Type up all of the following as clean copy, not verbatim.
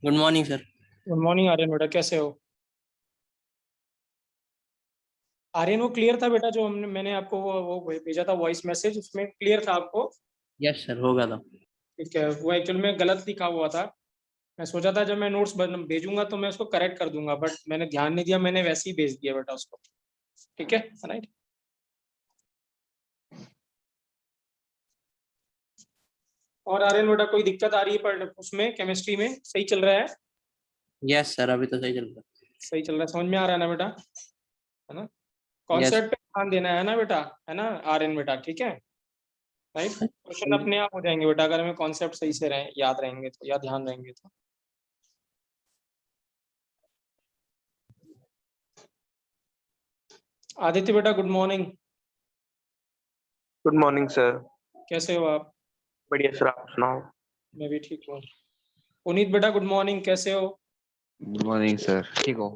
Good morning sir. Good morning Aryan बेटा, कैसे हो? आर्यन वो क्लियर था बेटा जो मैंने आपको वो भेजा था वॉइस मैसेज, उसमें क्लियर था आपको? यस सर, हो गया था। ठीक है, वो एक्चुअल में गलत लिखा हुआ था। मैं सोचा था जब मैं नोट्स भेजूंगा तो मैं उसको करेक्ट कर दूंगा, बट मैंने ध्यान नहीं दिया, मैंने वैसे ही भेज दिया बेटा उसको। ठीक है, राइट। और आर्यन बेटा कोई दिक्कत आ रही है पर उसमें केमिस्ट्री में सही चल रहा है? यस सर, अभी तो सही चल रहा है। सही चल रहा है, समझ में आ रहा है ना बेटा? है ना? यस। कॉन्सेप्ट पे ध्यान देना है ना बेटा, है ना आर्यन बेटा? ठीक है, राइट। क्वेश्चन अपने आप हो जाएंगे बेटा अगर हमें कॉन्सेप्ट सही से याद रहेंगे तो, या ध्यान रहेंगे तो। आदित्य बेटा good morning. Good morning sir. कैसे हो आप? बढ़िया सर, आप सुनाओ। मैं भी ठीक हूँ। पुनीत बेटा गुड मॉर्निंग, कैसे हो? गुड मॉर्निंग सर, ठीक हो?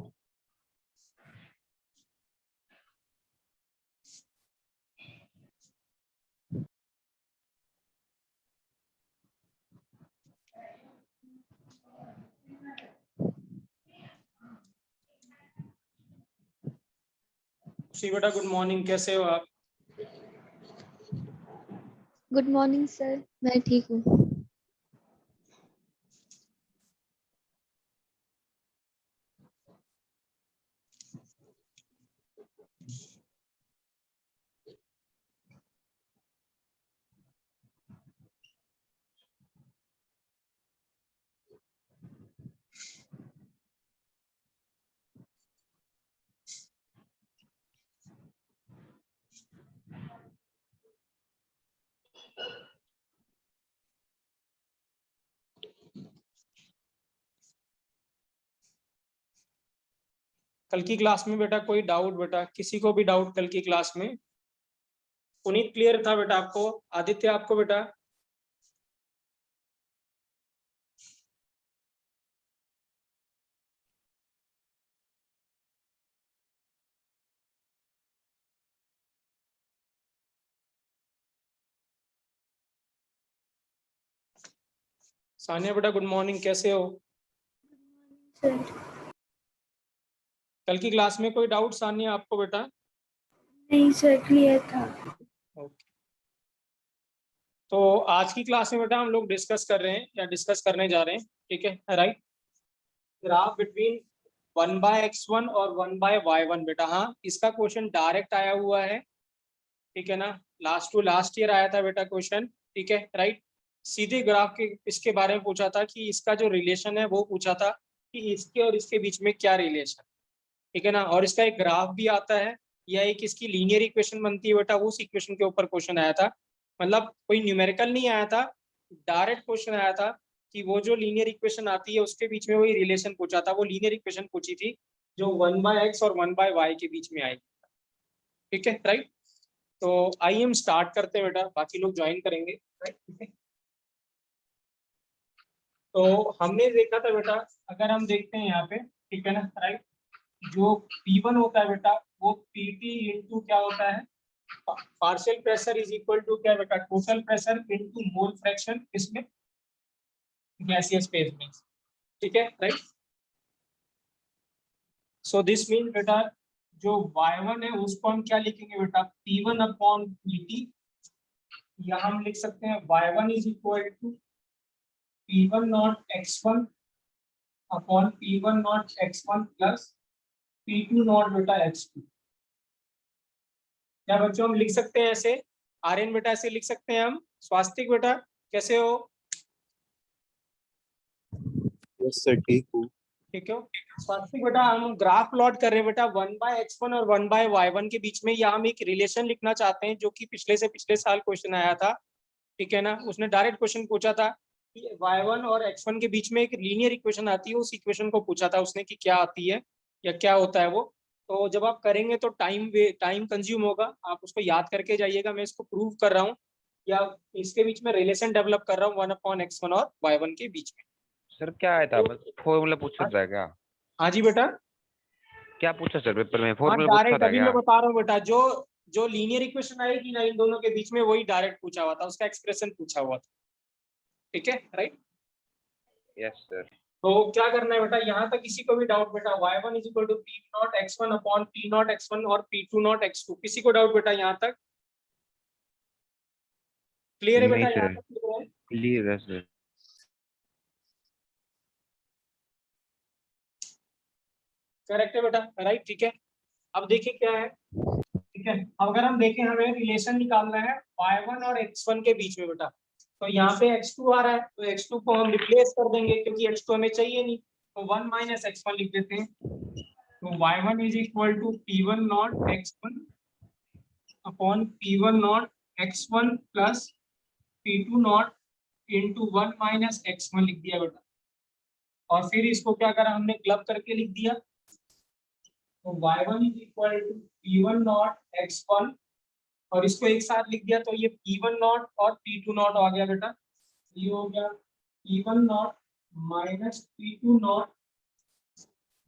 खुशी बेटा गुड मॉर्निंग, कैसे हो आप? गुड मॉर्निंग सर, मैं ठीक हूँ। कल की क्लास में बेटा कोई डाउट? बेटा किसी को भी डाउट कल की क्लास में? पुनीत क्लियर था बेटा आपको? आदित्य आपको बेटा? सानिया बेटा गुड मॉर्निंग, कैसे हो? सर कल की क्लास में कोई डाउट सानिया आपको बेटा? नहीं सर, क्लियर था। ओके। तो आज की क्लास में बेटा हम लोग डिस्कस कर रहे हैं या डिस्कस करने जा रहे हैं, ठीक है, राइट। ग्राफ बिटवीन 1/x1 और 1/y1 बेटा। हाँ, इसका क्वेश्चन डायरेक्ट आया हुआ है, ठीक है ना। लास्ट टू लास्ट ईयर आया था बेटा क्वेश्चन, ठीक है, राइट। सीधे ग्राफ के इसके बारे में पूछा था कि इसका जो रिलेशन है वो पूछा था कि इसके और इसके बीच में क्या रिलेशन, ठीक है ना। और इसका एक ग्राफ भी आता है या एक इसकी लीनियर इक्वेशन बनती है बेटा, उस इक्वेशन के ऊपर क्वेश्चन आया था। मतलब कोई न्यूमेरिकल नहीं आया था, डायरेक्ट क्वेश्चन आया था कि वो जो लीनियर इक्वेशन आती है उसके बीच में वही रिलेशन पूछा था। वो लीनियर इक्वेशन पूछी थी जो 1/x और 1/y के बीच में आई, ठीक है, राइट। तो आइए हम स्टार्ट करते हैं बेटा, बाकी लोग ज्वाइन करेंगे, राइट। तो हमने देखा था बेटा, अगर हम देखते हैं यहाँ पे, ठीक है ना, राइट। जो P1 होता है बेटा वो PT इंटू क्या होता है, partial pressure is equal to क्या बेटा, total pressure into mole fraction, इसमें गैसियस फेज में, ठीक है, राइट। सो दिस मीन बेटा जो y1 है उसको हम क्या लिखेंगे बेटा, P1 अपॉन PT, या हम लिख सकते हैं y1 is equal to P1 not x1 upon P1 not x1 plus P2 not बेटा x2। क्या बच्चों हम लिख सकते हैं ऐसे? आर्यन बेटा ऐसे लिख सकते हैं हम? स्वास्तिक बेटा कैसे हो? यस सर, ठीक हूँ। ठीक है स्वास्तिक बेटा, हम ग्राफ प्लॉट कर रहे हैं बेटा 1/x1 और 1/y1 के बीच में, या हम एक रिलेशन लिखना चाहते हैं जो कि पिछले से पिछले साल क्वेश्चन आया था ठीक है ना, उसने डायरेक्ट क्वेश्चन पूछा था कि y1 और x1 के बीच में एक लीनियर इक्वेशन आती है, उस इक्वेशन को पूछा था उसने कि क्या आती है या क्या होता है वो। तो जब आप करेंगे तो टाइम कंज्यूम होगा, आप उसको याद करके जाइएगा। मैं इसको प्रूव कर रहा हूँ या इसके बीच में रिलेशन डेवलप कर रहा हूँ 1/x1 और y1 के बीच में। सर क्या आया था, बस फॉर्मूला पूछा था क्या? हाँ जी बेटा, क्या पूछा सर पेपर में, हाँ फॉर्मूला पूछा डायरेक्ट था अभी क्या? मैं बता रहा हूँ बेटा, जो जो लीनियर इक्वेशन आएगी ना इन दोनों के बीच में वही डायरेक्ट पूछा हुआ था, उसका एक्सप्रेशन पूछा हुआ था। ठीक है, राइट। Yes sir. तो क्या करना है बेटा, यहाँ तक किसी को भी डाउट बेटा, y1 is equal to P not x1 upon P not x1 और p2 नॉट x2, किसी को डाउट बेटा यहाँ तक? क्लियर है नहीं बेटा, यहाँ सर, तक क्लियर है? क्लियर है सर। करेक्ट है बेटा, राइट, ठीक है। अब देखिए क्या है, ठीक है, अब अगर हम देखें हमें रिलेशन निकालना है y1 और x1 के बीच में बेटा, तो यहाँ पे x2 आ रहा है, तो x2 को हम रिप्लेस कर देंगे क्योंकि x2 हमें चाहिए नहीं, तो 1 माइनस x1 लिख देते हैं। तो y1 is equal to p1 not x1 upon p1 not x1 plus p2 not into 1 minus x1 लिख दिया बेटा, और फिर इसको क्या करा हमने, क्लब करके लिख दिया। तो y1 is equal to p1 not x1 और इसको एक साथ लिख दिया, तो ये p1 नॉट और p2 नॉट आ गया बेटा। ये हो गया p1 not minus p2 not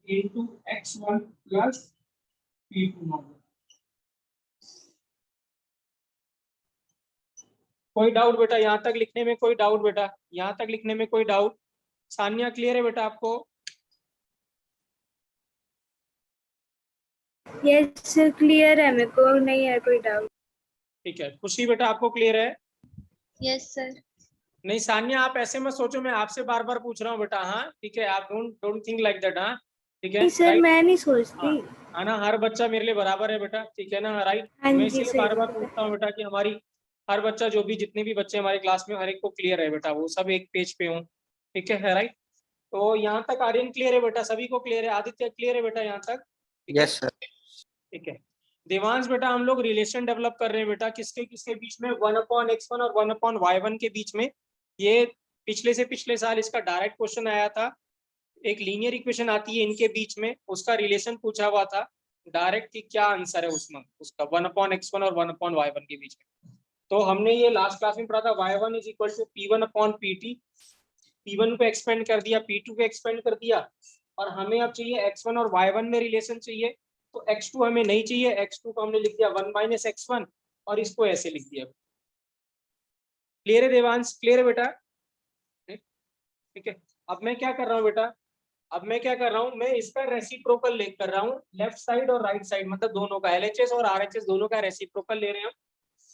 into x1 plus p2 not. कोई डाउट बेटा यहाँ तक लिखने में? कोई डाउट बेटा यहाँ तक लिखने में? कोई डाउट? सानिया क्लियर है बेटा आपको? यस सर, क्लियर है, मेरे को नहीं है कोई डाउट। ठीक है, खुशी बेटा आपको क्लियर है? Yes sir. नहीं सानिया, आप ऐसे मत सोचो मैं आपसे बार बार पूछ रहा हूँ बेटा। हाँ ठीक है, आप डोंट थिंक लाइक दैट। हाँ ठीक है, नहीं सर, राइट। मैं नहीं सोचती। हाँ ना, हर बच्चा मेरे लिए बराबर है बेटा, ठीक है ना, राइट। हाँ मैं जी, इसीलिए सही बार बार बात है। पूछता हूँ बेटा कि हमारी हर बच्चा, जो भी जितने भी बच्चे हमारे क्लास में, हर एक को क्लियर है बेटा, वो सब एक पेज पे हों। ठीक है, राइट। तो यहाँ तक आर्यन क्लियर है बेटा, सभी को क्लियर है? आदित्य क्लियर है बेटा यहाँ तक? Yes sir. ठीक है। देवांश बेटा, हम लोग रिलेशन डेवलप कर रहे हैं बेटा, किसके किसके बीच में? 1/x1 और 1/y1 के बीच में। ये पिछले से पिछले साल इसका डायरेक्ट क्वेश्चन आया था, एक लीनियर इक्वेशन आती है इनके बीच में, उसका रिलेशन पूछा हुआ था डायरेक्ट कि क्या आंसर है उसमें, उसका 1/x1 और 1/y1 के बीच में। तो हमने ये लास्ट क्लास में पढ़ा था, y1 is equal to p1/pt, p1 को एक्सपेंड कर दिया, p2 को एक्सपेंड कर दिया, और हमें अब चाहिए x1 और y1 में रिलेशन चाहिए। तो x2 हमें नहीं चाहिए, x2 को हमने लिख दिया 1 माइनस x1 और इसको ऐसे लिख दिया। क्लियर है देवांश? क्लियर है बेटा? ठीक है। अब मैं क्या कर रहा हूँ बेटा, अब मैं क्या कर रहा हूँ, मैं इसका रेसिप्रोकल ले कर रहा हूँ, लेफ्ट साइड और राइट साइड, मतलब दोनों का, LHS और RHS दोनों का रेसिप्रोकल ले रहे हैं हम।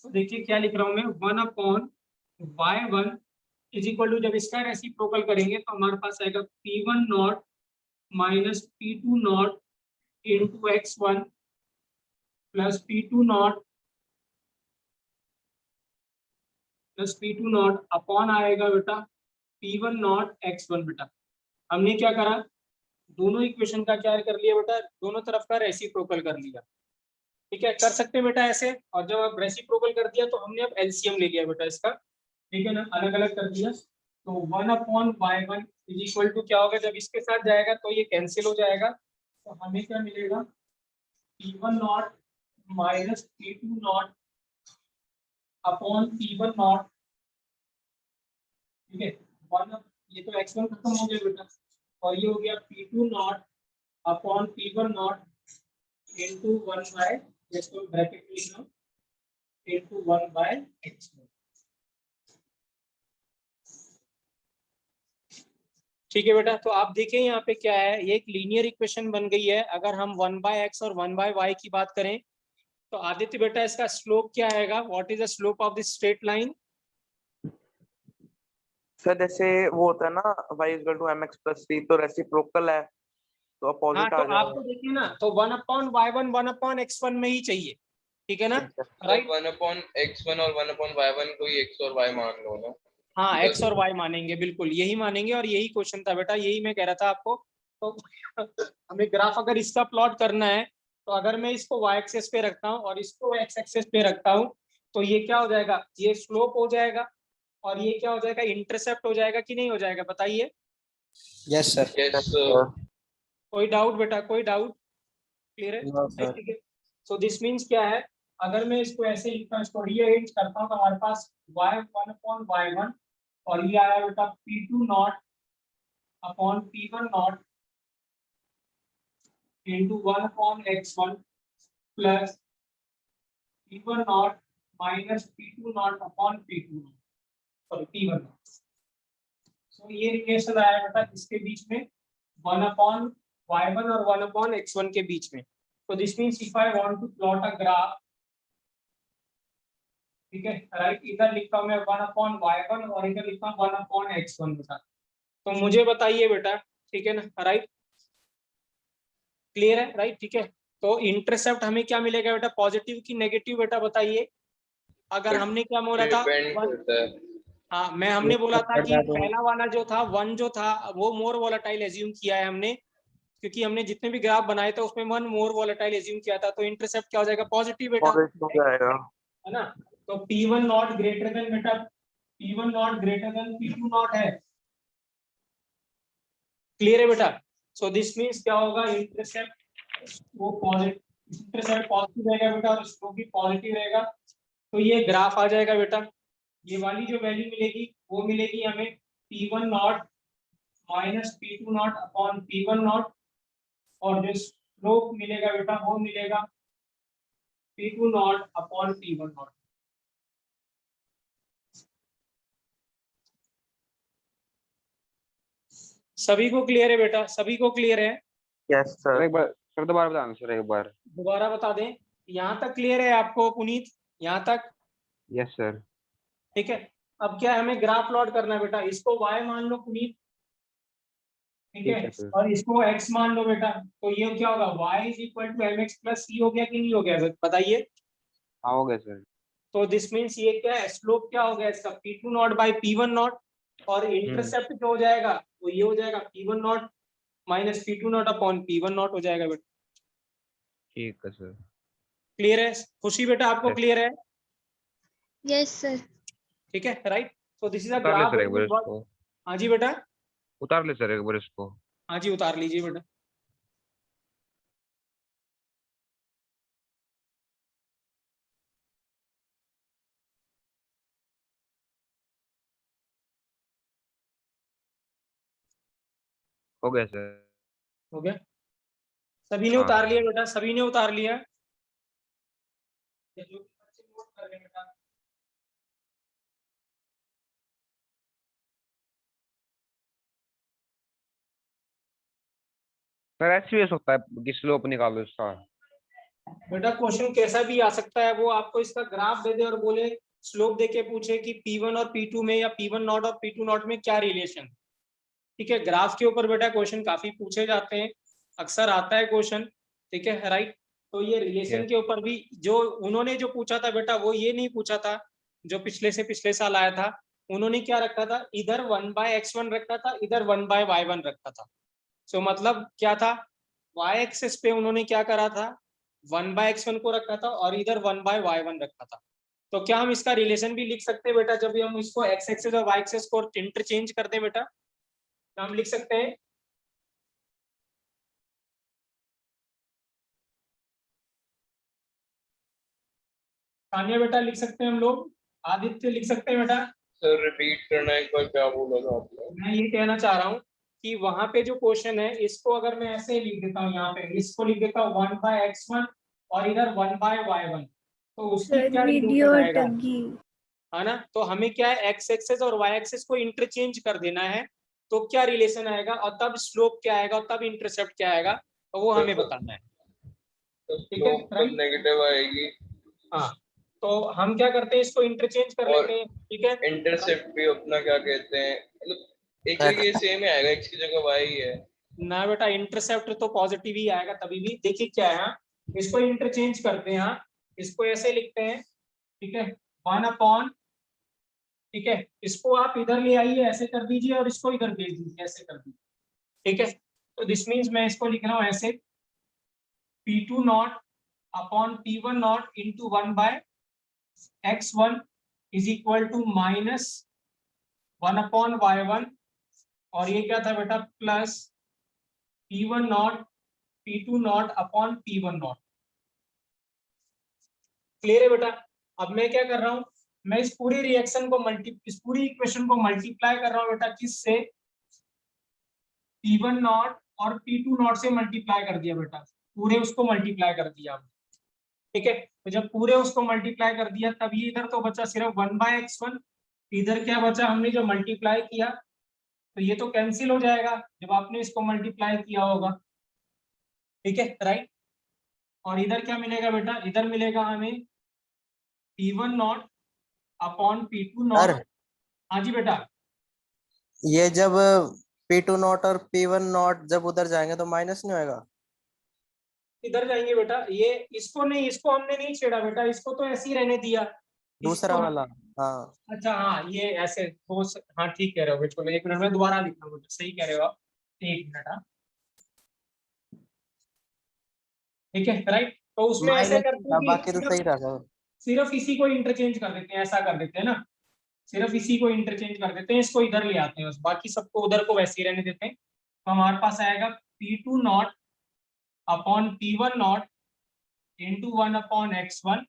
तो देखिए क्या लिख रहा हूँ मैं, 1/y1 इज इक्वल टू, जब इसका रेसिप्रोकल करेंगे तो हमारे पास आएगा p1 not minus p2 not into x1 plus p2 not upon आएगा बेटा p1 नॉट x1 बेटा। हमने क्या करा, दोनों इक्वेशन का क्या कर लिया बेटा, दोनों तरफ का रेसिप्रोकल कर लिया। ठीक है, कर सकते हैं बेटा ऐसे। और जब आप रेसिप्रोकल कर दिया तो हमने अब एलसीएम ले लिया बेटा इसका, ठीक है ना, अलग अलग कर दिया। तो 1/y1 इज इक्वल टू क्या होगा, जब इसके साथ जाएगा तो ये कैंसिल हो जाएगा, तो हमें क्या मिलेगा, p1 not minus p2 not upon p1 not. ठीक है, ये तो x1 खत्म हो गया बेटा, और ये हो गया p2 not upon p1 not into 1 by, इसको ब्रैकेट में लिखना, इंटू 1 बाय x1। ठीक है बेटा, तो आप देखें यहाँ पे क्या है, ये एक लीनियर इक्वेशन बन गई है। अगर हम 1/x और 1/y की बात करें तो आदित्य बेटा इसका स्लोप क्या आएगा, what is the slope of this straight line? Sir जैसे वो होता है ना, y equal to mx plus c, तो रेसिप्रोकल है तो हाँ, अपोजिट तो आ जाएगा। आपको देखिए ना, तो 1/y1 1/x1 में ही चाहिए, ठीक है ना, राइट। 1/x1 और 1/y1 को ही x और y मान लो ना। हाँ, x और y मानेंगे, बिल्कुल यही मानेंगे, और यही क्वेश्चन था बेटा, यही मैं कह रहा था आपको। तो हमें ग्राफ अगर इसका प्लॉट करना है, तो अगर मैं इसको y एक्सेस पे रखता हूँ और इसको x एक्सेस पे रखता हूँ, तो ये क्या हो जाएगा, ये स्लोप हो जाएगा, और ये क्या हो जाएगा, इंटरसेप्ट हो जाएगा कि नहीं हो जाएगा, बताइए। Yes sir. yes कोई डाउट बेटा, कोई डाउट? क्लियर है? No sir. ठीक है। सो दिस मीन्स क्या है, अगर मैं इसको ऐसे लिखता हूँ, इसको रीअरेंज करता हूँ, तो हमारे पास y1/y1 और ये आया बेटा p2 not upon p1 not into 1/x1 plus p1 not minus p2 not upon p2 not, sorry p1 not. So ये रिलेशन आया बेटा इसके बीच में 1/y1 और 1/x1 के बीच में। तो this means if I want to plot a graph, ठीक है, राइट, इधर लिखता हूं मैं 1/y1 और इधर लिखता हूं 1/x1 बेटा। तो मुझे बताइए बेटा, ठीक है ना, राइट, क्लियर है, राइट, ठीक है। तो इंटरसेप्ट हमें क्या मिलेगा बेटा, पॉजिटिव की नेगेटिव बेटा बताइए। अगर हमने क्या बोला था, डिपेंड करता है। हाँ मैं हमने बोला था कि पहला वाला जो था 1 जो था वो मोर वोलेटाइल एज्यूम किया है हमने, क्योंकि हमने जितने भी ग्राफ बनाए थे उसमें 1 मोर वोलेटाइल एज्यूम किया था, तो इंटरसेप्ट क्या हो जाएगा, पॉजिटिव बेटा, हो जाएगा। है ना। तो P1 नॉट ग्रेटर देन बेटा, P1 not greater than P2 not है, क्लियर है बेटा। सो दिस मींस क्या होगा, इंटरसेप्ट वो पॉजिटिव, इंटरसेप्ट पॉजिटिव रहेगा बेटा और स्लोप भी पॉजिटिव रहेगा। तो ये ग्राफ आ जाएगा बेटा, ये वाली जो वैल्यू मिलेगी वो मिलेगी हमें P1 not minus P2 not upon P1 not, और जो स्लोप मिलेगा बेटा वो मिलेगा P2 not upon P1 not. सभी को क्लियर है बेटा, सभी को क्लियर है? Yes sir sir. एक बार सर दोबारा बताना सर एक बार। दोबारा बता दें, यहाँ तक क्लियर है आपको पुनीत, यहाँ तक? Yes sir. ठीक है। अब क्या है, हमें ग्राफ प्लॉट करना है बेटा, इसको y मान लो पुनीत, ठीक ठीक है, है सर। और इसको x मान लो बेटा। तो ये क्या होगा, y is equal to mx plus c हो गया कि नहीं हो गया सर, बताइए। हाँ हो गया सर। तो दिस मीन्स ये क्या है, स्लोप क्या हो गया इसका, P2 not by P1 not, और इंटरसेप्ट जो हो जाएगा वो ये हो जाएगा P1 not minus P2 not upon P1 not हो जाएगा बेटा। ठीक है सर। क्लियर है खुशी बेटा, आपको Yes. क्लियर है? Yes sir. ठीक है, right. So this is a उतार ले ग्राफ सर एक बार बिटवीन, इसको। हाँ जी बेटा, उतार ले सर एक बार इसको। हाँ जी उतार लीजिए बेटा। हो गया सर। हो गया, सभी ने हाँ। उतार लिया बेटा, सभी ने उतार लिया। ये जो भी बच्चे नोट कर रहे हैं बेटा, सर ऐसे भी हो सकता है कि स्लोप निकालो इसका। बेटा क्वेश्चन कैसा भी आ सकता है, वो आपको इसका ग्राफ दे दे और बोले, स्लोप देके पूछे कि P1 और P2 में या P1 नॉट और P2 नॉट में क्या रिलेशन। ठीक है, ग्राफ के ऊपर बेटा क्वेश्चन काफी पूछे जाते हैं, अक्सर आता है क्वेश्चन, ठीक है, राइट। तो ये रिलेशन Yes. के ऊपर भी जो उन्होंने जो पूछा था बेटा, वो ये नहीं पूछा था जो पिछले से पिछले साल आया था। उन्होंने क्या रखा था, इधर 1/x1 रखा था, इधर 1/y1 रखा था। सो मतलब क्या था, y एक्सेस पे उन्होंने क्या करा था, 1/x1 को रखा था और इधर 1/y1 रखा था। तो क्या हम इसका रिलेशन भी लिख सकते हैं बेटा, जब भी हम इसको x एक्सेस और y एक्सेस को इंटरचेंज करते हैं बेटा, तो हम लिख सकते हैं, तानिया बेटा लिख सकते हैं हम लोग, आदित्य लिख सकते हैं बेटा। सर रिपीट करना एक बार, क्या बोला था आपने? मैं ये कहना चाह रहा हूँ कि वहां पे जो क्वेश्चन है, इसको अगर मैं ऐसे लिख देता हूँ, यहाँ पे इसको लिख देता हूँ 1/x1 और इधर 1/y1, तो उसकी सर क्या वीडियो रिलेशन आएगा, अटक गई। है ना। तो हमें क्या है, x एक्सेस और y एक्सेस को इंटरचेंज कर देना है, तो क्या रिलेशन आएगा और तब स्लोप क्या आएगा और तब इंटरसेप्ट क्या आएगा, तो वो हमें बताना है। तो ठीक है, स्लोप राइट। नेगेटिव आएगी हाँ, तो हम क्या करते हैं, इसको इंटरचेंज कर और लेते हैं, ठीक है। इंटरसेप्ट भी अपना क्या कहते हैं, मतलब एक तरीके से सेम ही आएगा, x की जगह y ही है। ना बेटा, इंटरसेप्ट तो पॉजिटिव ही आएगा तभी भी। देखिए क्या है, इसको इंटरचेंज करते हैं, इसको ऐसे लिखते हैं, ठीक है, 1/, ठीक है, इसको आप इधर ले आइए, ऐसे कर दीजिए, और इसको इधर भेज दीजिए, ऐसे कर दीजिए, ठीक है। तो दिस मीन्स मैं इसको लिख रहा हूँ ऐसे, P2 not upon P1 not into 1/x1 is equal to minus 1/y1 और ये क्या था बेटा plus P1 not P2 not upon P1 not. Clear है बेटा? अब मैं क्या कर रहा हूं, मैं इस पूरी रिएक्शन को इस पूरी इक्वेशन को मल्टीप्लाई कर रहा हूं बेटा किससे, P1 नॉट और P2 नॉट से मल्टीप्लाई कर दिया बेटा, पूरे उसको मल्टीप्लाई कर दिया। ठीक है, तो जब पूरे उसको मल्टीप्लाई कर दिया तब ये इधर तो बचा सिर्फ 1/x1, इधर क्या बचा, हमने जो मल्टीप्लाई किया तो ये तो कैंसिल हो जाएगा जब आपने इसको मल्टीप्लाई किया होगा। ठीक है राइट, और इधर क्या मिलेगा बेटा, इधर मिलेगा हमें P1 not upon P2 not. हाँ जी बेटा, ये जब P2 नॉट और P1 नॉट जब उधर जाएंगे तो माइनस नहीं होएगा? इधर जाएंगे बेटा, ये इसको नहीं, इसको हमने नहीं छेड़ा बेटा, इसको तो ऐसे ही रहने दिया। दूसरा इसको- वाला, हाँ अच्छा हाँ, ये ऐसे हो हाँ ठीक कह रहे हो बिल्कुल, एक मिनट में दोबारा लिखना बेटा, सही कह रहे हो आप, एक मिनट। हाँ ठीक है राइट, तो उसमें ऐसे करते हैं बाकी तो कि सही रहा। सिर्फ इसी को इंटरचेंज कर देते हैं, ऐसा कर देते हैं ना, सिर्फ इसी को इंटरचेंज कर देते हैं, इसको इधर ले आते हैं बस, बाकी सबको उधर को वैसे ही रहने देते हैं। तो हमारे पास आएगा P2 not upon P1 not into 1/x1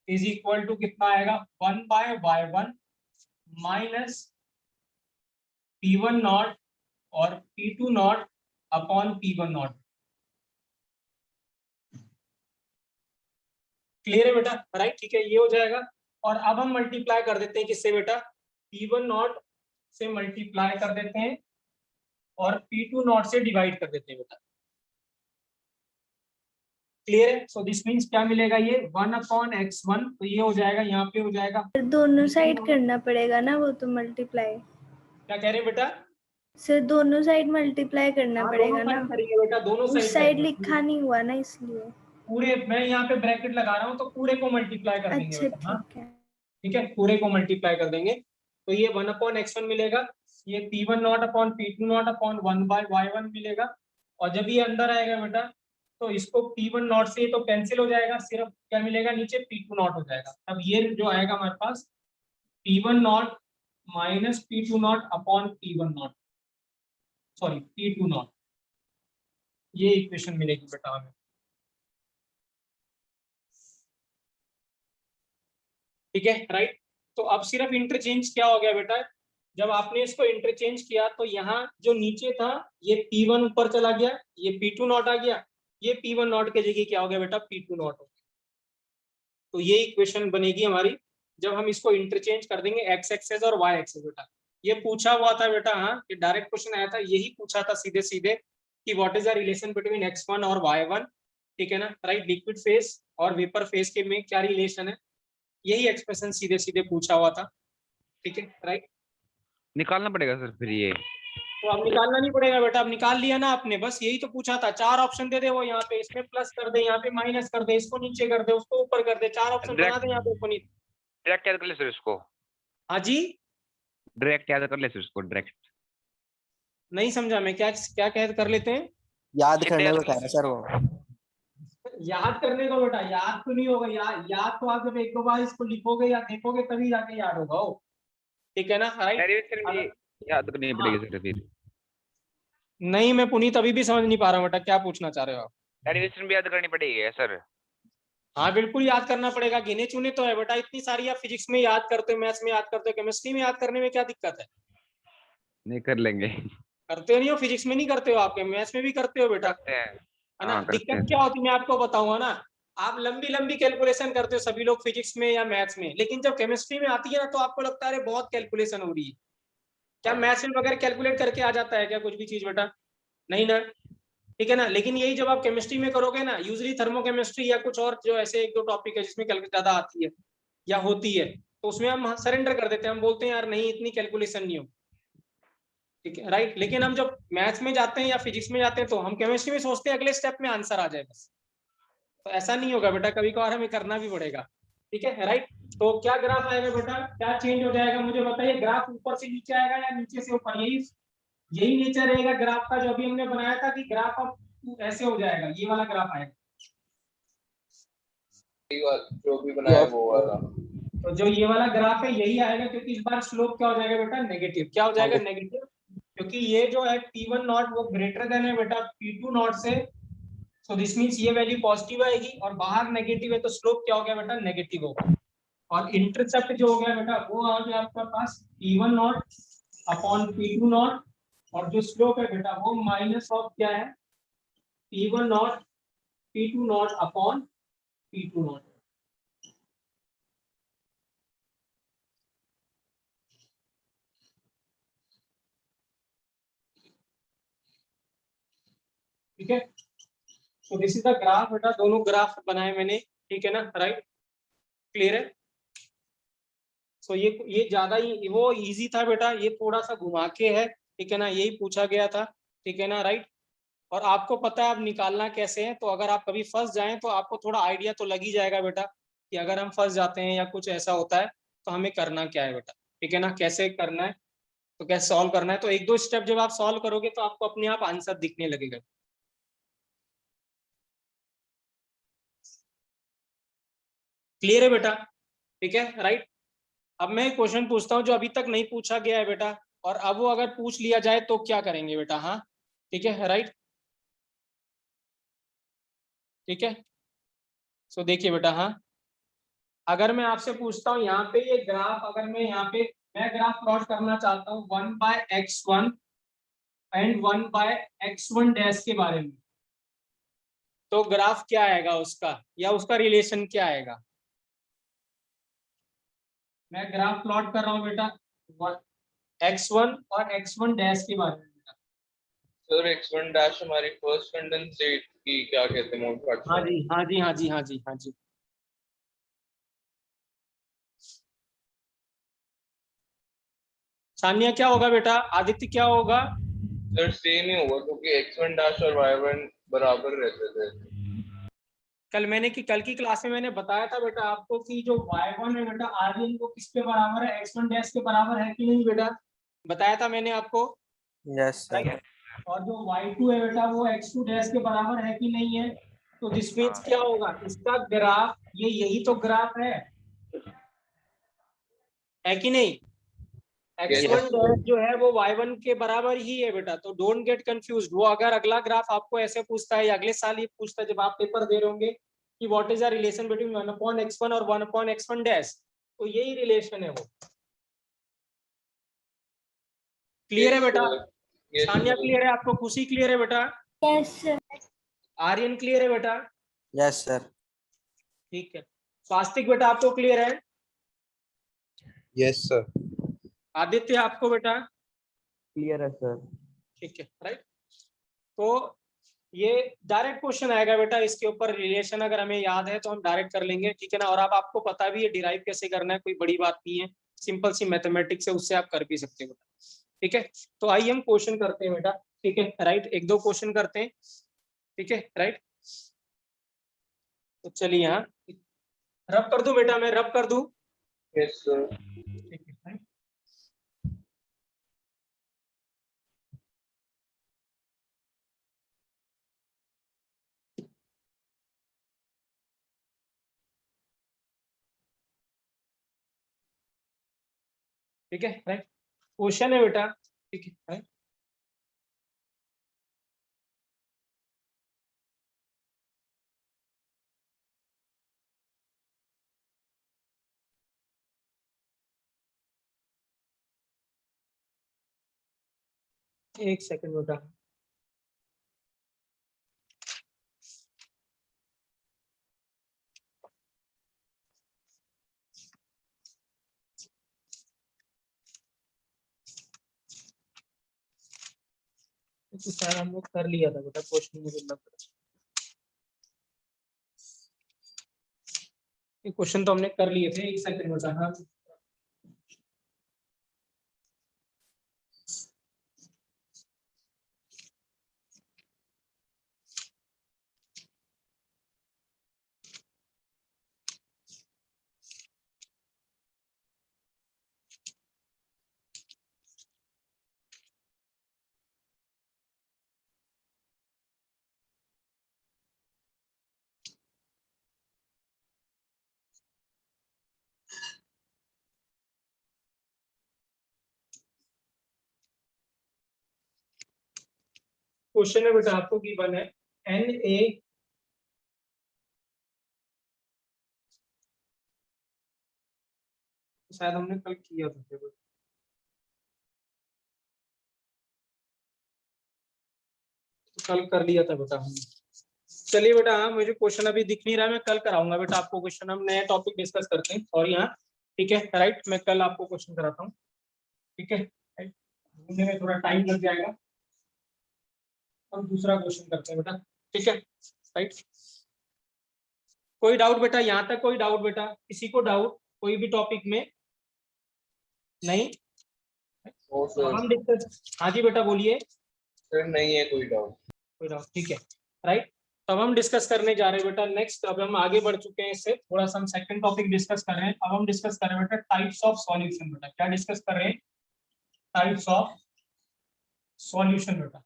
is equal to कितना आएगा, 1/y1 माइनस P1 नॉट और P2 not upon P1 not. Clear है बेटा? राइट, ठीक है, ये हो जाएगा। और अब हम मल्टीप्लाई कर देते हैं किससे बेटा, P1 नॉट से मल्टीप्लाई कर देते हैं और P2 नॉट से डिवाइड कर देते हैं बेटा। क्लियर है? सो दिस मींस क्या मिलेगा, ये 1/x1, तो ये हो जाएगा, यहाँ पे हो जाएगा, दोनों साइड करना पड़ेगा ना वो तो मल्टीप्लाई। क्या कह रहे हैं बेटा? सर दोनों साइड मल्टीप्लाई करना हाँ, पड़ेगा दोनों ना, साइड करेंगे बेटा, दोनों उस साइड लिखा नहीं हुआ ना इसलिए। पूरे, मैं यहाँ पे ब्रैकेट लगा रहा हूँ तो पूरे को मल्टीप्लाई कर देंगे अच्छा बेटा। हाँ ठीक है, ठीक है, पूरे को मल्टीप्लाई कर देंगे, तो ये 1/x1 मिलेगा, ये P1 not upon P2 not upon 1/y1 मिलेगा। और जब ये अंदर आएगा बेटा तो इसको P1 नॉट से तो कैंसिल हो जाएगा, सिर्फ क्या मिलेगा नीचे P2 नॉट हो जाएगा। अब ये जो आएगा हमारे पास P1 not minus P2 not upon P1 not, sorry P2 not, ये इक्वेशन मिलेगी बेटा हमें। ठीक है राइट, तो अब सिर्फ इंटरचेंज क्या हो गया बेटा, जब आपने इसको इंटरचेंज किया तो यहाँ जो नीचे था ये P1 ऊपर चला गया, ये P2 नॉट आ गया, ये P1 नॉट के जगह क्या हो गया बेटा, P2 नॉट हो गया। तो ये इक्वेशन बनेगी हमारी जब हम इसको इंटरचेंज कर देंगे x एक्सेस और y एक्सेस बेटा। ये पूछा हुआ था बेटा, हाँ ये डायरेक्ट क्वेश्चन आया था, यही पूछा था सीधे सीधे कि what is the relation between x1 और y1। ठीक है ना राइट, लिक्विड फेज और वेपर फेज के में क्या रिलेशन है, यही एक्सप्रेशन सीधे सीधे पूछा हुआ था। ठीक है राइट, निकालना पड़ेगा सर फिर ये? तो अब निकालना नहीं पड़ेगा बेटा, अब निकाल लिया ना आपने, बस यही तो पूछा था। चार ऑप्शन दे दे वो, यहाँ पे इसमें प्लस कर दे, यहाँ पे माइनस कर दे, इसको नीचे कर दे, उसको ऊपर कर दे, चार ऑप्शन बना दे यहाँ पे पुनीत। डायरेक्ट याद कर ले सर इसको, हाँ जी, डायरेक्ट याद कर ले सर इसको, डायरेक्ट। नहीं समझा मैं, क्या क्या कह कर लेते हैं, याद करने को कह रहा सर वो। याद करने को बेटा, याद तो नहीं होगा, याद तो आप जब एक दो बार इसको लिखोगे या देखोगे तभी जाके याद होगा वो। ठीक है ना राइट, डेरिवेशन भी याद करनी पड़ेगी सर फिर? नहीं मैं पुनीत अभी भी समझ नहीं पा रहा हूँ बेटा, क्या पूछना चाह रहे हो आप? डेरिवेशन भी याद करनी पड़ेगी सर? हाँ बिल्कुल याद करना पड़ेगा, गिने चुने तो है बेटा, इतनी सारी आप फिजिक्स में याद करते हो, मैथ्स में याद करते हो, केमिस्ट्री में याद करने में क्या दिक्कत है? नहीं कर लेंगे। करते हो नहीं हो, फिजिक्स में नहीं करते हो, आपके मैथ्स में भी करते हो बेटा, है ना? हाँ, करते दिक्कत हैं। क्या होती है मैं आपको बताऊंगा ना, आप लंबी लंबी कैलकुलेशन करते हो सभी लोग फिजिक्स में या मैथ्स में, लेकिन जब केमिस्ट्री में आती है ना तो आपको लगता है अरे बहुत कैलकुलेशन हो रही है। क्या मैथ्स में बगैर कैलकुलेट करके आ जाता है क्या कुछ भी चीज बेटा? नहीं ना, ठीक है ना। लेकिन यही जब आप केमिस्ट्री में करोगे ना, यूजली थर्मोकेमिस्ट्री या कुछ और जो ऐसे एक दो टॉपिक है जिसमें कैलकुलेट ज्यादा आती है या होती है, तो उसमें हम सरेंडर कर देते हैं, हम बोलते हैं यार नहीं इतनी कैलकुलेशन नहीं हो। ठीक है राइट, लेकिन हम जब मैथ्स में जाते हैं या फिजिक्स में जाते हैं तो हम केमिस्ट्री में सोचते हैं अगले स्टेप में आंसर आ जाए बस, तो ऐसा नहीं होगा बेटा, कभी कभार हमें करना भी पड़ेगा। ठीक है राइट, तो क्या ग्राफ आएगा बेटा, क्या चेंज हो जाएगा मुझे बताइए, ग्राफ ऊपर से नीचे आएगा या नीचे से ऊपर? यही नेचर रहेगा ग्राफ का जो अभी हमने बनाया था कि ग्राफ अब ऐसे हो जाएगा, ये वाला ग्राफ आएगा, जो भी बनाया वो वाला। तो जो ये वाला ग्राफ है यही आएगा, क्योंकि इस बार स्लोप क्या हो जाएगा बेटा, नेगेटिव। क्या हो जाएगा, नेगेटिव, क्योंकि ये जो है P1 नॉट वो ग्रेटर देन है बेटा P2 नॉट से। सो दिस मींस ये वैल्यू पॉजिटिव आएगी, और बाहर नेगेटिव है तो स्लोप क्या हो गया बेटा, नेगेटिव होगा। और इंटरसेप्ट जो हो गया बेटा वो आ गया आपका पास P1 not upon P2 not, और जो स्लोप है बेटा वो माइनस ऑफ क्या है, P1 not P2 not upon P2 not. ठीक है, तो दिस इज द ग्राफ बेटा, दोनों ग्राफ बनाए मैंने, ठीक है ना, राइट, क्लियर है। सो ये ज्यादा ही वो इजी था बेटा, ये थोड़ा सा घुमा के है, ठीक है ना, यही पूछा गया था, ठीक है ना, राइट। और आपको पता है अब निकालना कैसे है, तो अगर आप कभी फंस जाएं तो आपको थोड़ा आइडिया तो लग ही जाएगा बेटा कि अगर हम फंस जाते हैं या कुछ ऐसा होता है तो हमें करना क्या है बेटा, ठीक है ना, कैसे करना है, तो कैसे सॉल्व करना है। तो एक दो स्टेप जब आप सॉल्व करोगे तो आपको अपने आप आंसर दिखने लगेगा। क्लियर है बेटा, ठीक है, राइट। अब मैं क्वेश्चन पूछता हूँ जो अभी तक नहीं पूछा गया है बेटा, और अब वो अगर पूछ लिया जाए तो क्या करेंगे बेटा, हाँ, ठीक है, राइट, ठीक है। सो देखिए बेटा, हाँ, अगर मैं आपसे पूछता हूँ यहाँ पे ये ग्राफ, अगर मैं यहाँ पे मैं ग्राफ प्लॉट करना चाहता हूँ 1/x1 एंड 1/x1 डैश के बारे में, तो ग्राफ क्या आएगा उसका, या उसका रिलेशन क्या आएगा। मैं ग्राफ प्लॉट कर रहा हूँ बेटा x1 और x1 डैश के बारे में। सर x1 डैश हमारी फर्स्ट कंडेंसेट की क्या कहते हैं, मोड हाँ जी, हाँ जी, हाँ जी, हाँ जी, हाँ जी। सानिया क्या होगा बेटा, आदित्य क्या होगा। सर सेम ही होगा क्योंकि x1 डैश और y1 बराबर रहते थे। कल की क्लास में मैंने बताया था बेटा आपको कि जो y1 है बेटा आर्यन वो किसके बराबर है, x1 डैश के बराबर है कि नहीं बेटा, बताया था मैंने आपको, यस सर। राइट। और जो y2 है बेटा वो x2 डैश के बराबर है कि नहीं है। तो दिस मींस क्या होगा, इसका ग्राफ ये यही तो ग्राफ है कि नहीं। x1 डैश जो है वो y1 के बराबर ही है बेटा, तो डोंट गेट कंफ्यूज्ड। वो अगर अगला ग्राफ आपको ऐसे पूछता है या अगले साल ये पूछता है जब आप पेपर दे रहे होंगे कि what is the relation between 1/x1 और 1/x1 डैश, तो यही रिलेशन है वो। क्लियर है बेटा, सानिया क्लियर है, आपको खुशी क्लियर है बेटा, यस सर। आर्यन क्लियर है बेटा, यस सर। ठीक है, स्वास्तिक बेटा आपको क्लियर है, यस सर। आदित्य आपको बेटा क्लियर है सर। ठीक है, राइट। तो ये डायरेक्ट क्वेश्चन आएगा बेटा, इसके ऊपर रिलेशन अगर हमें याद है तो हम डायरेक्ट कर लेंगे, ठीक है ना। और अब आपको पता भी है डिराइव कैसे करना है, कोई बड़ी बात नहीं है, सिंपल सी मैथमेटिक्स है, उससे आप कर भी सकते हो बेटा, ठीक है। तो आइए हम क्वेश्चन करते हैं बेटा, ठीक है, राइट, एक दो क्वेश्चन करते हैं, ठीक है, राइट। तो चलिए यहाँ रब कर दूं बेटा, मैं रब कर दूं, यस सर। ठीक है, राइट। ठीक है, राइट, क्वेश्चन है बेटा, ठीक है, राइट। एक सेकंड बेटा, तो शायद हम लोग कर लिया था बेटा क्वेश्चन, मुझे लग रहा है ये क्वेश्चन तो हमने कर लिए थे, एक सेकंड बेटा, हाँ। क्वेश्चन में बेटा आपको गिवन है Na शायद हमने कल किया था, कल कर लिया था बेटा हमने। चलिए बेटा, हाँ मुझे क्वेश्चन अभी दिख नहीं रहा है, मैं कल कराऊंगा बेटा आपको क्वेश्चन। हम नया टॉपिक डिस्कस करते हैं और यहाँ ठीक है राइट, मैं कल आपको क्वेश्चन कराता हूँ ठीक है। ढूंढने में थोड़ा टाइम लग जाएगा, हम दूसरा क्वेश्चन करते हैं बेटा ठीक है राइट। कोई डाउट बेटा यहाँ तक? कोई डाउट बेटा? किसी को डाउट कोई भी टॉपिक में? नहीं ओ तो सर, हम डिस्कस। हाँ जी बेटा बोलिए। सर नहीं है कोई डाउट। कोई डाउट? ठीक है राइट। तो अब हम डिस्कस करने जा रहे हैं बेटा नेक्स्ट। अब हम आगे बढ़ चुके हैं, इससे थोड़ा सा हम सेकंड टॉपिक डिस्कस कर रहे हैं। अब हम डिस्कस कर रहे हैं बेटा टाइप्स ऑफ सॉल्यूशन। बेटा क्या डिस्कस कर रहे हैं? टाइप्स ऑफ सॉल्यूशन बेटा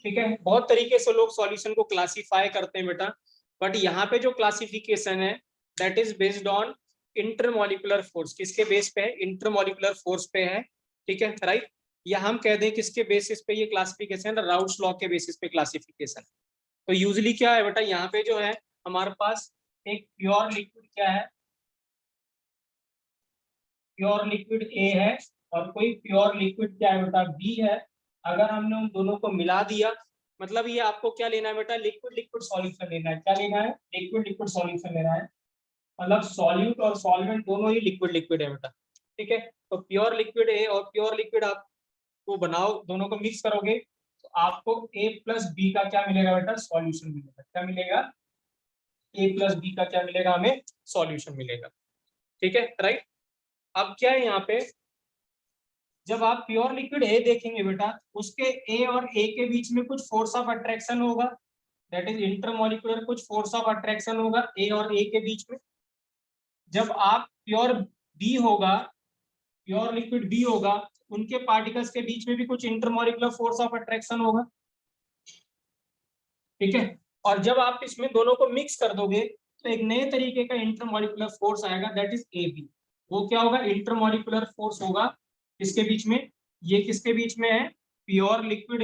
ठीक है। बहुत तरीके से लोग सॉल्यूशन को क्लासिफाई करते हैं बेटा, बट यहाँ पे जो क्लासिफिकेशन है that is based on intermolecular force. किसके बेस पे है? इंटरमॉलिक्यूलर फोर्स पे है ठीक है राइट। या हम कह दें किसके बेसिस पे ये क्लासिफिकेशन? राउल्ट्स लॉ के बेसिस पे क्लासिफिकेशन। तो यूजुअली क्या है बेटा, यहाँ पे जो है हमारे पास एक प्योर लिक्विड क्या है, प्योर लिक्विड ए है, और कोई प्योर लिक्विड क्या है बेटा, बी है। अगर हमने उन दोनों को मिला दिया, मतलब ये आपको क्या लेना है बेटा? लिक्विड लिक्विड सॉल्यूशन लेना है। क्या लेना है? लिक्विड लिक्विड सॉल्यूशन लेना है। मतलब सॉल्यूट और सॉल्वेंट दोनों ही लिक्विड लिक्विड है बेटा ठीक है। तो प्योर लिक्विड ए और प्योर लिक्विड आपको बनाओ, दोनों को मिक्स करोगे तो आपको A प्लस बी का क्या मिलेगा बेटा? सॉल्यूशन मिलेगा। क्या मिलेगा? A प्लस बी का क्या मिलेगा? हमें सॉल्यूशन मिलेगा ठीक है राइट। अब क्या है यहाँ पे, जब आप प्योर लिक्विड ए देखेंगे बेटा, उसके ए और ए के बीच में कुछ फोर्स ऑफ अट्रैक्शन होगा, दैट इज इंटरमॉलिक्यूलर कुछ फोर्स ऑफ अट्रैक्शन होगा ए और ए के बीच में। जब आप प्योर बी होगा, प्योर लिक्विड बी होगा, उनके पार्टिकल्स के बीच में भी कुछ इंटरमॉलिक्यूलर फोर्स ऑफ अट्रैक्शन होगा ठीक है। और जब आप इसमें दोनों को मिक्स कर दोगे तो एक नए तरीके का इंटरमॉलिक्यूलर फोर्स आएगा, दैट इज ए बी। वो क्या होगा? इंटरमॉलिक्यूलर फोर्स होगा किसके बीच में? ये किसके बीच में है? प्योर लिक्विड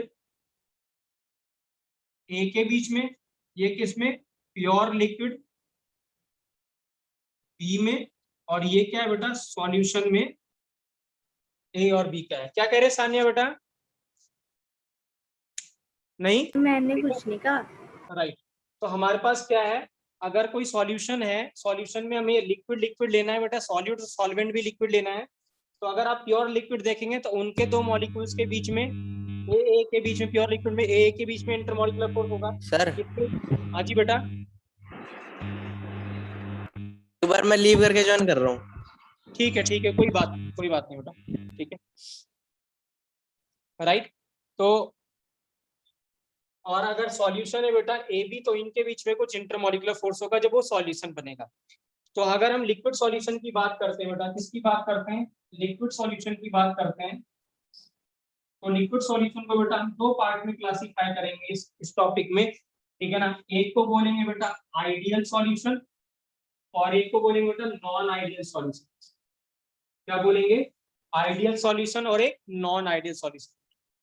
ए के बीच में। ये किसमें? प्योर लिक्विड बी में। और ये क्या है बेटा? सॉल्यूशन में ए और बी का है। क्या कह रहे सानिया बेटा? नहीं मैंने कुछ नहीं कहा। राइट। तो हमारे पास क्या है, अगर कोई सॉल्यूशन है, सॉल्यूशन में हमें लिक्विड लिक्विड लेना है बेटा, सॉल्यूट सॉल्वेंट भी लिक्विड लेना है। तो अगर आप प्योर लिक्विड देखेंगे तो उनके दो मॉलिक्यूल्स के बीच में ए के बीच में, प्योर लिक्विड में ए के बीच में इंटरमॉलिक्यूलर फोर्स होगा सर हाँ जी बेटा। एक बार मैं लीव करके ज्वाइन कर रहा हूँ। ठीक है कोई बात नहीं बेटा ठीक है राइट। तो और अगर सॉल्यूशन है बेटा ए बी, तो इनके बीच में कुछ इंटरमॉलिक्यूलर फोर्स होगा जब वो सॉल्यूशन बनेगा। तो अगर हम लिक्विड सॉल्यूशन की बात करते हैं बेटा, किसकी बात करते हैं? लिक्विड सॉल्यूशन की बात करते हैं। तो लिक्विड सॉल्यूशन को बेटा हम दो पार्ट में क्लासिफाई करेंगे इस टॉपिक में ठीक है ना। एक को बोलेंगे बेटा आइडियल सॉल्यूशन और एक को बोलेंगे बेटा नॉन आइडियल सॉल्यूशन। क्या बोलेंगे? आइडियल सॉल्यूशन और एक non ideal solution.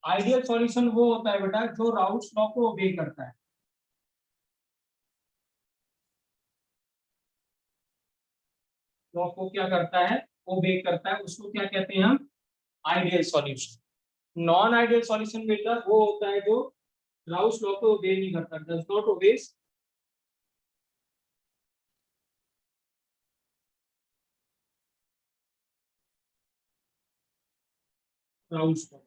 Ideal solution वो होता है बेटा जो राउल्ट्स लॉ को ओबे करता है। लॉ को क्या करता है? ओबे करता है, उसको क्या कहते हैं हम? Ideal solution. Non ideal solution बेटा वो होता है जो राउल्ट्स लॉ को ओबे नहीं करता, does not obeys Raoult's law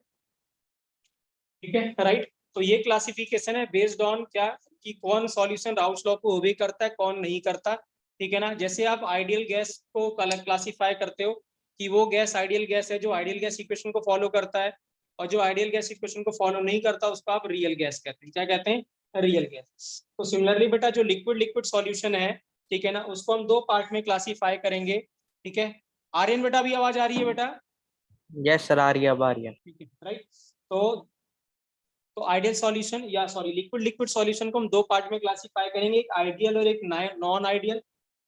ठीक है राइट। तो ये क्लासिफिकेशन है बेस्ड ऑन क्या, कि कौन सॉल्यूशन राउल्ट्स लॉ को ओबे करता है, कौन नहीं करता ठीक है ना। जैसे आप आइडियल गैस को क्लासिफाई करते हो कि वो गैस आइडियल गैस है जो आइडियल गैस इक्वेशन को फॉलो करता है, और जो आइडियल गैस इक्वेशन को फॉलो नहीं करता उसको आप रियल गैस कहते हैं। क्या कहते हैं? Real gas. तो सिमिलरली बेटा जो लिक्विड लिक्विड सॉल्यूशन है ठीक है ना, उसको हम दो पार्ट में क्लासिफाई करेंगे ठीक है। आर्यन बेटा भी आवाज आ रही है बेटा? यस सर, आ रही है, अब आ रही है। ठीक है राइट। तो आइडियल सॉल्यूशन या सॉरी लिक्विड लिक्विड सॉल्यूशन को हम दो पार्ट में क्लासिफाई करेंगे, एक आइडियल और एक नॉन आइडियल।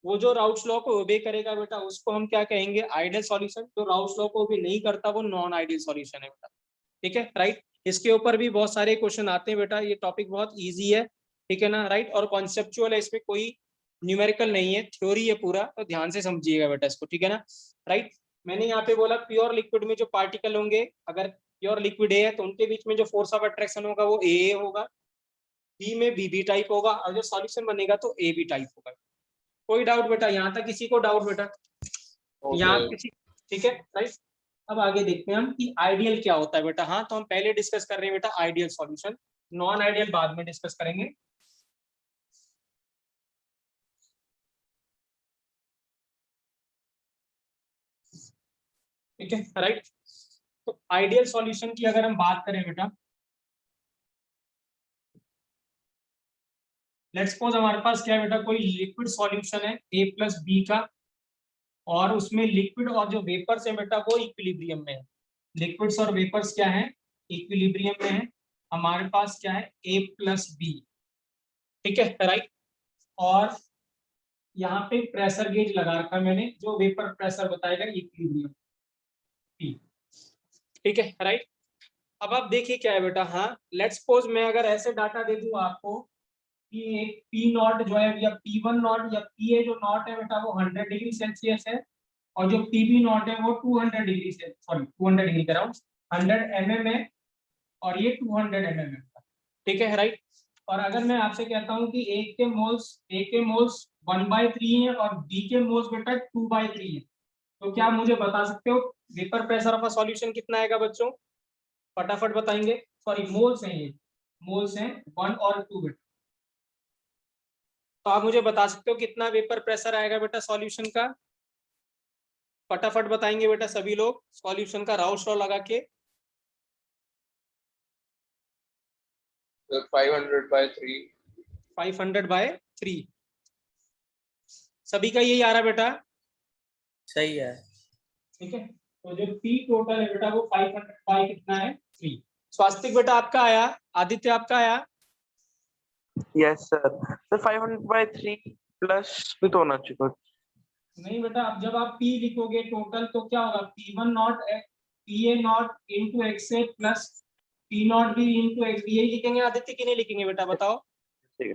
वो जो राउल्ट्स लॉ को ओबे करेगा बेटा उसको हम क्या कहेंगे? Ideal solution. जो राउल्ट्स लॉ को ओबे नहीं करता वो नॉन आइडियल सॉल्यूशन है बेटा ठीक है राइट। इसके ऊपर भी बहुत सारे क्वेश्चन आते हैं बेटा, ये टॉपिक बहुत इजी है, ठीक है ना, राइट। और कॉन्सेप्चुअल है, इसमें कोई न्यूमेरिकल नहीं है, थ्योरी है पूरा, तो ध्यान से समझिएगा बेटा इसको, ठीक है ना, राइट। मैंने यहाँ पे बोला प्योर लिक्विड में जो पार्टिकल होंगे, अगर प्योर लिक्विड है तो उनके बीच में जो फोर्स ऑफ अट्रैक्शन होगा वो ए होगा, बी में बी टाइप होगा, और जो सॉल्यूशन बनेगा तो ए बी टाइप होगा। कोई डाउट बेटा, यहाँ तक किसी को डाउट बेटा? यहाँ किसी, ठीक है, राइट। अब आगे देखते हैं हम कि आइडियल क्या होता है बेटा। हाँ, तो हम पहले डिस्कस कर रहे हैं बेटा आइडियल सॉल्यूशन, नॉन आइडियल बाद में डिस्कस करेंगे। ठीक है, राइट। तो आइडियल सॉल्यूशन की अगर हम बात करें बेटा, लेट्स सपोज हमारे पास क्या है बेटा, कोई लिक्विड सॉल्यूशन है a प्लस बी का, और उसमें लिक्विड और जो वेपर्स है बेटा वो इक्विलिब्रियम में है। लिक्विड्स और वेपर्स क्या है, इक्विलिब्रियम में है। हमारे पास क्या है, a प्लस बी, ठीक है, राइट। और यहाँ पे प्रेशर गेज लगा रखा है मैंने, जो वेपर प्रेशर बताएगा इक्विलिब्रियम P, ठीक है, राइट। अब आप देखिए क्या है बेटा, हाँ, लेट्स सपोज मैं अगर ऐसे डाटा दे दूं आपको कि एक पी नॉट जो है, या P1 नॉट या पी ए जो नॉट है बेटा वो 100 डिग्री सेल्सियस है, और जो पीबी नॉट है वो 200 डिग्री से, सॉरी 200 डिग्री का राउंड 100 mm है, और ये 200 mm है, ठीक है, राइट। और अगर मैं आपसे कहता हूँ कि ए के मोल्स 1/3 है और बी के मोल्स बेटा 2/3 है, तो क्या मुझे बता सकते हो vapour pressure of a solution कितना आएगा बच्चों? फटाफट बताएंगे। सॉरी, मोल्स हैं, ये मोल्स हैं 1 और 2 बेटा, तो आप मुझे बता सकते हो कितना वेपर प्रेशर आएगा बेटा सॉल्यूशन का? फटाफट बताएंगे बेटा सभी लोग सॉल्यूशन का राउस लॉ लगा के। 500/3। 500/3 सभी का यही आ रहा बेटा? सही है। ठीक है, तो जो पी टोटल है बेटा वो 500 कितना है, 3। स्वास्तिक बेटा आपका आया, आदित्य आपका आया? Yes sir. सर 500/3 प्लस भी तो होना चाहिए। नहीं बेटा, अब जब आप P लिखोगे टोटल तो क्या होगा, P1 not PA not into X A plus P not B into X B, यही लिखेंगे आदित्य की नहीं लिखेंगे बेटा, बताओ? ठीक है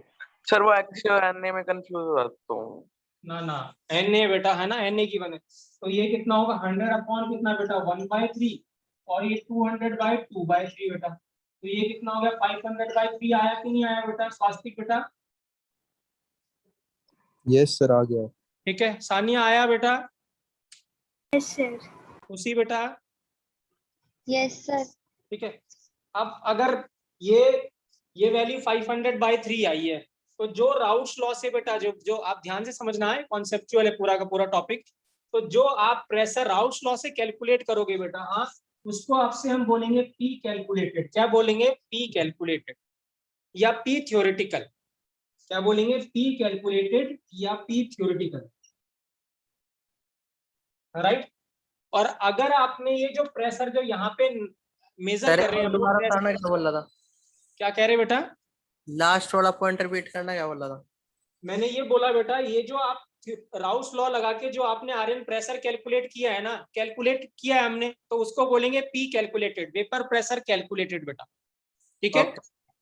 सर, वो एक्स और एन में कंफ्यूज हो जाता हूँ। ना Na बेटा है ना, Na की बने, तो ये कितना होगा 100 अपॉन कितना बेटा 1/3, और ये 200/2/3 बेटा, तो ये कितना हो गया 500/3 आया कि नहीं आया बेटा स्वास्तिक बेटा? यस सर, आ गया। ठीक है, सानिया आया बेटा? Yes sir. उसी बेटा? Yes sir. ठीक है, अब अगर ये वैल्यू 500/3 आई है, तो जो राउस लॉ से बेटा, जो आप ध्यान से समझना है, कॉन्सेप्चुअल है पूरा का पूरा टॉपिक, तो जो आप प्रेशर राउस लॉ से कैलकुलेट करोगे बेटा, हाँ, उसको आपसे हम बोलेंगे पी कैलकुलेटेड। क्या बोलेंगे? पी कैलकुलेटेड या पी थ्योरेटिकल। क्या बोलेंगे? पी कैलकुलेटेड या पी थ्योरेटिकल, राइट। और अगर आपने ये जो प्रेशर जो यहाँ पे मेजर कर रहे हैं, दोबारा बताना क्या बोल रहा था? क्या कह रहे बेटा? लास्ट वाला पॉइंट रिपीट करना, क्या बोल रहा था? मैंने ये बोला बेटा, ये जो आप राउस लॉ लगा के जो आपने आरएन प्रेशर कैलकुलेट किया है ना, कैलकुलेट किया है हमने, तो उसको बोलेंगे P calculated, vapour pressure calculated बेटा, ठीक है,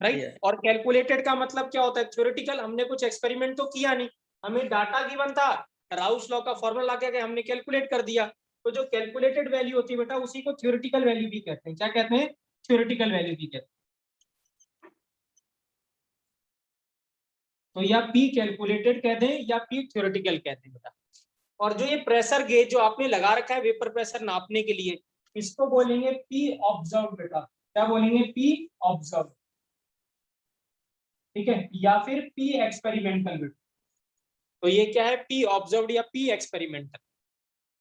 राइट। और कैलकुलेटेड का मतलब क्या होता है? थ्योरेटिकल। हमने कुछ एक्सपेरिमेंट तो किया नहीं, हमें डाटा गिवन था, राउस लॉ का फॉर्मूला लगा के हमने कैलकुलेट कर दिया, तो जो कैलकुलेटेड वैल्यू होती है बेटा उसी को थ्योरेटिकल वैल्यू भी कहते हैं। क्या कहते हैं? थ्योरेटिकल वैल्यू भी कहते हैं। तो या पी कैलकुलेटेड कहते हैं या पी थ्योरेटिकल कहते हैं बेटा। और जो ये प्रेशर गेज जो आपने लगा रखा है वेपर प्रेशर नापने के लिए, इसको बोलेंगे पी ऑब्जर्व बेटा। क्या बोलेंगे? पी ऑब्जर्व, ठीक है, या फिर पी एक्सपेरिमेंटल बेटा। तो ये क्या है? पी ऑब्जर्व्ड या पी एक्सपेरिमेंटल।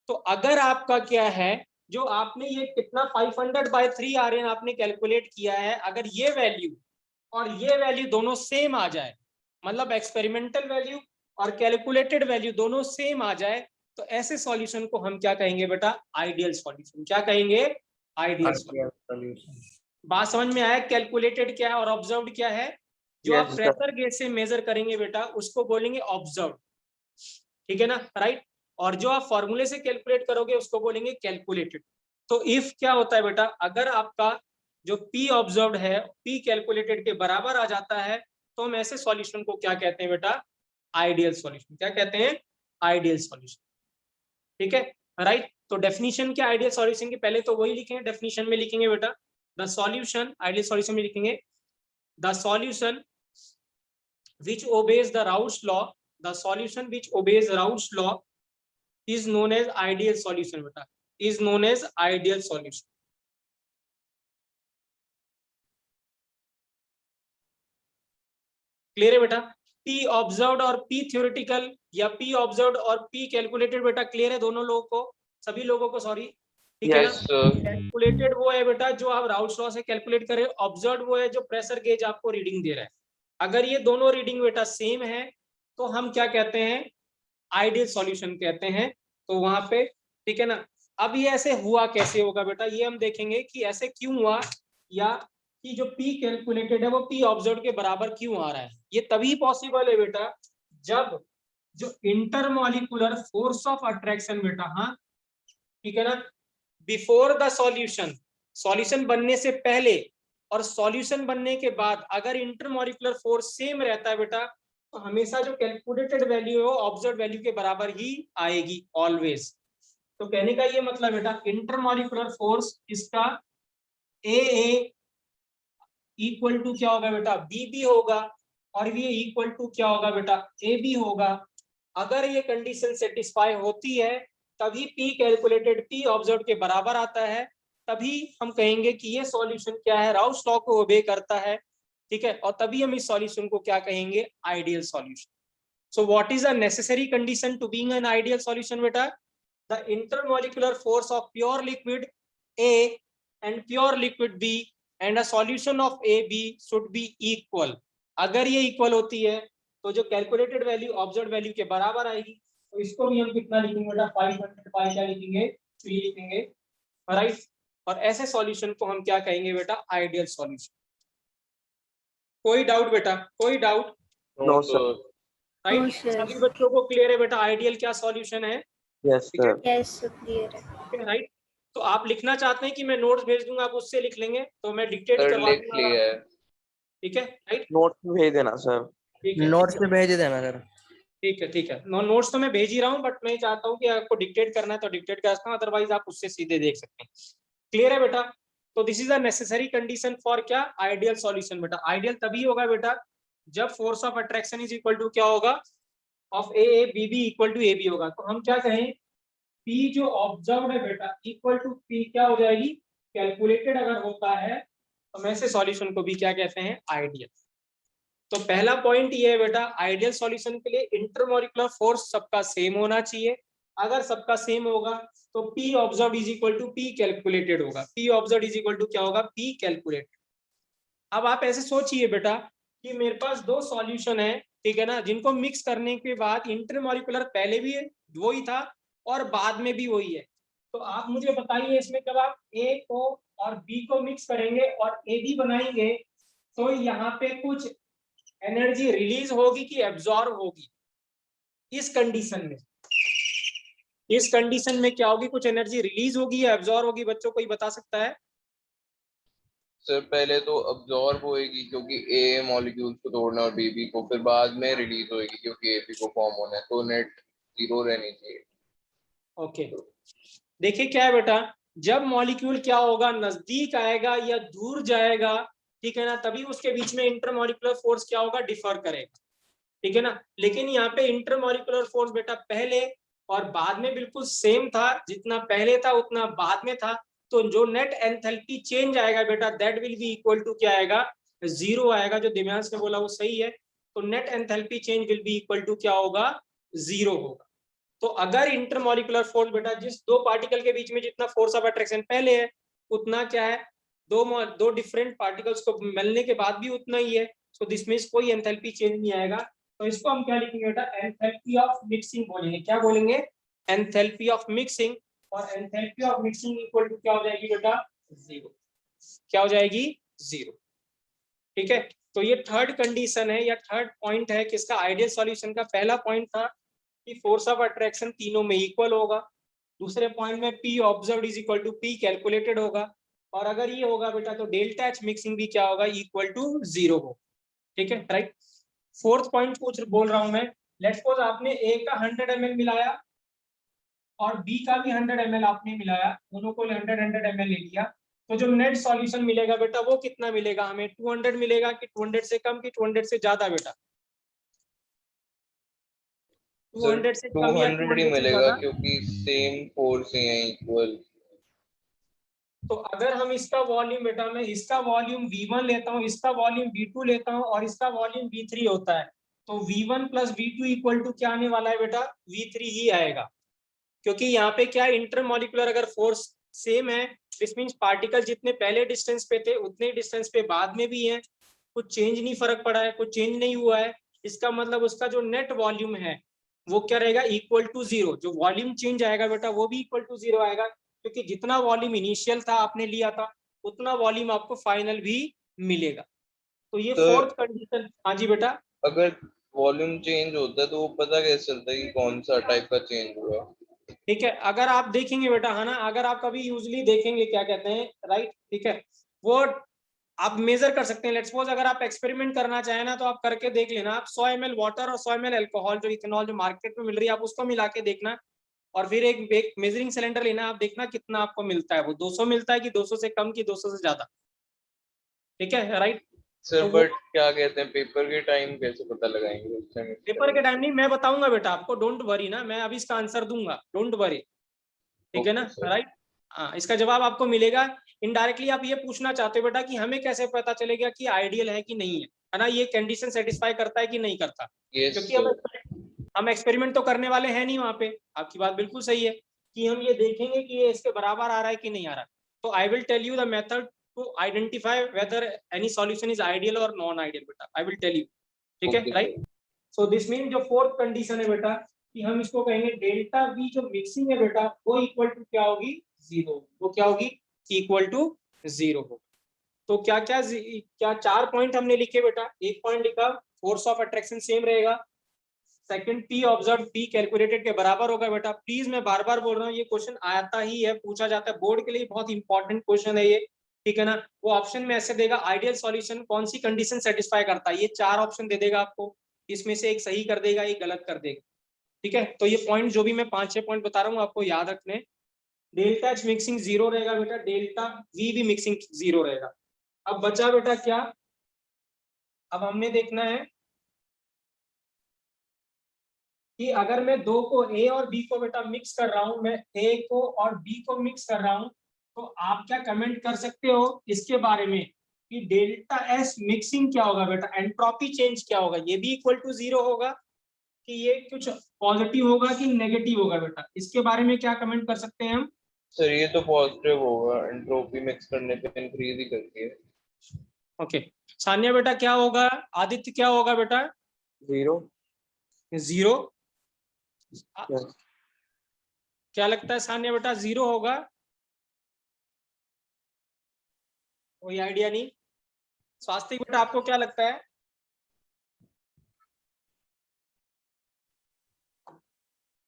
तो अगर आपका क्या है, जो आपने ये कितना 500/3 आरएन आपने कैलकुलेट किया है, अगर ये वैल्यू और ये वैल्यू दोनों सेम आ जाए, मतलब एक्सपेरिमेंटल वैल्यू और कैलकुलेटेड वैल्यू दोनों सेम आ जाए, तो ऐसे सॉल्यूशन को हम क्या कहेंगे बेटा? Ideal solution. क्या कहेंगे? Ideal solution. बात समझ में आया? कैलकुलेटेड क्या है और ऑब्जर्व्ड क्या है? जो आप प्रेशर गेज से मेजर करेंगे बेटा उसको बोलेंगे ऑब्जर्व्ड, ठीक है ना, राइट। और जो आप फॉर्मूले से कैलकुलेट करोगे उसको बोलेंगे कैलकुलेटेड। तो इफ क्या होता है बेटा, अगर आपका जो P ऑब्जर्व्ड है P कैलकुलेटेड के बराबर आ जाता है, तो हम ऐसे सॉल्यूशन को क्या कहते हैं बेटा? Ideal solution. क्या कहते हैं? Ideal solution. ठीक है, राइट। तो डेफिनेशन क्या आइडियल सॉल्यूशन की? पहले तो वही लिखेंगे, डेफिनेशन में लिखेंगे बेटा द सॉल्यूशन, आइडियल सॉल्यूशन में लिखेंगे the solution which obeys the Raoult's law, the solution which obeys Raoult's law is known as ideal solution बेटा, is known as ideal solution। Clear है बेटा? P ऑब्जर्व्ड और P theoretical या P observed और P calculated बेटा clear है दोनों लोगों को, सभी लोगों को, सॉरी, ठीक है ना? Yes sir. कैलकुलेटेड वो है बेटा जो आप राउल्ट्स लॉ से कैलकुलेट करें, ऑब्जर्व्ड वो है जो प्रेशर गेज आपको रीडिंग दे रहा है। अगर ये दोनों रीडिंग बेटा सेम है तो हम क्या कहते हैं? आइडियल सॉल्यूशन कहते हैं। तो वहां पे ठीक है ना। अब ये ऐसे हुआ कैसे होगा बेटा, ये हम देखेंगे कि ऐसे क्यों हुआ, या कि जो P कैलकुलेटेड है वो P ऑब्जर्व के बराबर क्यों आ रहा है। ये तभी पॉसिबल है बेटा जब जो इंटरमॉलिक्यूलर फोर्स ऑफ अट्रैक्शन बेटा, हाँ ठीक है ना, बिफोर द सॉल्यूशन, सॉल्यूशन बनने से पहले और सॉल्यूशन बनने के बाद अगर इंटरमॉलिक्यूलर फोर्स सेम रहता है बेटा, तो हमेशा जो कैलकुलेटेड वैल्यू है वो ऑब्जर्व वैल्यू के बराबर ही आएगी ऑलवेज। तो कहने का ये मतलब बेटा इंटरमॉलिक्यूलर फोर्स इसका ए इक्वल टू क्या होगा बेटा? बी होगा, और ये इक्वल टू क्या होगा बेटा? ए बी होगा। अगर ये कंडीशन सेटिस्फाई होती है तभी P कैलकुलेटेड P ऑब्जर्व के बराबर आता है, तभी हम कहेंगे कि ये सॉल्यूशन क्या है? राउल्ट्स लॉ को ओबे करता है, ठीक है, और तभी हम इस सॉल्यूशन को क्या कहेंगे? Ideal solution. So what is the necessary condition to being an ideal solution बेटा? The intermolecular force of pure liquid A and pure liquid B and a solution of AB should be equal। अगर ये equal होती है तो जो calculated value observe value के बराबर आएगी। तो इसको भी हम कितना लिखेंगे बेटा? 500 पाई क्या लिखेंगे? 3 लिखेंगे, राइट। और ऐसे सॉल्यूशन को हम क्या कहेंगे बेटा? Ideal solution. कोई डाउट बेटा? कोई doubt? No sir. Right, No, sir. सभी बच्चों को क्लियर है बेटा आइडियल क्या सॉल्यूशन है? Yes sir. Yes, clear है। राइट। तो आप लिखना चाहते हैं कि मैं नोट्स भेज दूंगा, आप उससे लिख लेंगे, तो मैं डिक्टेट सर करवा लिख दूंगा, लिया है। ठीक है, राइट। नोट भेज देना सर। ठीक है, नोट्स पे भेज देना सर। ठीक है, ठीक है। नोट्स तो मैं भेज ही रहा हूँ, बट मैं चाहता हूँ कि आपको डिक्टेट करना है तो डिक्टेट कर सकता हूँ, अदरवाइज आप उससे सीधे देख सकते हैं। क्लियर है बेटा? तो this is the necessary condition for क्या? आइडियल सॉल्यूशन बेटा। आइडियल तभी होगा बेटा जब force of attraction is equal to क्या होगा? Of A B B equal to A B होगा। तो हम क्या कहें? P जो ऑब्जर्व है बेटा इक्वल टू P क्या हो जाएगी? कैलकुलेटेड अगर होता है तो हम ऐसे सॉल्यूशन को भी क्या कहते हैं? आइडियल। तो पहला पॉइंट ये है बेटा आइडियल सॉल्यूशन के लिए इंटरमॉलिक्यूलर फोर्स सबका सेम होना चाहिए। अगर सबका सेम होगा तो P observe is equal to P calculated होगा। P observe is equal to क्या होगा? P calculated. अब आप ऐसे सोचिए बेटा कि मेरे पास दो सॉल्यूशन है, ठीक है ना, जिनको मिक्स करने के बाद इंटरमॉलिक्यूलर पहले भी वही था और बाद में भी वही है। तो आप मुझे बताइए इसमें जब आप A को और B को मिक्स करेंगे और AB बनाएंगे तो यहाँ पे कुछ एनर्जी रिलीज होगी कि एब्जॉर्ब होगी? इस कंडीशन में, इस कंडीशन में क्या होगी? कुछ एनर्जी रिलीज होगी या एब्जॉर्ब होगी? बच्चों कोई बता सकता है? सर पहले तो अब्जॉर्ब होएगी क्योंकि ए मॉलिक्यूल्स को तोड़ना और बीबी को, फिर बाद में रिलीज होएगी क्योंकि एबी को फॉर्म होना है, तो नेट 0 रहनी चाहिए। ओके, देखिए क्या है बेटा, जब मॉलिक्यूल क्या होगा? नजदीक आएगा या दूर जाएगा, ठीक है ना, तभी उसके बीच में इंटरमॉलिक्यूलर फोर्स क्या होगा? डिफर करेगा, ठीक है ना। लेकिन यहाँ पे इंटरमॉलिक्यूलर फोर्स बेटा पहले और बाद में बिल्कुल सेम था, जितना पहले था उतना बाद में था। तो जो नेट एंथैल्पी चेंज आएगा बेटा that will be equal to क्या आएगा? 0 आएगा। जो दिव्यांश ने बोला वो सही है। तो net enthalpy change will be equal to क्या होगा? 0 होगा। तो अगर इंटरमॉलिक्यूलर फोर्स बेटा जिस दो पार्टिकल के बीच में जितना फोर्स ऑफ अट्रैक्शन पहले है उतना क्या है? दो डिफरेंट पार्टिकल्स को मिलने के बाद भी उतना ही है। सो दिस मींस कोई एंथैल्पी चेंज नहीं आएगा। तो इसको हम क्या लिखेंगे बेटा? एंथैल्पी ऑफ मिक्सिंग बोलेंगे। क्या बोलेंगे? Enthalpy of mixing. और enthalpy of mixing equal to क्या हो जाएगी बेटा? 0। क्या हो जाएगी? 0। ठीक है, तो ये थर्ड कंडीशन है या थर्ड पॉइंट है किसका? आइडियल सॉल्यूशन का। पहला पॉइंट था कि फोर्स ऑफ अट्रैक्शन तीनों में इक्वल होगा। दूसरे पॉइंट में P observed is equal to P calculated होगा। और अगर ये होगा बेटा तो डेल्टा एच मिक्सिंग भी क्या होगा, इक्वल टू 0 हो। ठीक है राइट। फोर्थ पॉइंट बोल रहा हूं मैं, लेट्स सपोज आपने ए का 100 ml मिलाया और बी का भी 100 ml आपने मिलाया, दोनों को 100 ml ले लिया, तो जो नेट सॉल्यूशन मिलेगा बेटा वो कितना मिलेगा हमें, 200 मिलेगा कि 200 से कम कि 200 से ज्यादा बेटा? 200 से कम या 200 ही 200 से मिलेगा ज्यादा? क्योंकि सेम फोर्स ही है इक्वल। तो अगर हम इसका वॉल्यूम बेटा, मैं इसका वॉल्यूम V1 लेता हूँ, इसका वॉल्यूम V2 लेता हूँ और इसका वॉल्यूम V3 होता है, तो V1 plus V2 equal to क्या आने वाला है बेटा, V3 ही आएगा। क्योंकि यहाँ पे क्या इंटरमॉलिकुलर अगर फोर्स सेम है, दिस मींस पार्टिकल जितने पहले डिस्टेंस पे थे उतने डिस्टेंस पे बाद में भी हैं, कुछ चेंज नहीं, फर्क पड़ा है, कुछ चेंज नहीं हुआ है, इसका मतलब उसका जो नेट वॉल्यूम है वो क्या रहेगा, इक्वल टू 0। जो वॉल्यूम चेंज आएगा बेटा वो भी इक्वल टू 0 आएगा, क्योंकि जितना वॉल्यूम इनिशियल था आपने लिया था उतना वॉल्यूम आपको फाइनल भी मिलेगा। तो ये तो फोर्थ कंडीशन। हाँ जी बेटा। अगर वॉल्यूम चेंज होता है तो वो पता कैसे चलता है कि कौन सा टाइप का चेंज हुआ? ठीक है, अगर आप देखेंगे बेटा, है ना, अगर आप कभी यूजली देखेंगे क्या कहते हैं राइट, ठीक है, वो आप मेजर कर सकते हैं। लेट्स सपोज अगर आप एक्सपेरिमेंट करना चाहें ना तो आप करके देख लेना, आप 100 ml वाटर और 100 ml अल्कोहल जो इथेनॉल जो मार्केट में मिल रही है आप उसको मिला के देखना, और फिर एक मेजरिंग सिलेंडर लेना, आप देखना कितना आपको मिलता है, वो 200 मिलता है कि 200 से कम कि 200 से ज्यादा। ठीक है राइट। सर तो बट क्या कहते हैं, पेपर के टाइम कैसे पता लगाएंगे उस टाइम? पेपर के टाइम नहीं, मैं बताऊंगा बेटा आपको, डोंट वरी ना, मैं अभी इसका आंसर दूंगा, डोंट वरी। ठीक है ना राइट। हाँ, इसका जवाब आपको मिलेगा। इनडायरेक्टली आप ये पूछना चाहते हो बेटा कि हमें कैसे पता चलेगा कि आइडियल है कि नहीं है ना, ये कंडीशन सेटिस्फाई करता है कि नहीं करता, क्योंकि हम एक्सपेरिमेंट तो करने वाले हैं नहीं वहां पे। आपकी बात बिल्कुल सही है कि हम ये देखेंगे कि ये इसके बराबर आ रहा है कि नहीं आ रहा। तो I will tell you the method to identify whether any solution is ideal और नॉन आइडियल बेटा, आई विल टेल यू। ठीक है राइट। सो दिस मीन जो फोर्थ कंडीशन है बेटा कि हम इसको कहेंगे डेल्टा वी जो मिक्सिंग है बेटा वो इक्वल टू क्या होगी, 0। वो क्या होगी, इक्वल टू 0 हो। तो क्या क्या क्या 4 पॉइंट हमने लिखे बेटा, एक पॉइंट लिखा फोर्स ऑफ अट्रैक्शन सेम रहेगा, second P observe P calculated के बराबर होगा बेटा। प्लीज मैं बार बार बोल रहा हूँ, ये क्वेश्चन आता ही है, पूछा जाता है बोर्ड के लिए, बहुत इंपॉर्टेंट क्वेश्चन है ये। ठीक है ना, वो ऑप्शन में ऐसे देगा आइडियल सॉल्यूशन कौन सी कंडीशन सेटिस्फाई करता है, ये 4 ऑप्शन दे देगा आपको, इसमें से एक सही कर देगा एक गलत कर देगा। ठीक है, तो ये पॉइंट जो भी मैं 5-6 पॉइंट बता रहा हूँ आपको याद रखने। डेल्टा एच मिक्सिंग 0 रहेगा बेटा, डेल्टा वी भी मिक्सिंग 0 रहेगा। अब बचा बेटा क्या, अब हमने देखना है कि अगर मैं दो को ए और बी को बेटा मिक्स कर रहा हूं, मैं ए को और बी को मिक्स कर रहा हूं, तो आप क्या कमेंट कर सकते हो इसके बारे में कि डेल्टा एस मिक्सिंग क्या होगा बेटा, एंट्रोपी चेंज क्या होगा, ये भी इक्वल टू 0 होगा कि ये कुछ पॉजिटिव होगा कि नेगेटिव होगा बेटा, इसके बारे में क्या कमेंट कर सकते हैं हम? सर ये तो पॉजिटिव होगा, एंट्रोपी मिक्स करने पे इंक्रीज ही करती है। ओके सान्या बेटा क्या होगा, आदित्य क्या होगा बेटा? 0। 0। क्या लगता है सान्या बेटा 0 होगा? कोई आइडिया नहीं। स्वास्थ्य बेटा आपको क्या लगता है?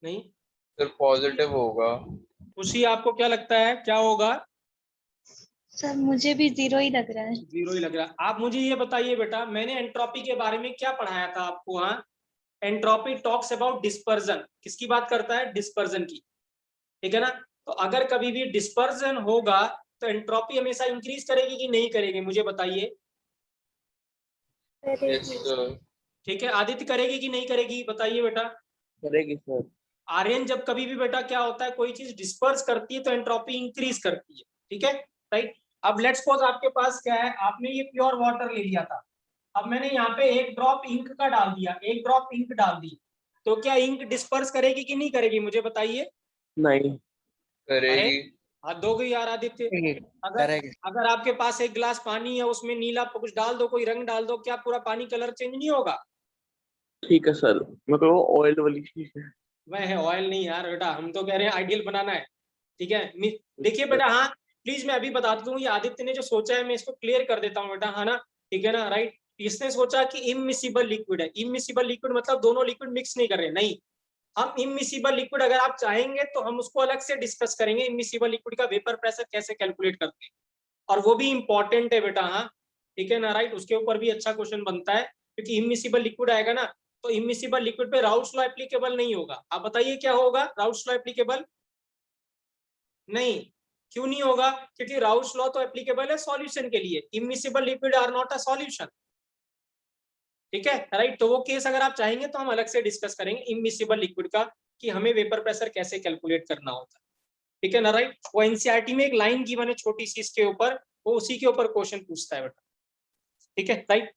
नहीं सर पॉजिटिव होगा। खुशी आपको क्या लगता है क्या होगा? सर मुझे भी 0 ही लग रहा है। 0 ही लग रहा है। आप मुझे ये बताइए बेटा, मैंने एंट्रोपी के बारे में क्या पढ़ाया था आपको? हाँ, एंट्रोपी टॉक्स अबाउट डिस्पर्जन, किसकी बात करता है, डिस्पर्जन की। ठीक है ना, तो अगर कभी भी डिस्पर्जन होगा तो एंट्रोपी हमेशा इंक्रीज करेगी कि नहीं करेगी, मुझे बताइए। ठीक है, आदित्य करेगी कि नहीं करेगी, बताइए बेटा। करेगी सर। आर्यन जब कभी भी बेटा क्या होता है, कोई चीज डिस्पर्स करती है तो एंट्रोपी इंक्रीज करती है। ठीक है राइट। अब लेट्स सपोज आपके पास क्या है, आपने ये प्योर वाटर ले लिया था, अब मैंने यहाँ पे एक ड्रॉप इंक का डाल दिया, एक ड्रॉप इंक डाल दी, तो क्या इंक डिस्पर्स करेगी कि नहीं करेगी, मुझे बताइए। नहीं करेगी। हाथ दो गई यार आदित्य। अगर आपके पास एक गिलास पानी है उसमें नीला कुछ डाल दो, कोई रंग डाल दो, क्या पूरा पानी कलर चेंज नहीं होगा? ठीक है सर, मतलब ऑयल वाली चीज है। वह है ऑयल नहीं यार बेटा, हम तो कह रहे हैं आइडियल बनाना है। ठीक है देखिए बेटा, हाँ प्लीज मैं अभी बता देता हूँ, ये आदित्य ने जो सोचा है मैं इसको क्लियर कर देता हूँ बेटा, है ना, ठीक है ना राइट। इसने सोचा कि इमिसिबल लिक्विड है, इमिसिबल लिक्विड मतलब दोनों लिक्विड मिक्स नहीं कर रहे, नहीं, हम इमिसिबल लिक्विड अगर आप चाहेंगे तो हम उसको अलग से डिस्कस करेंगे, इमिसिबल लिक्विड का वेपर प्रेशर कैसे कैलकुलेट करते हैं। और वो भी इंपॉर्टेंट है बेटा, हाँ ठीक है ना, राइट, उसके ऊपर भी अच्छा क्वेश्चन बनता है, क्योंकि इमिसिबल लिक्विड आएगा ना, तो इमिसिबल लिक्विड पे राउल्ट्स लॉ एप्लीकेबल नहीं होगा। आप बताइए क्या होगा राउल्ट्स लॉ एप्लीकेबल? नहीं, क्यों नहीं होगा? क्योंकि राउल्ट्स लॉ तो एप्लीकेबल है सॉल्यूशन के लिए, immiscible liquid are not a solution, ठीक है राइट। तो वो केस अगर आप चाहेंगे तो हम अलग से डिस्कस करेंगे इमिसिबल लिक्विड का, कि हमें वेपर प्रेशर कैसे कैलकुलेट करना होता है, ठीक है ना, राइट। वो एनसीईआरटी में एक लाइन गिवन है छोटी सी इसके ऊपर, वो उसी के ऊपर क्वेश्चन पूछता है बेटा, ठीक है राइट।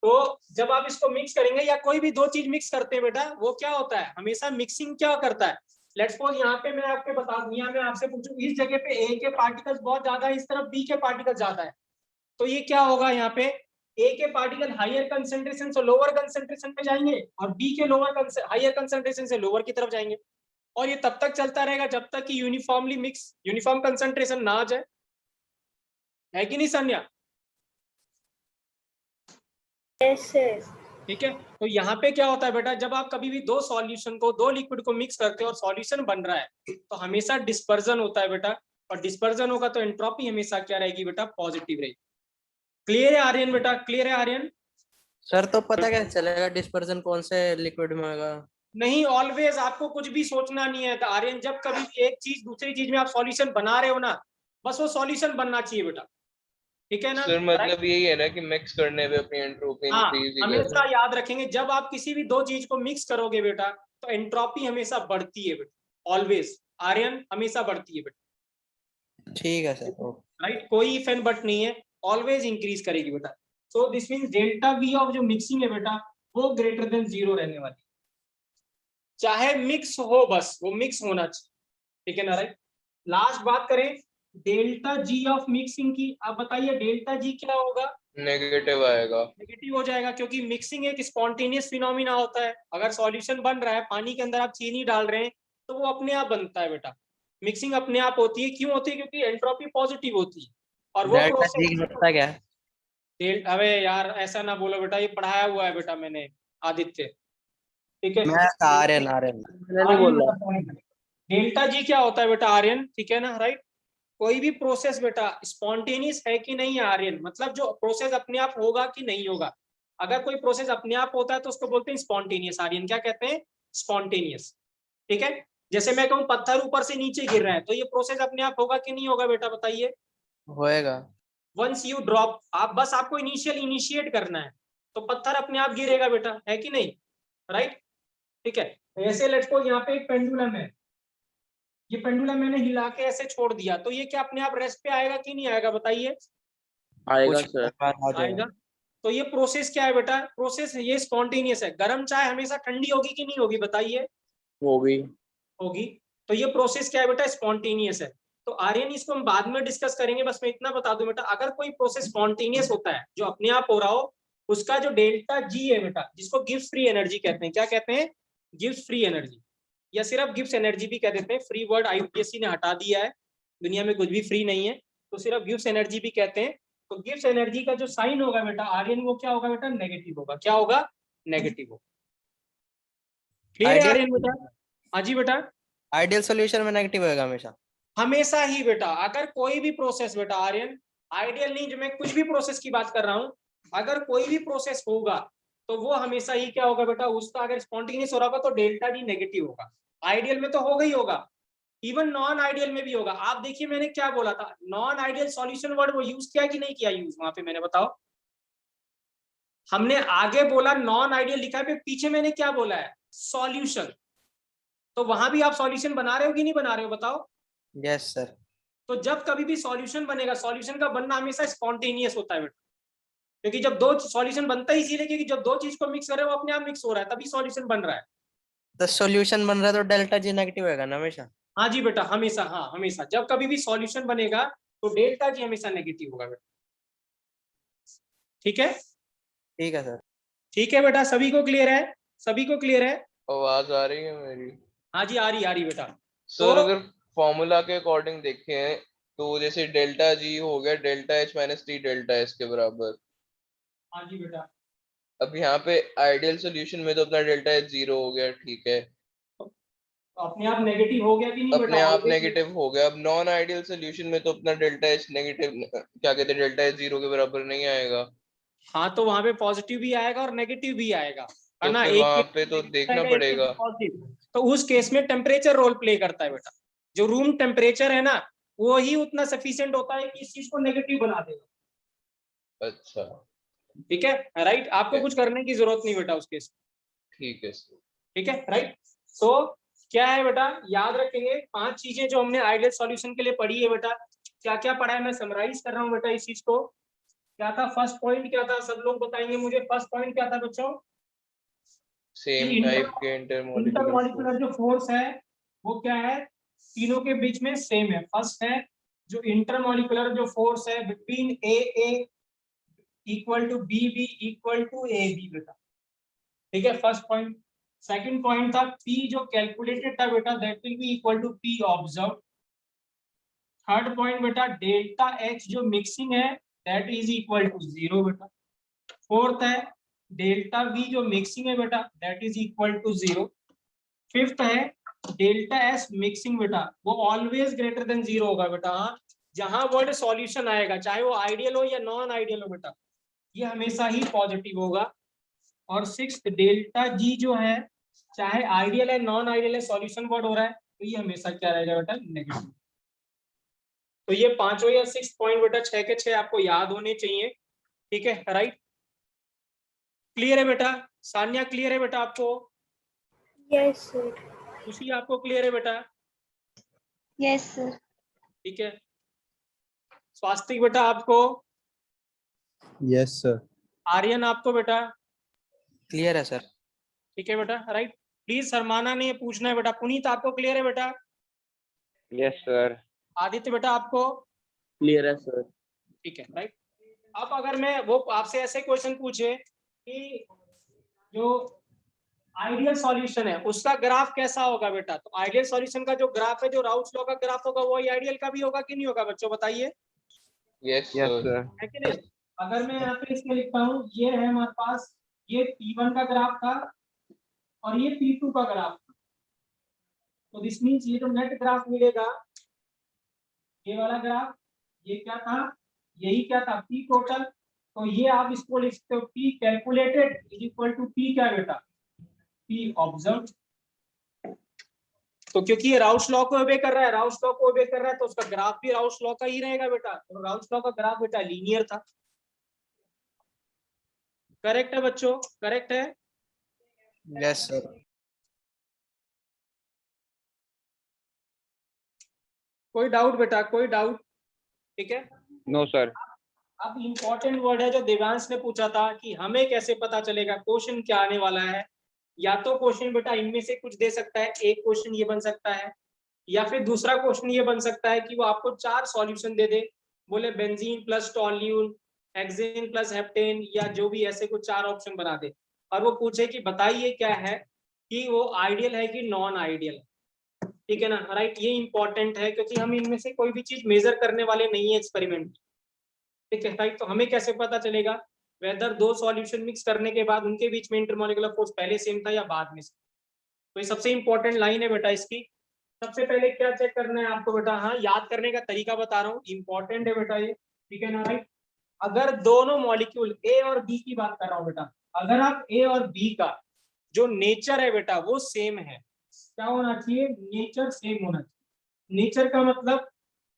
तो जब आप इसको मिक्स करेंगे या कोई भी दो चीज मिक्स करते हैं बेटा, वो क्या होता है हमेशा मिक्सिंग क्या करता है, लेट्स सपोज यहाँ पे मैं आपके बता दूं, यहाँ मैं आपसे पूछूं इस जगह पे ए के पार्टिकल्स बहुत ज्यादा है, इस तरफ बी के पार्टिकल ज्यादा है, तो ये क्या होगा, यहाँ पे ए के पार्टिकल हायर कंसेंट्रेशन से लोअर कंसेंट्रेशन में जाएंगे और बी के हायर कंसेंट्रेशन से लोअर की तरफ जाएंगे, और ये तब तक चलता रहेगा जब तक कि यूनिफॉर्मली मिक्स यूनिफॉर्म कंसेंट्रेशन ना आ जाए, है कि नहीं संज्ञा? Yes, yes. ठीक है। तो यहाँ पे क्या होता है बेटा, जब आप कभी भी दो सॉल्यूशन को, दो लिक्विड को मिक्स करते हो और सॉल्यूशन बन रहा है, तो हमेशा डिस्पर्जन होता है बेटा, और डिस्पर्जन होगा तो एंट्रोपी हमेशा क्या रहेगी बेटा, पॉजिटिव रहेगी। क्लियर है आर्यन बेटा, क्लियर है आर्यन? सर तो पता कैसे चलेगा डिस्पर्जन कौन से लिक्विड में होगा? नहीं, ऑलवेज आपको कुछ भी सोचना नहीं है आर्यन, जब कभी एक चीज दूसरी चीज में आप सॉल्यूशन बना रहे हो ना, बस वो सॉल्यूशन बनना चाहिए बेटा, ठीक है ना, सर right? मतलब यही है ना कि मिक्स करने पे अपनी एंट्रोपी हाँ, इंक्रीज ही कर हमेशा याद रखेंगे जब आप किसी भी दो चीज को मिक्स करोगे बेटा, तो एंट्रोपी हमेशा बढ़ती है बेटा, ऑलवेज आर्यन हमेशा बढ़ती है बेटा, ठीक है सर। राइट, कोई इफ एंड बट नहीं है, ऑलवेज इंक्रीज करेगी बेटा। So this means delta we of जो मिक्सिंग है बेटा, वो ग्रेटर देन 0 रहने वाली, चाहे मिक्स हो, बस वो मिक्स होना चाहिए, ठीक है ना, राइट। लास्ट बात करें डेल्टा जी ऑफ मिक्सिंग की, आप बताइए डेल्टा जी क्या होगा? नेगेटिव आएगा। नेगेटिव हो जाएगा, क्योंकि मिक्सिंग एक स्पॉन्टेनियस फिनोमिना होता है। अगर सॉल्यूशन बन रहा है, पानी के अंदर आप चीनी डाल रहे हैं, तो वो अपने आप बनता है बेटा, मिक्सिंग अपने आप होती है। क्यों होती है? क्योंकि एंट्रोपी पॉजिटिव होती है, और वो डेल्टा जी प्रोसेस होता क्या है? अबे यार ऐसा ना बोलो बेटा, ये पढ़ाया हुआ है बेटा मैंने, आदित्य, ठीक है। मैं आर्यन आर्यन मैंने नहीं आर्यन बोला। डेल्टा जी क्या होता है बेटा, आर्यन, ठीक है ना, राइट। कोई भी प्रोसेस बेटा स्पॉन्टेनियस है कि नहीं है आर्यन, मतलब जो प्रोसेस अपने आप होगा कि नहीं होगा। अगर कोई प्रोसेस अपने आप होता है तो उसको बोलते हैं स्पॉन्टेनियस, आर्यन क्या कहते हैं, स्पॉन्टेनियस, ठीक है। जैसे मैं कहूँ पत्थर ऊपर से नीचे गिर रहा है, तो ये प्रोसेस अपने आप होगा कि नहीं होगा बेटा, बताइए। होएगा। वंस यू ड्रॉप, आप बस आपको इनिशिएट करना है, तो पत्थर अपने आप गिरेगा बेटा, है कि नहीं, राइट, ठीक है। ऐसे लेट्स सपोज यहाँ पे एक पेंडुलम है, ये पेंडुलम मैंने हिला के ऐसे छोड़ दिया, तो ये क्या अपने आप रेस्ट पे आएगा कि नहीं आएगा, बताइए। आएगा कुछ सर। बार आ जाएगा। आएगा। तो ये प्रोसेस क्या है बेटा, प्रोसेस ये स्पॉन्टेनियस है। गर्म चाय हमेशा ठंडी होगी कि नहीं होगी, बताइए। होगी। होगी। तो ये प्रोसेस क्या है बेटा, स्पॉन्टेनियस है। तो आर्यन इसको हम बाद में डिस्कस करेंगे, बस मैं इतना बता दूं बेटा, अगर कोई प्रोसेस स्पॉन्टेनियस होता है जो अपने आप हो रहा हो, उसका जो डेल्टा जी है बेटा, जिसको गिव्स फ्री एनर्जी कहते हैं, क्या कहते हैं, गिव्स फ्री एनर्जी, या सिर्फ गिव्स एनर्जी भी कह देते हैं, फ्री वर्ड आईयूपीएससी ने हटा दिया है, दुनिया में कुछ भी फ्री नहीं है, तो सिर्फ गिव्स एनर्जी भी कहते हैं। तो गिव्स एनर्जी का जो साइन होगा बेटा आर्यन, वो क्या होगा बेटा, नेगेटिव होगा। क्या होगा, नेगेटिव होगा। क्लियर है आइडियल आर्यन बेटा? हाँ जी बेटा, आइडियल सॉल्यूशन में नेगेटिव होएगा हमेशा। हमेशा ही बेटा, अगर कोई भी प्रोसेस बेटा, आर्यन आइडियल नहीं, जो मैं कुछ भी प्रोसेस की बात कर रहा हूं, अगर कोई भी प्रोसेस होगा तो वो हमेशा ही क्या होगा बेटा, उसका अगर स्पॉन्टेनियस हो रहा होगा तो डेल्टा जी नेगेटिव होगा। आइडियल में तो होगा ही होगा, इवन नॉन आइडियल में भी होगा। आप देखिए मैंने क्या बोला था, नॉन आइडियल सॉल्यूशन वर्ड वो यूज किया कि नहीं किया यूज वहां पे, मैंने बताओ। हमने आगे बोला नॉन आइडियल लिखा है, पीछे मैंने क्या बोला है, सॉल्यूशन। तो वहां भी आप सॉल्यूशन बना रहे हो कि नहीं बना रहे हो, बताओ। Yes sir. तो जब कभी भी सॉल्यूशन बनेगा, सॉल्यूशन का बनना हमेशा स्पॉन्टेनियस होता है बेटा, क्योंकि जब दो सॉल्यूशन बनता ही इसीलिए क्योंकि जब दो चीज को मिक्स करे वो अपने आप मिक्स हो रहा है, तभी सॉल्यूशन बन रहा है। तो सॉल्यूशन बन रहा है तो डेल्टा जी नेगेटिव होएगा ना हमेशा। हाँ जी बेटा, हमेशा, हाँ हमेशा, जब कभी भी सॉल्यूशन बनेगा तो डेल्टा जी हमेशा नेगेटिव होगा बेटा, ठीक है। ठीक है सर। ठीक है बेटा, सभी को क्लियर है, सभी को क्लियर है? आवाज आ रही है मेरी? हाँ जी, आ रही बेटा। सर तो अगर फॉर्मूला के अकॉर्डिंग देखें तो जैसे डेल्टा जी हो गया delta H minus T delta S के बराबर। हाँ जी बेटा, अब यहाँ पे आइडियल सोल्यूशन में तो अपना डेल्टा एच जीरो हो गया, ठीक है। अपने आप नेगेटिव हो गया कि नहीं अपने बेटा? आप Always नेगेटिव हो गया। अब नॉन आइडियल सोल्यूशन में तो अपना डेल्टा एच नेगेटिव, क्या कहते हैं, डेल्टा एच 0 के बराबर नहीं आएगा। हाँ, तो वहां पे पॉजिटिव भी आएगा और नेगेटिव भी आएगा, है तो ना? फिर एक वहां केस पे तो में देखना आएगा, एक केस पड़ेगा। में पॉजिटिव। तो उस केस में टेम्परेचर रोल प्ले करता है बेटा। जो रूम टेम्परेचर है ना, वो ही उतना सफिशिएंट होता है कि इस चीज को नेगेटिव बना देगा। अच्छा, ठीक है, राइट। आपको है। कुछ करने की जरूरत नहीं बेटा उस केस में। ठीक है सर। ठीक है, राइट। सो क्या है बेटा, याद रखेंगे 5 चीजें जो हमने आइडियल सॉल्यूशन के लिए पढ़ी है बेटा। क्या क्या पढ़ा है, मैं समराइज कर रहा हूँ बेटा इस चीज को। क्या था फर्स्ट पॉइंट, क्या था, सब लोग बताएंगे मुझे। फर्स्ट पॉइंट क्या था बच्चों? सेम टाइप के इंटरमॉलिक्यूलर फोर्स। इंटरमॉलिक्यूलर जो फोर्स है वो क्या है, तीनों के बीच में सेम है। फर्स्ट है जो इंटरमॉलिक्यूलर जो फोर्स है between A equal to B equal to A B बेटा। ठीक है, फर्स्ट पॉइंट। सेकंड पॉइंट था P जो कैलकुलेटेड था बेटा, that will be equal to P observe. Third point बेटा, डेल्टा H जो मिक्सिंग है दैट इज इक्वल टू 0 बेटा। फोर्थ है डेल्टा V जो मिक्सिंग है बेटा, that is equal to 0। Fifth है डेल्टा S मिक्सिंग बेटा, वो ऑलवेज ग्रेटर देन 0 होगा बेटा। हाँ, जहां वर्ड सॉल्यूशन आएगा चाहे वो आइडियल हो या नॉन आइडियल हो बेटा, ये हमेशा ही पॉजिटिव होगा। और सिक्स्थ डेल्टा G जो है, चाहे आइडियल है नॉन आइडियल है, सॉल्यूशन वर्ड हो रहा है, तो ये हमेशा क्या रहेगा बेटा, नेगेटिव। तो ये पांचों या 6 पॉइंट बेटा 6 के 6 आपको याद होने चाहिए। ठीक है, राइट। क्लियर है बेटा? सान्या क्लियर है बेटा आपको? Yes, sir. खुशी आपको क्लियर है बेटा? Yes sir. ठीक है। स्वास्तिक बेटा आपको? Yes, sir. आर्यन आपको बेटा? क्लियर है सर। ठीक है बेटा, राइट। प्लीज शर्माना नहीं, पूछना है बेटा। पुनीत आपको क्लियर है बेटा? Yes sir. आदित्य बेटा आपको? क्लियर है सर। ठीक है, राइट। अब अगर मैं वो आपसे ऐसे क्वेश्चन पूछे कि जो आइडियल सॉल्यूशन है उसका ग्राफ कैसा होगा बेटा, तो आइडियल सॉल्यूशन का जो ग्राफ है, जो राउथ लॉ का ग्राफ होगा, वो आइडियल का भी होगा कि नहीं होगा बच्चों, बताइए। Yes yes sir. सर। है कि नहीं? अगर मैं यहाँ पे इसमें लिखता हूँ, ये है हमारे पास, ये P1 का ग्राफ था और ये P2 का ग्राफ था। तो दिस मींस ये जो नेट ग्राफ मिलेगा, ये वाला ग्राफ, ये क्या था, यही क्या था, P टोटल। तो ये आप इसको लिख सकते हो P calculated is equal to P क्या बेटा, P ऑब्जर्व। तो क्योंकि ये राउस लॉ को ओबे कर रहा है, राउस लॉ को ओबे कर रहा है, तो उसका ग्राफ भी राउस लॉ का ही रहेगा बेटा। तो राउस लॉ का ग्राफ बेटा लीनियर था। करेक्ट है बच्चों, करेक्ट है? Yes sir. कोई डाउट बेटा, कोई डाउट? ठीक है। No sir. अब इंपॉर्टेंट वर्ड है जो देवांश ने पूछा था कि हमें कैसे पता चलेगा क्वेश्चन क्या आने वाला है। या तो क्वेश्चन बेटा इनमें से कुछ दे सकता है, एक क्वेश्चन ये बन सकता है, या फिर दूसरा क्वेश्चन ये बन सकता है कि वो आपको 4 सॉल्यूशन दे दे, बोले benzene plus toluene, hexane plus heptane, या जो भी ऐसे कुछ 4 ऑप्शन बना दे, और वो पूछे कि बताइए क्या है, कि वो आइडियल है कि नॉन आइडियल है। ठीक है ना, राइट। ये इंपॉर्टेंट है क्योंकि हम इनमें से कोई भी चीज मेजर करने वाले नहीं है एक्सपेरिमेंट। ठीक है, राइट। तो हमें कैसे पता चलेगा वेदर 2 सॉल्यूशन मिक्स करने के बाद उनके बीच में इंटरमॉलिक्यूलर फोर्स पहले सेम था या बाद में? तो ये सबसे इंपॉर्टेंट लाइन है बेटा इसकी। सबसे पहले क्या चेक करना है आपको बेटा, हाँ याद करने का तरीका बता रहा हूँ, इंपॉर्टेंट है बेटा ये। ठीक है ना, राइट। अगर दोनों मॉलिक्यूल ए और बी की बात कर रहा हूँ बेटा, अगर आप ए और बी का जो नेचर है बेटा वो सेम है, क्या होना चाहिए, नेचर सेम होना चाहिए। नेचर का मतलब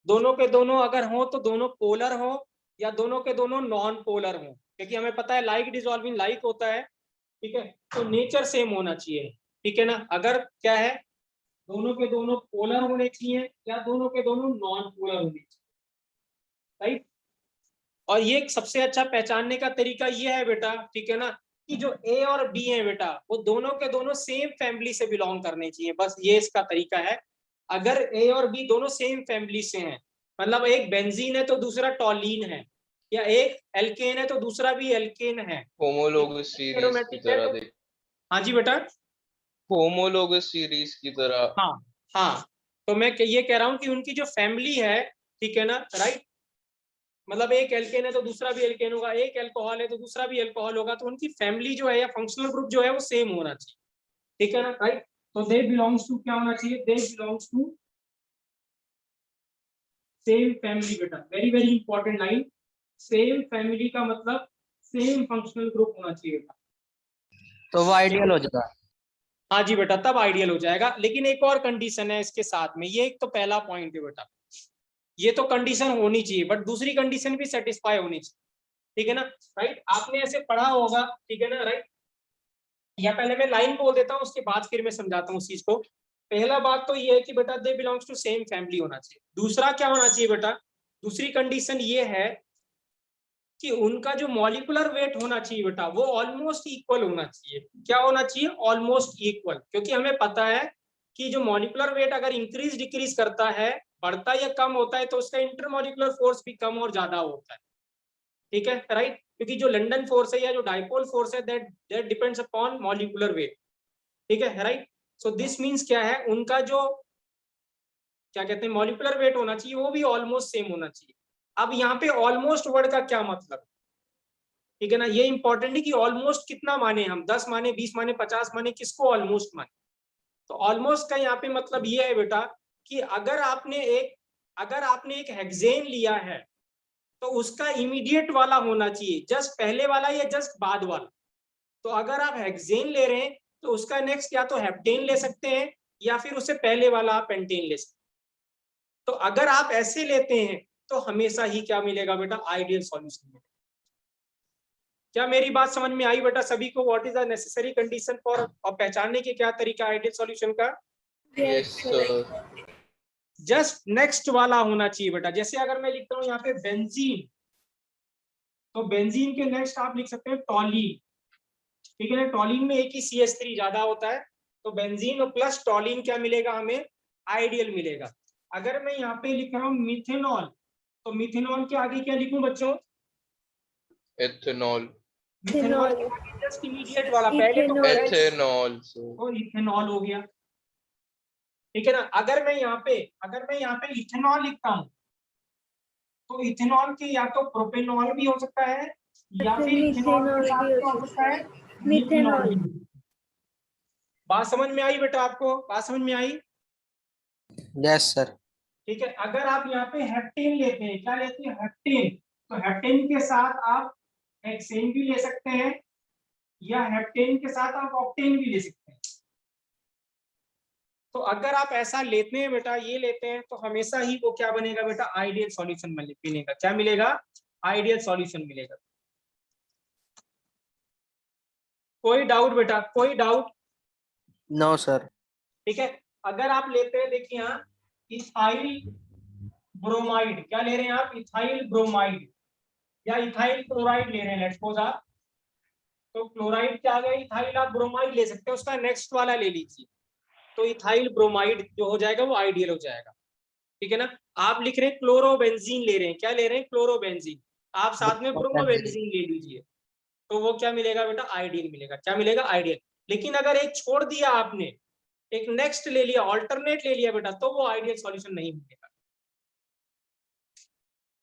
दोनों के दोनों अगर हो तो दोनों पोलर हो, या दोनों के दोनों नॉन पोलर हो, क्योंकि हमें पता है लाइक डिसॉल्विंग लाइक होता है। ठीक है, तो नेचर सेम होना चाहिए। ठीक है ना, अगर क्या है, दोनों के दोनों पोलर होने चाहिए या दोनों के दोनों नॉन पोलर होने चाहिए, राइट। और ये सबसे अच्छा पहचानने का तरीका ये है बेटा, ठीक है ना, कि जो ए और बी है बेटा वो दोनों के दोनों सेम फैमिली से बिलोंग करने चाहिए, बस ये इसका तरीका है। अगर ए और बी दोनों सेम फैमिली से हैं, मतलब एक बेंजीन है तो दूसरा टॉलीन है, या एक एल्केन है तो दूसरा भी एल्केन है, होमोलोगस सीरीज की तरह देख। हाँ जी बेटा, होमोलोगस सीरीज की तरह। हाँ हाँ। तो मैं ये कह रहा हूँ कि उनकी जो फैमिली है, ठीक है ना, राइट, मतलब एक एल्केन है तो दूसरा भी एल्केन होगा, एक अल्कोहल है तो दूसरा भी अल्कोहल होगा, तो उनकी फैमिली जो है या फंक्शनल ग्रुप जो है वो सेम होना चाहिए। ठीक है ना, राइट। तो दे बिलोंग्स टू क्या होना चाहिए, they belongs to same family बेटा, very very important line, same family का मतलब सेम फंक्शनल ग्रुप होना चाहिए बेटा। तो वो आइडियल हो जाएगा। हाँ जी बेटा, तब आइडियल हो जाएगा। लेकिन एक और कंडीशन है इसके साथ में, ये एक तो पहला पॉइंट है बेटा, ये तो कंडीशन होनी चाहिए, बट दूसरी कंडीशन भी सेटिस्फाई होनी चाहिए, ठीक है ना, राइट। आपने ऐसे पढ़ा होगा, ठीक है ना, राइट। या पहले मैं लाइन बोल देता हूँ, उसके बाद फिर मैं समझाता हूँ उस चीज को। पहला बात तो ये है कि बेटा they belongs to same family होना चाहिए। दूसरा क्या होना चाहिए बेटा, दूसरी कंडीशन ये है कि उनका जो मॉलिक्यूलर वेट होना चाहिए बेटा वो ऑलमोस्ट इक्वल होना चाहिए। क्या होना चाहिए, ऑलमोस्ट इक्वल। क्योंकि हमें पता है कि जो मॉलिक्यूलर वेट अगर इंक्रीज डिक्रीज करता है, बढ़ता या कम होता है, तो उसका इंटरमॉलिक्यूलर फोर्स भी कम और ज्यादा होता है, ठीक है, राइट। क्योंकि जो लंडन फोर्स है या जो डाइपोल फोर्स है, that depends upon molecular weight, ठीक है, राइट। सो दिस मींस क्या है, उनका जो क्या कहते हैं मॉलिक्यूलर वेट होना चाहिए वो भी ऑलमोस्ट सेम होना चाहिए। अब यहाँ पे ऑलमोस्ट वर्ड का क्या मतलब, ठीक है ना, ये इंपॉर्टेंट है कि ऑलमोस्ट कितना माने हम, 10 माने, 20 माने, 50 माने, किसको ऑलमोस्ट माने। तो ऑलमोस्ट का यहाँ पे मतलब ये है बेटा कि अगर आपने एक हेक्सेन लिया है तो उसका इमीडिएट वाला होना चाहिए, जस्ट पहले वाला या जस्ट बाद वाला। तो अगर आप हेक्सेन ले रहे हैं तो उसका नेक्स्ट या तो हेप्टेन ले सकते हैं या फिर उससे पहले वाला आप पेंटेन ले सकते हैं। तो अगर आप ऐसे लेते हैं तो हमेशा ही क्या मिलेगा बेटा, आइडियल सॉल्यूशन मिलेगा। क्या मेरी बात समझ में आई बेटा सभी को, what is the necessary condition for, और पहचानने के क्या तरीका आइडियल सॉल्यूशन का, यस सर। जस्ट नेक्स्ट वाला होना चाहिए बेटा। जैसे अगर मैं लिखता हूँ यहाँ पे बेंजीन, तो बेंजीन के नेक्स्ट आप लिख सकते हैं टॉलीन, ठीक है ना। टॉलीन में एक ही CH3 ज्यादा होता है, तो बेंजीन प्लस टॉलीन क्या मिलेगा हमें, आइडियल मिलेगा। अगर मैं यहाँ पे लिख रहा हूँ मिथेनॉल, तो मिथेनॉल के आगे क्या लिखूं बच्चों, एथेनॉल। मिथेनॉल के आगे जस्ट इमीडिएट वाला, पहले तो एथेनॉल तो इथेनॉल हो गया, ठीक है ना। अगर मैं यहाँ पे इथेनॉल लिखता हूँ तो इथेनॉल के या तो प्रोपेनॉल भी हो सकता है या फिर इथेनॉल के साथ क्या हो सकता है, मिथेनॉल। बात समझ में आई बेटा आपको, बात समझ में आई, यस सर। ठीक है। अगर आप यहाँ पे हेप्टेन लेते हैं, क्या लेते हैं, हेप्टेन, तो हेप्टेन के साथ आप हेक्सेन भी ले सकते हैं या हेप्टेन के साथ आप ऑक्टेन भी ले सकते हैं। तो अगर आप ऐसा लेते हैं बेटा, ये लेते हैं, तो हमेशा ही वो क्या बनेगा बेटा, आइडियल सॉल्यूशन मिलेगा। क्या मिलेगा, आइडियल सॉल्यूशन मिलेगा। कोई डाउट बेटा, कोई डाउट, नो सर। ठीक है। अगर आप लेते हैं, देखिए यहाँ इथाइल ब्रोमाइड, क्या ले रहे हैं आप, इथाइल ब्रोमाइड या इथाइल क्लोराइड ले रहे हैं, लेट्स सपोज आप, तो क्लोराइड क्या आ गया, इथाइल, आप ब्रोमाइड ले सकते हैं, उसका नेक्स्ट वाला ले लीजिए, तो इथाइल ब्रोमाइड जो हो जाएगा वो आइडियल हो जाएगा, ठीक है ना। आप लिख रहे हैं क्लोरोबेंजीन ले रहे हैं, क्या ले रहे हैं, क्लोरोबेंजीन, आप साथ में ब्रोमोबेंजीन ले लीजिए, तो वो क्या मिलेगा बेटा, आइडियल मिलेगा। क्या मिलेगा, आइडियल। लेकिन अगर एक छोड़ दिया आपने, एक नेक्स्ट ले लिया, ऑल्टरनेट ले लिया बेटा, तो वो आइडियल सॉल्यूशन नहीं मिलेगा।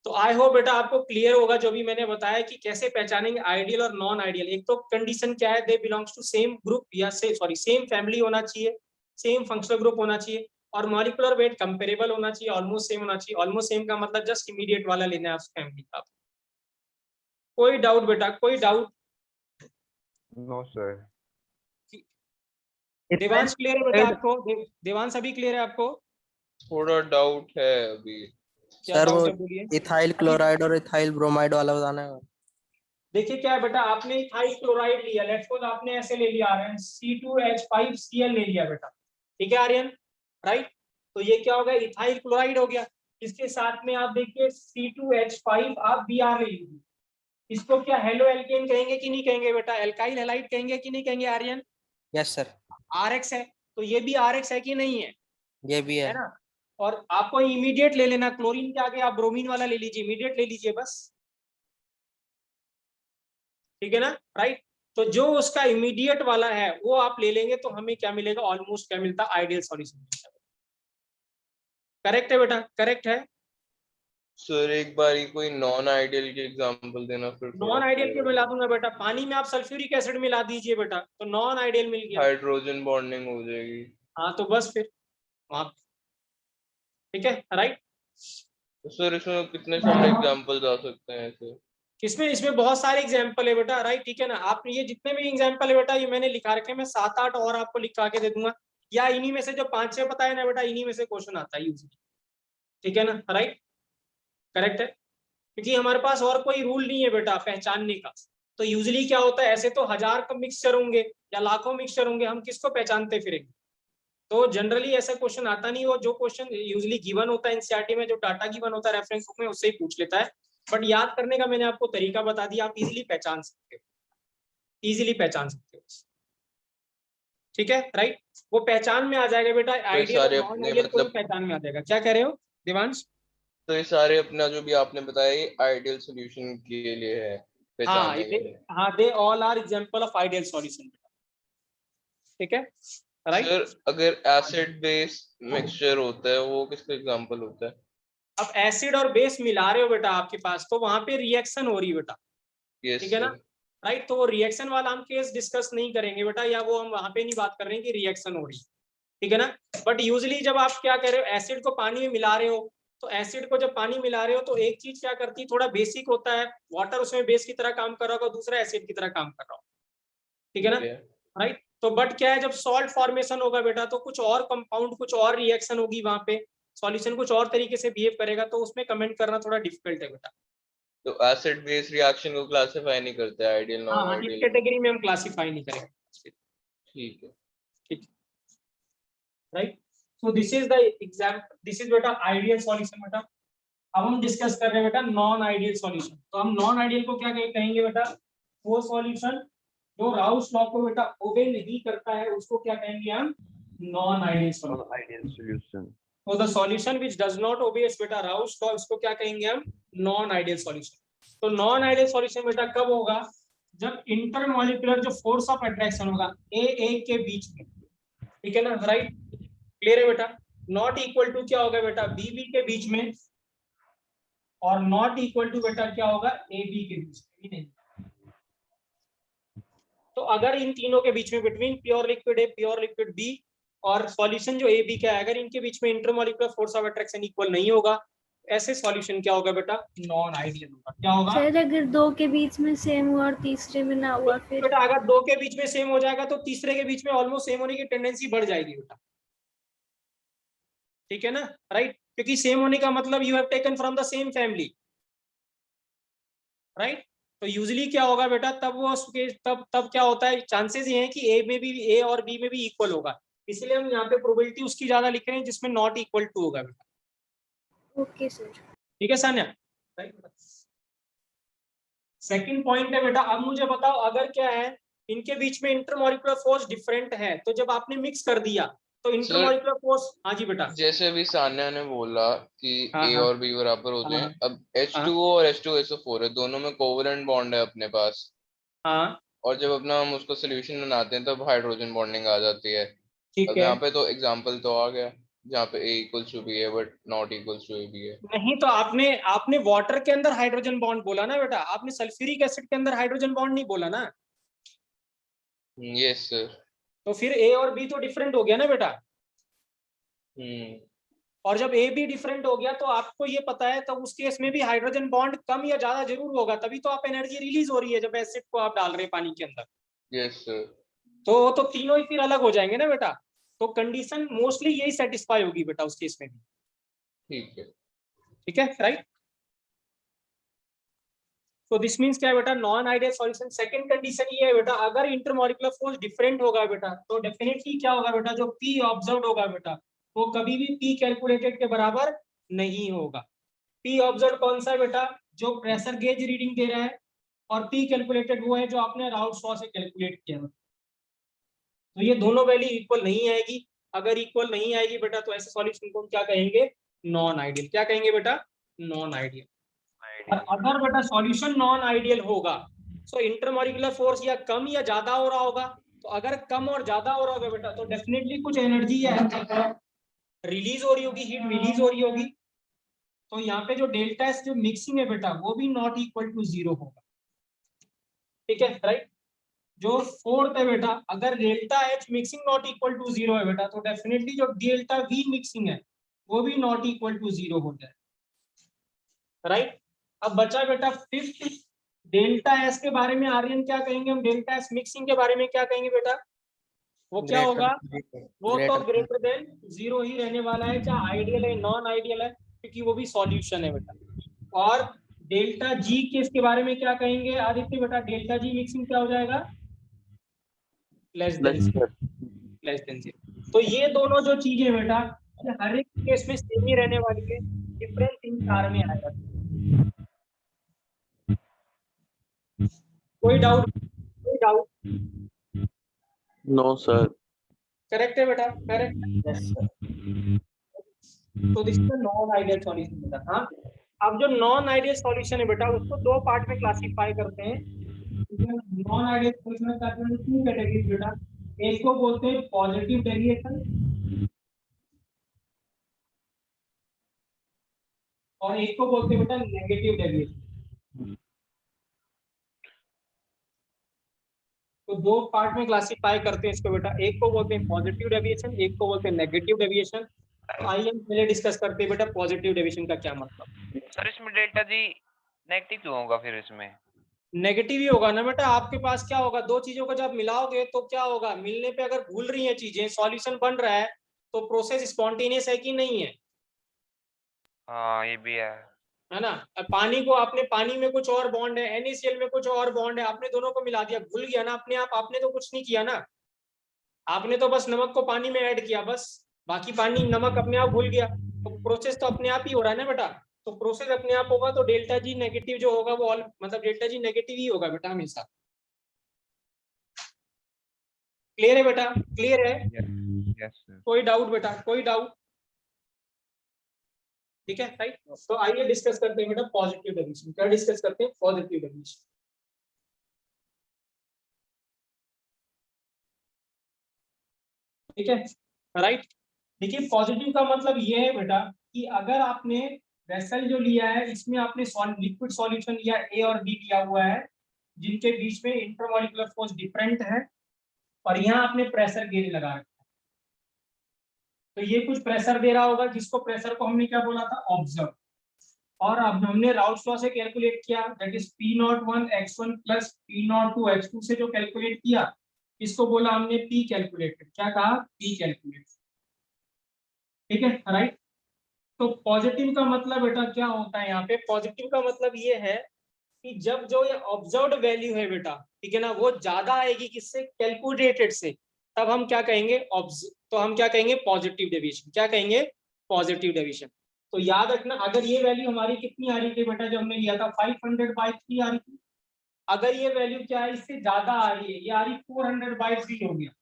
तो आई होप बेटा आपको क्लियर होगा जो भी मैंने बताया कि कैसे पहचानेंगे आइडियल और नॉन आइडियल। एक तो कंडीशन क्या है, they belongs to same group या सेम फैमिली होना चाहिए, सेम फंक्शनल ग्रुप होना चाहिए, और मॉलिक्यूलर वेट कंपेरेबल होना चाहिए, ऑलमोस्ट सेम होना चाहिए। ऑलमोस्ट सेम का मतलब जस्ट इमीडिएट वाला लेना है उस फैमिली का। कोई डाउट बेटा, कोई doubt, no sir. Devansh clear है बेटा आपको, देवांश अभी क्लियर है आपको, थोड़ा डाउट है अभी क्या सर डाउट वो है बोलिए। इथाइल क्लोराइड और इथाइल ब्रोमाइड वाला बताना है। देखिए क्या है बेटा, आपने इथाइल क्लोराइड लिया, लेट्स सपोज आपने ऐसे ले लिया आर्यन, C2H5Cl ले लिया बेटा, ठीक है आर्यन, राइट। तो ये क्या हो गया, इथाइल क्लोराइड हो गया। इसके साथ में आप देखिए C2H5 आप Br ले लीजिए, इसको क्या हेलो एल्केन कहेंगे कि नहीं कहेंगे बेटा, एल्काइल हैलाइड कहेंगे कि नहीं कहेंगे आर्यन, यस सर। RX है, तो ये भी RX है कि नहीं है, ये भी है ना। और आपको इमीडिएट ले लेना, क्लोरीन के आगे आप ब्रोमीन वाला ले लीजिए, इमीडिएट ले लीजिए बस, ठीक है ना, राइट। तो जो उसका इमीडिएट वाला है वो आप ले लेंगे तो हमें क्या मिलेगा, ऑलमोस्ट क्या मिलता है, आइडियल सॉल्यूशन मिलता है। करेक्ट है बेटा, करेक्ट है। सर। एक बार ही कोई नॉन आइडियल की एग्जांपल देना फिर। नॉन आइडियल क्यों मिला दूंगा बेटा, पानी में आप सल्फ्यूरिक एसिड मिला दीजिए बेटा, तो नॉन आइडियल मिल गया। हाइड्रोजन बॉन्डिंग हो जाएगी। हाँ तो बस फिर वहां, ठीक है राइट। तो सर इसमें कितने सारे एग्जांपल्स आ सकते हैं ऐसे? किसमें, इसमें बहुत सारे एग्जाम्पल है बेटा राइट, ठीक है ना। आप ये जितने भी एग्जाम्पल है बेटा ये मैंने लिखा रखे, मैं 7-8 और आपको लिखा के दे दूंगा, या इन्हीं में से जो 5-6 पता है ना बेटा, इन्हीं में से क्वेश्चन आता है यूजली, ठीक है ना राइट, करेक्ट है। क्योंकि हमारे पास और कोई रूल नहीं है बेटा पहचानने का। तो यूजली क्या होता है, ऐसे तो 1000 का मिक्सचर होंगे या लाखों मिक्सचर होंगे, हम किसको पहचानते फिरेंगे। तो जनरली ऐसा क्वेश्चन आता नहीं, वो जो क्वेश्चन यूजली गिवन होता है एनसीईआरटी में, जो डाटा गिवन होता है रेफरेंस बुक में, उससे ही पूछ लेता है। बट याद करने का मैंने आपको तरीका बता दिया, आप इजीली पहचान सकते हो, इजीली पहचान सकते हो, ठीक है राइट। वो पहचान में आ जाएगा बेटा, आइडियल और सारे नॉन अपने आइडियल को मतलब- पहचान में आ जाएगा। क्या कह रहे हो दिवांश? तो ये सारे अपना जो भी आपने बताया ये आइडियल सॉल्यूशन के लिए है, हाँ पहचानने के लिए। हाँ, they all are example of ideal solution, ठीक है राइट। सर अगर एसिड बेस मिक्सचर होता है वो किसका एग्जांपल होता है? अब एसिड और बेस मिला रहे हो बेटा आपके पास, तो वहां पे रिएक्शन हो रही है बेटा, यस ठीक है ना सर। राइट। तो वो रिएक्शन वाला हम केस डिस्कस नहीं करेंगे बेटा, या वो हम वहां पे नहीं बात कर रहे हैं कि रिएक्शन हो रही है, ठीक है ना। बट यूजली जब आप क्या कर रहे हो, एसिड को पानी में मिला रहे हो, तो एसिड को जब पानी मिला रहे हो तो एक चीज क्या करती है, थोड़ा बेसिक होता है, वाटर उसमें बेस की तरह काम कर रहा होगा, दूसरा एसिड की तरह काम कर रहा होगा, ठीक है ना राइट। तो बट क्या है, जब सॉल्ट फॉर्मेशन होगा बेटा तो कुछ और कंपाउंड, कुछ और रिएक्शन होगी वहां पे, सॉल्यूशन कुछ और तरीके से बिहेव करेगा, तो उसमें कमेंट करना थोड़ा डिफिकल्ट है बेटा। तो एसिड बेस रिएक्शन को क्लासिफाई नहीं करते, आइडियल नॉन हाँ, इस आइडियल। कैटेगरी में हम क्लासिफाई नहीं करेंगे, ठीक है। ठीक right. So this is the example, this is बेटा आइडियल सॉल्यूशन बेटा। अब हम डिस्कस कर रहे हैं बेटा नॉन आइडियल सॉल्यूशन। तो हम नॉन आइडियल को क्या कहेंगे बेटा, वो सॉल्यूशन जो राउस लॉ को बेटा ओबे नहीं करता है, उसको क्या कहेंगे हम, non ideal solution. Ideal solution. तो the solution which does not obey बेटा राउस लॉ, इसको क्या कहेंगे हम, नॉन आइडियल सॉल्यूशन। तो नॉन आइडियल सॉल्यूशन बेटा कब होगा, जब इंटरमॉलिक्यूलर जो फोर्स ऑफ अट्रैक्शन होगा ए के बीच में, ठीक है ना राइट, क्लियर है बेटा। नॉट इक्वल टू क्या होगा बेटा, बी के बीच में, और नॉट इक्वल टू बेटा क्या होगा, ए बी के बीच में नहीं। तो अगर इन तीनों के बीच में, between pure liquid A, pure liquid B और सॉल्यूशन जो ए बी का है, अगर इनके बीच में intermolecular force of attraction equal नहीं होगा, ऐसे सॉल्यूशन क्या होगा बेटा, नॉन आइडियल होगा। क्या होगा सर अगर दो के बीच में सेम हुआ और तीसरे में ना हुआ फिर? बेटा, अगर दो के बीच में सेम हो जाएगा तो तीसरे के बीच में ऑलमोस्ट सेम होने की टेंडेंसी बढ़ जाएगी बेटा, ठीक है ना राइट। क्योंकि सेम होने का मतलब you have taken from the same family, right. तो यूजली क्या होगा बेटा, तब वो तब क्या होता है, चांसेस ये हैं कि ए में भी, ए और बी में भी इक्वल होगा, इसलिए हम यहाँ पे प्रोबेबिलिटी उसकी ज्यादा लिख रहे हैं जिसमें नॉट इक्वल टू होगा बेटा, ओके सर। ठीक है सान्या राइट। सेकंड पॉइंट है बेटा, अब मुझे बताओ अगर क्या है, इनके बीच में इंटरमॉलिक्यूलर फोर्स डिफरेंट है, तो जब आपने मिक्स कर दिया तो इंटरमॉलिक्यूलर फोर्स, हाँ जी बेटा, जैसे अभी सान्या ने बोला कि हाँ ए हाँ और बी बराबर होते हैं, हाँ अब H2O और H2SO4 है, दोनों में कोवलेंट बॉन्ड है अपने पास, हाँ, और जब अपना हम उसको सोल्यूशन बनाते हैं तब हाइड्रोजन बॉन्डिंग आ जाती है। ठीक अब है। यहाँ पे तो एग्जांपल तो आ गया जहाँ पे A इक्वल्स टू बी है but not equals to A B है। नहीं, तो आपने वाटर के अंदर हाइड्रोजन बॉन्ड बोला ना बेटा, आपने सल्फ्यूरिक एसिड के अंदर हाइड्रोजन बॉन्ड नहीं बोला ना। Yes sir. तो फिर ए और बी तो डिफरेंट हो गया ना बेटा, और जब ए बी डिफरेंट हो गया तो आपको ये पता है, तो उस केस में भी हाइड्रोजन बॉन्ड कम या ज्यादा जरूर होगा, तभी तो आप एनर्जी रिलीज हो रही है जब एसिड को आप डाल रहे हैं पानी के अंदर। Yes sir. तो तीनों ही फिर अलग हो जाएंगे ना बेटा, तो कंडीशन मोस्टली यही सेटिस्फाई होगी बेटा उस केस में भी, ठीक है राइट। तो दिस मींस क्या है बेटा, non ideal solution. Second condition ये है बेटा, अगर इंटरमॉलिक्यूलर फोर्स डिफरेंट होगा बेटा, तो डेफिनेटली क्या होगा बेटा, जो पी ऑब्जर्व्ड होगा बेटा वो कभी भी पी कैलकुलेटेड के बराबर नहीं होगा। पी ऑब्जर्व्ड कौन सा है बेटा, जो प्रेशर गेज रीडिंग दे रहा है, और पी कैलकुलेटेड वो है जो आपने राउल्ट लॉ से कैलकुलेट किया। तो ये दोनों वैल्यू इक्वल नहीं आएगी, अगर इक्वल नहीं आएगी बेटा तो ऐसे सॉल्यूशन को हम क्या कहेंगे, नॉन आइडियल। क्या कहेंगे बेटा, नॉन आइडियल। और अगर बेटा सॉल्यूशन नॉन आइडियल होगा, तो इंटरमॉलिक्यूलर फोर्स या कम या ज्यादा हो रहा होगा, तो अगर कम और ज्यादा हो रहा होगा बेटा तो डेफिनेटली कुछ एनर्जी या रिलीज हो रही होगी, हीट रिलीज हो रही होगी। तो यहाँ पे जो डेल्टा एस जो मिक्सिंग है बेटा वो भी नॉट इक्वल टू जीरो होगा, ठीक है राइट। जो फोर्थ है बेटा, अगर delta H mixing not equal to 0 है बेटा, तो डेफिनेटली जो डेल्टा वी मिक्सिंग है वो भी नॉट इक्वल टू 0 हो जाए, राइट। अब बचा बेटा फिफ्थ, डेल्टा एस के बारे में आर्यन क्या कहेंगे हम, डेल्टा एस मिक्सिंग के बारे में क्या कहेंगे बेटा, वो क्या होगा, वो तो ग्रेटर देन 0 ही रहने वाला है, चाहे आइडियल है नॉन आइडियल है, क्योंकि वो भी सॉल्यूशन है बेटा। और डेल्टा जी केस के बारे में क्या कहेंगे आदित्य बेटा, डेल्टा जी मिक्सिंग क्या हो जाएगा, लेस देन 0। तो ये दोनों जो चीजें बेटा, ये हर एक केस में सेम ही रहने वाली है, डिफरेंस इन चार में आएगा। कोई डाउट, कोई डाउट? No sir. करेक्ट है बेटा, करेक्ट। तो this is non ideal solution बेटा। हाँ, अब जो नॉन आइडियल सॉल्यूशन है बेटा, उसको दो पार्ट में क्लासिफाई करते हैं। नॉन आइडियल सॉल्यूशन का तीन कैटेगरी बेटा, एक को बोलते हैं पॉजिटिव डेविएशन और एक को बोलते हैं बेटा नेगेटिव डेविएशन। तो दो पार्ट में क्लासिफाई करते हैं इसको बेटा, एक को बोलते हैं पॉजिटिव डेविएशन, एक को बोलते हैं नेगेटिव डेविएशन। तो आइए हम पहले डिस्कस करते हैं बेटा पॉजिटिव डेविएशन का क्या मतलब। सर इसमें डेल्टा जी नेगेटिव क्यों होगा फिर, इसमें नेगेटिव ही होगा ना बेटा, आपके पास क्या होगा, दो चीजों को जब मिलाओगे तो क्या होगा, मिलने पे अगर भूल रही है चीजें, सॉल्यूशन बन रहा है, तो प्रोसेस स्पॉन्टेनियस है कि नहीं है, हाँ ये भी है ना। अब पानी को, आपने पानी में कुछ और बॉन्ड है, NaCl में कुछ और बॉन्ड है, आपने दोनों को मिला दिया, भूल गया ना अपने आप, आपने तो कुछ नहीं किया ना, आपने तो बस नमक को पानी में ऐड किया बस, बाकी पानी नमक अपने आप भूल गया। तो प्रोसेस तो अपने आप ही हो रहा है ना बेटा, तो प्रोसेस अपने आप होगा, तो डेल्टा जी नेगेटिव जो होगा वो मतलब डेल्टा जी नेगेटिव ही होगा बेटा हमेशा। क्लियर है बेटा, क्लियर है? Yes sir. कोई डाउट बेटा, कोई डाउट? ठीक है, राइट। तो आइए डिस्कस करते हैं बेटा पॉजिटिव डेविएशन। क्या डिस्कस करते हैं? Positive deviation. ठीक है, राइट। देखिए पॉजिटिव का मतलब ये है बेटा कि अगर आपने वेसल जो लिया है, इसमें आपने लिक्विड सॉल्यूशन लिया A और B लिया हुआ है, जिनके बीच में इंटरमॉलिक्यूलर फोर्स डिफरेंट है, और यहाँ आपने प्रेशर गेज लगा रखा है। तो ये कुछ प्रेशर दे रहा होगा, जिसको प्रेशर को हमने क्या बोला था, ऑब्जर्व। और अब हमने राउल्स लॉ से कैलकुलेट किया, that is P01 x1 plus P02 x2 से जो कैलकुलेट किया, इसको बोला हमने P कैलकुलेटेड। क्या कहा? P calculated. ठीक है, राइट। तो पॉजिटिव का मतलब बेटा क्या होता है यहाँ पे, पॉजिटिव का मतलब ये है कि जब जो ये ऑब्जर्व्ड वैल्यू है बेटा, ठीक है ना, वो ज्यादा आएगी किससे, कैलकुलेटेड से, तब हम क्या कहेंगे, तो हम क्या कहेंगे, पॉजिटिव डेविएशन। क्या कहेंगे? Positive deviation. तो याद रखना, अगर ये वैल्यू हमारी कितनी आ रही थी बेटा, जब हमने लिया था 500/3 आ रही थी, अगर ये वैल्यू क्या है, इससे ज्यादा आ रही है, ये आ रही 400/3 हो गया,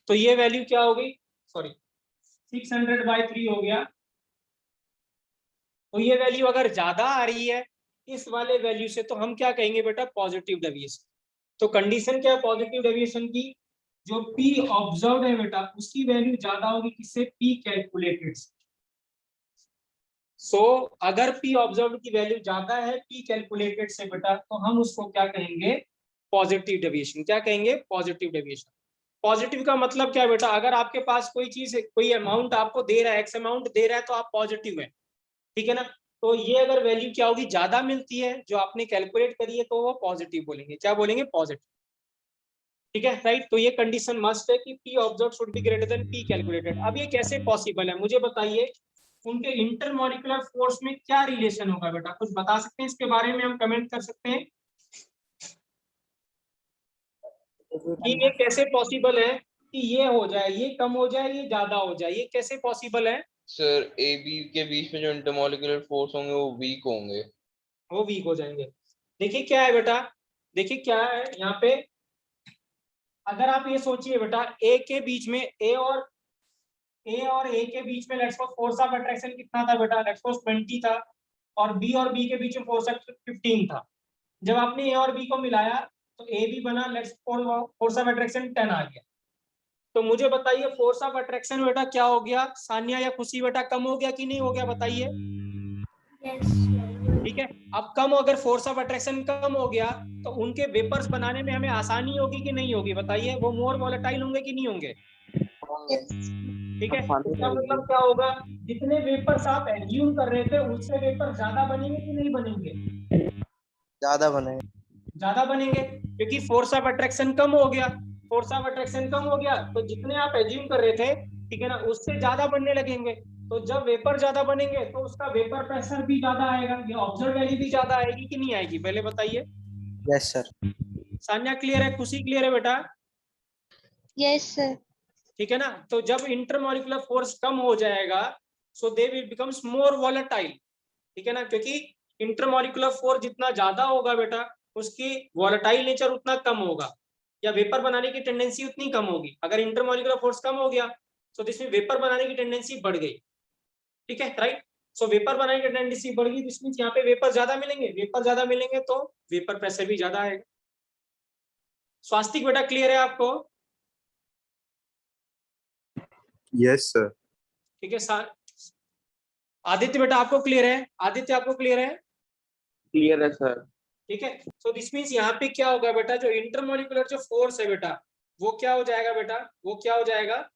तो ये वैल्यू क्या हो गई, सॉरी 600/3 हो गया। तो ये वैल्यू अगर ज्यादा आ रही है इस वाले वैल्यू से, तो हम क्या कहेंगे बेटा, पॉजिटिव डेविएशन। तो कंडीशन क्या है पॉजिटिव डेविएशन की, जो P ऑब्जर्व्ड है बेटा, उसकी वैल्यू ज्यादा होगी किससे, P कैलकुलेटेड से। सो अगर P ऑब्जर्व्ड की वैल्यू ज्यादा है P कैलकुलेटेड से बेटा, तो हम उसको क्या कहेंगे, पॉजिटिव डेविएशन। क्या कहेंगे? Positive deviation. पॉजिटिव का मतलब क्या है बेटा, अगर आपके पास कोई चीज, कोई अमाउंट आपको दे रहा है, X अमाउंट दे रहा है, तो आप पॉजिटिव है, ठीक है ना। तो ये अगर वैल्यू क्या होगी, ज्यादा मिलती है जो आपने कैलकुलेट करी है, तो वो पॉजिटिव बोलेंगे। क्या बोलेंगे? पॉजिटिव। ठीक है, राइट। तो ये कंडीशन मस्ट है कि P observed should be greater than P calculated. अब ये कैसे पॉसिबल है, मुझे बताइए, उनके इंटरमॉलिक्यूलर फोर्स में क्या रिलेशन होगा बेटा, कुछ बता सकते हैं इसके बारे में, हम कमेंट कर सकते हैं कि ये कैसे पॉसिबल है कि ये हो जाए, ये कम हो जाए, ये ज्यादा हो जाए, ये कैसे पॉसिबल है? सर ए बी के बीच में जो इंटरमॉलिक्यूलर फोर्स होंगे वो वीक होंगे, वो वीक हो जाएंगे। देखिए क्या है बेटा, देखिए क्या है यहाँ पे, अगर आप ये सोचिए बेटा, ए के बीच में, ए और ए के बीच में let's suppose force of attraction कितना था बेटा, लेट्स सपोज 20 था, और बी और बी के बीच में फोर्स ऑफ 15 था। जब आपने ए और बी को मिलाया तो ए भी बना, लेट्स फोर्स ऑफ अट्रैक्शन 10 आ गया। तो मुझे बताइए फोर्स ऑफ अट्रैक्शन बेटा क्या हो गया, सानिया या खुशी बेटा, कम हो गया कि नहीं हो गया, बताइए। Yes. ठीक है। अब कम, अगर फोर्स ऑफ अट्रैक्शन कम हो गया तो उनके वेपर्स बनाने में हमें आसानी होगी कि नहीं होगी, बताइए। वो मोर वॉलेटाइल होंगे कि नहीं होंगे? ठीक है। इसका मतलब क्या होगा, जितने वेपर्स आप एज्यूम कर रहे थे उससे वेपर ज्यादा बनेंगे कि नहीं बनेंगे? ज्यादा बने। ज्यादा बनेंगे, क्योंकि फोर्स ऑफ अट्रैक्शन कम हो गया। फोर्स ऑफ अट्रैक्शन कम हो गया तो जितने आप एज्यूम कर रहे थे, ठीक है ना, उससे ज्यादा बनने लगेंगे। तो जब वेपर ज्यादा बनेंगे तो उसका वेपर प्रेशर भी ज्यादा आएगा, या ऑब्जर्व वैल्यू भी ज्यादा आएगी कि नहीं आएगी, पहले बताइए। Yes sir. सान्या क्लियर है? खुशी क्लियर है बेटा? Yes sir. ठीक है ना। तो जब इंटरमॉलिक्यूलर फोर्स कम हो जाएगा, so they will becomes more volatile, ठीक है ना, क्योंकि इंटरमॉलिक्यूलर फोर्स जितना ज्यादा होगा बेटा, उसकी वॉलेटाइल नेचर उतना कम होगा, या वेपर बनाने की टेंडेंसी उतनी कम होगी। अगर इंटरमॉलिक्यूलर फोर्स कम हो गया तो इसमें वेपर बनाने की टेंडेंसी बढ़ गई, ठीक है, राइट। सो वेपर बनाने की टेंडेंसी बढ़ गई, इसमें यहाँ पे वेपर ज्यादा मिलेंगे, वेपर ज्यादा मिलेंगे तो वेपर प्रेशर भी ज्यादा आएगा। स्वास्तिक बेटा क्लियर है आपको? Yes, sir. ठीक है। आदित्य बेटा आपको क्लियर है? आदित्य आपको क्लियर है? क्लियर है सर। ठीक है। सो दिस मीन्स यहाँ पे क्या होगा बेटा, जो इंटरमॉलिक्यूलर जो फोर्स है बेटा, वो क्या हो जाएगा बेटा, वो क्या हो जाएगा,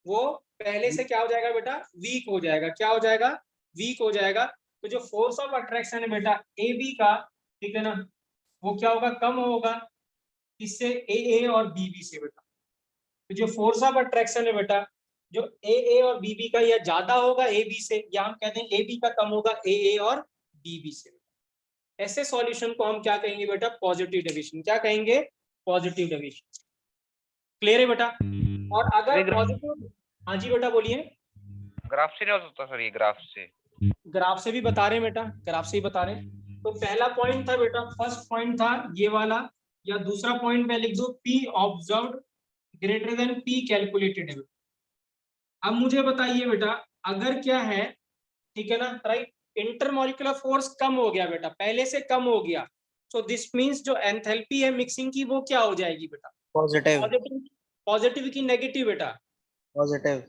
वो पहले से क्या हो जाएगा बेटा, वीक हो जाएगा। क्या हो जाएगा? वीक हो जाएगा। तो जो फोर्स ऑफ अट्रैक्शन है बेटा ए बी का, ठीक है ना, वो क्या होगा, कम होगा इससे ए और बी बी से बेटा। तो जो फोर्स ऑफ अट्रैक्शन है बेटा, जो ए और बी बी का, या ज्यादा होगा ए बी से, या हम कहते हैं ए बी का कम होगा ए और बी बी से। ऐसे सॉल्यूशन को हम क्या कहेंगे बेटा, पॉजिटिव डेविएशन। क्या कहेंगे? Positive deviation. क्लियर है बेटा? और अगर पॉजिटिव, हाँ जी बेटा बोलिए। ग्राफ से नहीं हो सकता सर, ये ग्राफ से? ग्राफ से भी बता रहे हैं बेटा, ग्राफ से ही बता रहे हैं। तो पहला पॉइंट था बेटा, फर्स्ट पॉइंट था ये वाला, या दूसरा पॉइंट मैं लिख दो P observed greater than P calculated है। अब मुझे बताइए बेटा, अगर क्या है, ठीक है ना, राइट, इंटरमॉलिक्यूलर फोर्स कम हो गया बेटा, पहले से कम हो गया, सो दिस मींस जो एंथैल्पी है मिक्सिंग की, वो क्या हो जाएगी बेटा, पॉजिटिव। पॉजिटिव। पॉजिटिव की नेगेटिव बेटा? पॉजिटिव।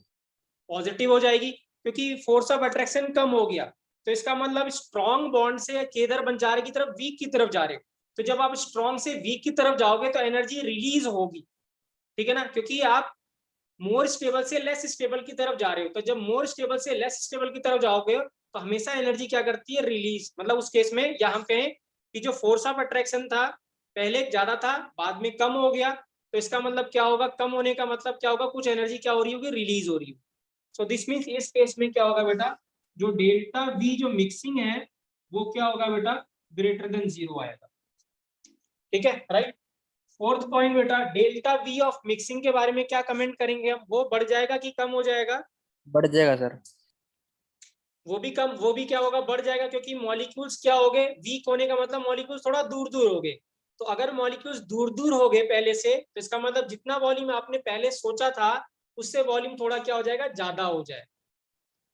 पॉजिटिव हो जाएगी, क्योंकि फोर्स ऑफ अट्रैक्शन कम हो गया। तो इसका मतलब स्ट्रॉन्ग बॉन्ड से केदर बन जा रहे की तरफ, वीक की तरफ जा रहे हो। तो जब आप स्ट्रॉन्ग से वीक की तरफ जाओगे तो एनर्जी रिलीज होगी, ठीक है ना, क्योंकि आप मोर स्टेबल से लेस स्टेबल की तरफ जा रहे हो। तो जब मोर स्टेबल से लेस स्टेबल की तरफ जाओगे तो हमेशा एनर्जी क्या करती है, रिलीज। मतलब उस केस में, या हम कहें कि जो फोर्स ऑफ अट्रैक्शन था पहले ज्यादा था, बाद में कम हो गया, तो इसका मतलब क्या होगा, कम होने का मतलब क्या होगा, कुछ एनर्जी क्या हो रही होगी, रिलीज हो रही होगी। सो दिस मीन्स इस केस में क्या होगा बेटा, जो डेल्टा वी जो मिक्सिंग है वो क्या होगा बेटा, ग्रेटर देन 0 आएगा, ठीक है, राइट। फोर्थ पॉइंट बेटा, डेल्टा वी ऑफ मिक्सिंग के बारे में क्या कमेंट करेंगे हम, वो बढ़ जाएगा कि कम हो जाएगा? बढ़ जाएगा सर। वो भी क्या होगा, बढ़ जाएगा, क्योंकि मॉलिक्यूल्स क्या हो गए, वीक होने का मतलब मॉलिक्यूल्स थोड़ा दूर दूर हो गए। तो अगर मॉलिक्यूल्स दूर दूर हो गए पहले से, तो इसका मतलब जितना वॉल्यूम आपने पहले सोचा था उससे वॉल्यूम थोड़ा क्या हो जाएगा, ज्यादा हो जाए,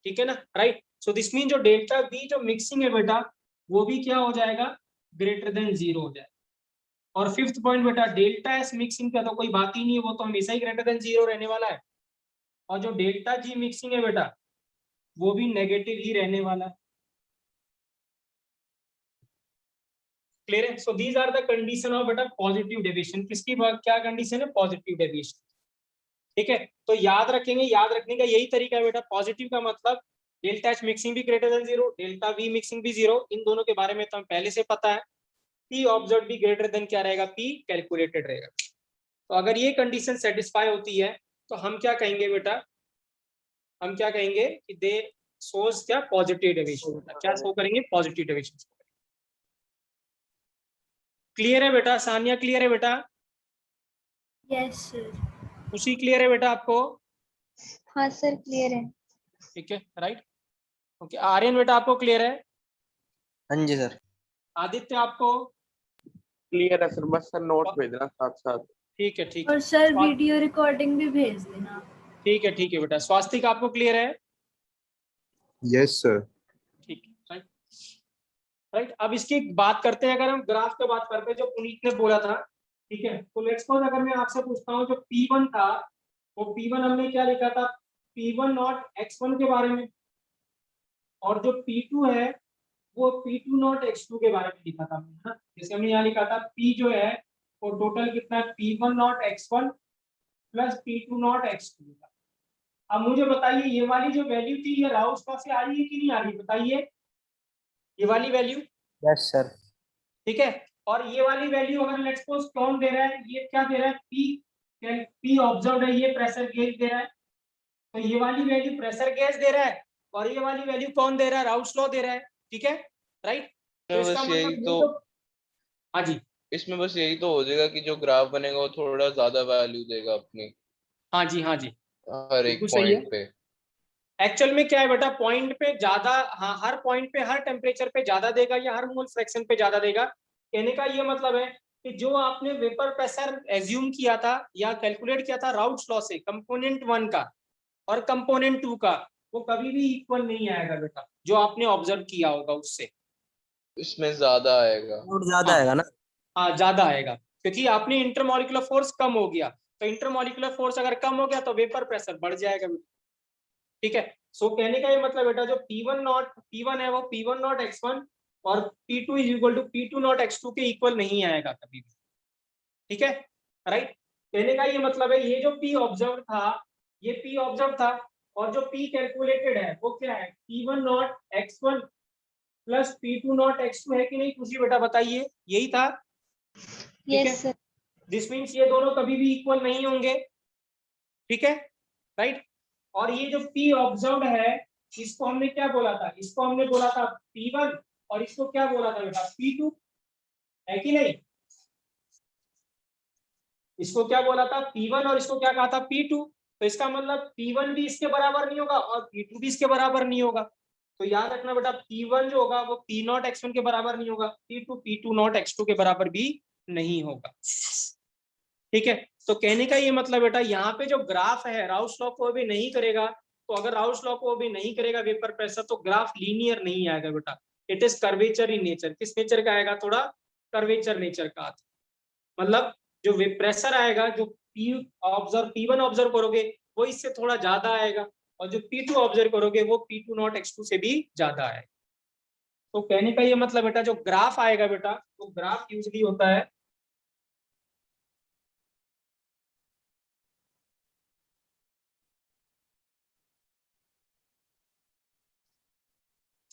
ठीक है ना, राइट। सो दिस मीन जो डेल्टा वी जो मिक्सिंग है बेटा, वो भी क्या हो जाएगा, ग्रेटर देन 0 हो जाए। और फिफ्थ पॉइंट बेटा, डेल्टा एस मिक्सिंग का तो कोई बात ही नहीं है, वो तो हमेशा ही ग्रेटर देन 0 रहने वाला है। और जो डेल्टा जी मिक्सिंग है बेटा, वो भी नेगेटिव ही रहने वाला है। क्लियर है? So these are the condition of बेटा पॉजिटिव डेविएशन। किसकी क्या कंडीशन है, पॉजिटिव डेविएशन, ठीक है। तो याद रखेंगे, याद रखने का यही तरीका है बेटा। पॉजिटिव का मतलब डेल्टा एच मिक्सिंग भी greater than 0, delta we mixing भी 0। इन दोनों के बारे में तो हम पहले से पता है। P ऑब्जर्व भी ग्रेटर देन क्या रहेगा, P कैलकुलेटेड रहेगा। तो अगर ये कंडीशन सेटिस्फाई होती है तो हम क्या कहेंगे बेटा, हम क्या कहेंगे कि दे शोज क्या, पॉजिटिव डेविएशन। क्या शो करेंगे, पॉजिटिव डेविएशन। क्लियर है बेटा? सानिया क्लियर है बेटा? Yes sir. खुशी क्लियर है बेटा आपको? हाँ सर क्लियर है। ठीक है, राइट, ओके। आर्यन बेटा आपको क्लियर है? हाँ जी सर। आदित्य आपको क्लियर है सर, बस सर नोट भेजना साथ साथ। ठीक है, ठीक और है। सर वीडियो रिकॉर्डिंग भी भेज देना। ठीक है बेटा। स्वास्तिक आपको क्लियर है? Yes, sir. ठीक है, राइट, राइट। अब इसकी बात करते हैं, अगर हम ग्राफ की बात करते हैं जो पुनीत ने बोला था, ठीक है। तो लेट्स सपोज अगर मैं आपसे पूछता हूँ, जो P1 था, वो P1 हमने क्या लिखा था, P1 नॉट x1 के बारे में, और जो P2 है वो P2 नॉट X2 के बारे में लिखा था हमने, है ना। जैसे हमने यहाँ लिखा था P जो है वो टोटल कितना है, P1 not X1 plus P2 not X2 का। अब मुझे बताइए ये वाली जो वैल्यू थी ये राउस लॉ से आ रही है कि नहीं आ रही, बताइए ये वाली वैल्यू। Yes sir. ठीक है, और ये वाली वैल्यू अगर लेट्स सपोज कौन दे रहा है, ये क्या दे रहा है, P ऑब्जर्व्ड है, ये प्रेशर गेज दे रहा है, तो ये वाली वैल्यू प्रेशर गेज दे रहा है और ये वाली वैल्यू कौन दे रहा है, राउस लॉ दे रहा है। ठीक है, राइट। तो बस इसका यही मतलब तो, हाँ जी, इसमें बस यही तो हो जाएगा कि जो ग्राफ बनेगा वो थोड़ा ज्यादा वैल्यू देगा अपनी हाँ जी, हाँ जी, हर एक बिल्कुल सही है। पॉइंट पे। एक्चुअल में क्या है बेटा, पॉइंट पे ज्यादा, हाँ हर पॉइंट पे हर टेम्परेचर पे ज्यादा देगा या हर मोल फ्रैक्शन पे ज्यादा देगा। कहने का ये मतलब है कि जो आपने वेपर प्रेशर एज्यूम किया था या कैलकुलेट किया था राउट्स लॉ से कंपोनेंट 1 का और कंपोनेंट 2 का, वो कभी भी इक्वल नहीं आएगा बेटा, जो आपने ऑब्जर्व किया होगा उससे। इसमें ज्यादा आएगा। और ज्यादा हाँ। आएगा ना। हाँ ज्यादा आएगा, क्योंकि आपने इंटरमॉलिक्यूलर फोर्स कम हो गया, तो इंटरमॉलिक्यूलर फोर्स अगर कम हो गया तो वेपर प्रेशर बढ़ जाएगा। ठीक है, सो कहने का ये मतलब बेटा जो P1 है वो P1 नॉट X1 और P2 is equal to P2 not X2 के इक्वल नहीं आएगा कभी भी। ठीक है, राइट। कहने का ये मतलब है ये जो P ऑब्जर्व था, ये P ऑब्जर्व था और जो P कैलकुलेटेड है वो क्या है, P1 not X1 plus P2 not X2 है कि नहीं खुशी बेटा, बताइए यही था। ठीक है, यस सर। दिस मीन्स ये दोनों कभी भी इक्वल नहीं होंगे। ठीक है, राइट। और ये जो P ऑब्जर्व है इसको हमने क्या बोला था, इसको हमने बोला था P1 और इसको क्या बोला था बेटा, P2, है कि नहीं। इसको क्या बोला था P1 और इसको क्या कहा था P2, तो इसका मतलब P1 भी इसके बराबर नहीं होगा और P2 भी इसके बराबर नहीं होगा। तो याद रखना बेटा P1 जो होगा वो P नॉट X1 के बराबर नहीं होगा, P2 नॉट X2 के बराबर भी नहीं होगा। ठीक है, तो कहने का ये मतलब बेटा यहाँ पे जो ग्राफ है राउस लॉ को भी नहीं करेगा, तो अगर राउस लॉ को भी नहीं करेगा वेपर प्रेशर तो ग्राफ लीनियर नहीं आएगा बेटा, it is curvature in nature. किस नेचर का आएगा, थोड़ा कर्वेचर नेचर का। मतलब जो प्रेशर आएगा, जो P1 ऑब्जर्व करोगे वो इससे थोड़ा ज्यादा आएगा और जो P2 ऑब्जर्व करोगे वो P2 नॉट X2 से भी ज्यादा आएगा। तो कहने का ये मतलब बेटा जो ग्राफ आएगा बेटा, तो ग्राफ यूजली होता है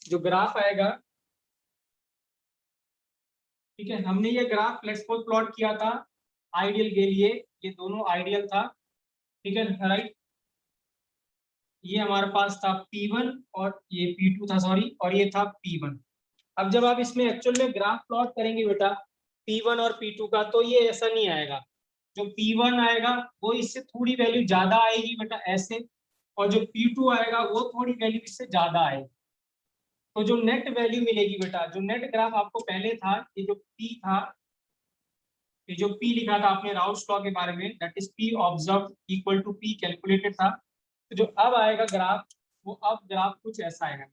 जो ग्राफ आएगा, ठीक है, हमने ये ग्राफ लेट्स सपोज प्लॉट किया था आइडियल के लिए, ये दोनों आइडियल था। ठीक है, राइट। ये हमारे पास था P1 और ये P2 था, सॉरी, और ये था P1। अब जब आप इसमें एक्चुअल में ग्राफ प्लॉट करेंगे बेटा P1 और P2 का, तो ये ऐसा नहीं आएगा। जो P1 आएगा वो इससे थोड़ी वैल्यू ज्यादा आएगी बेटा ऐसे, और जो P2 आएगा वो थोड़ी वैल्यू इससे ज्यादा आएगी। तो जो नेट वैल्यू मिलेगी बेटा, जो नेट ग्राफ आपको पहले था, ये जो P था, ये जो P लिखा था आपने राउस लॉ के बारे में, that is P observe equal to P calculated था। तो जो अब आएगा ग्राफ, वो अब ग्राफ कुछ ऐसा आएगा।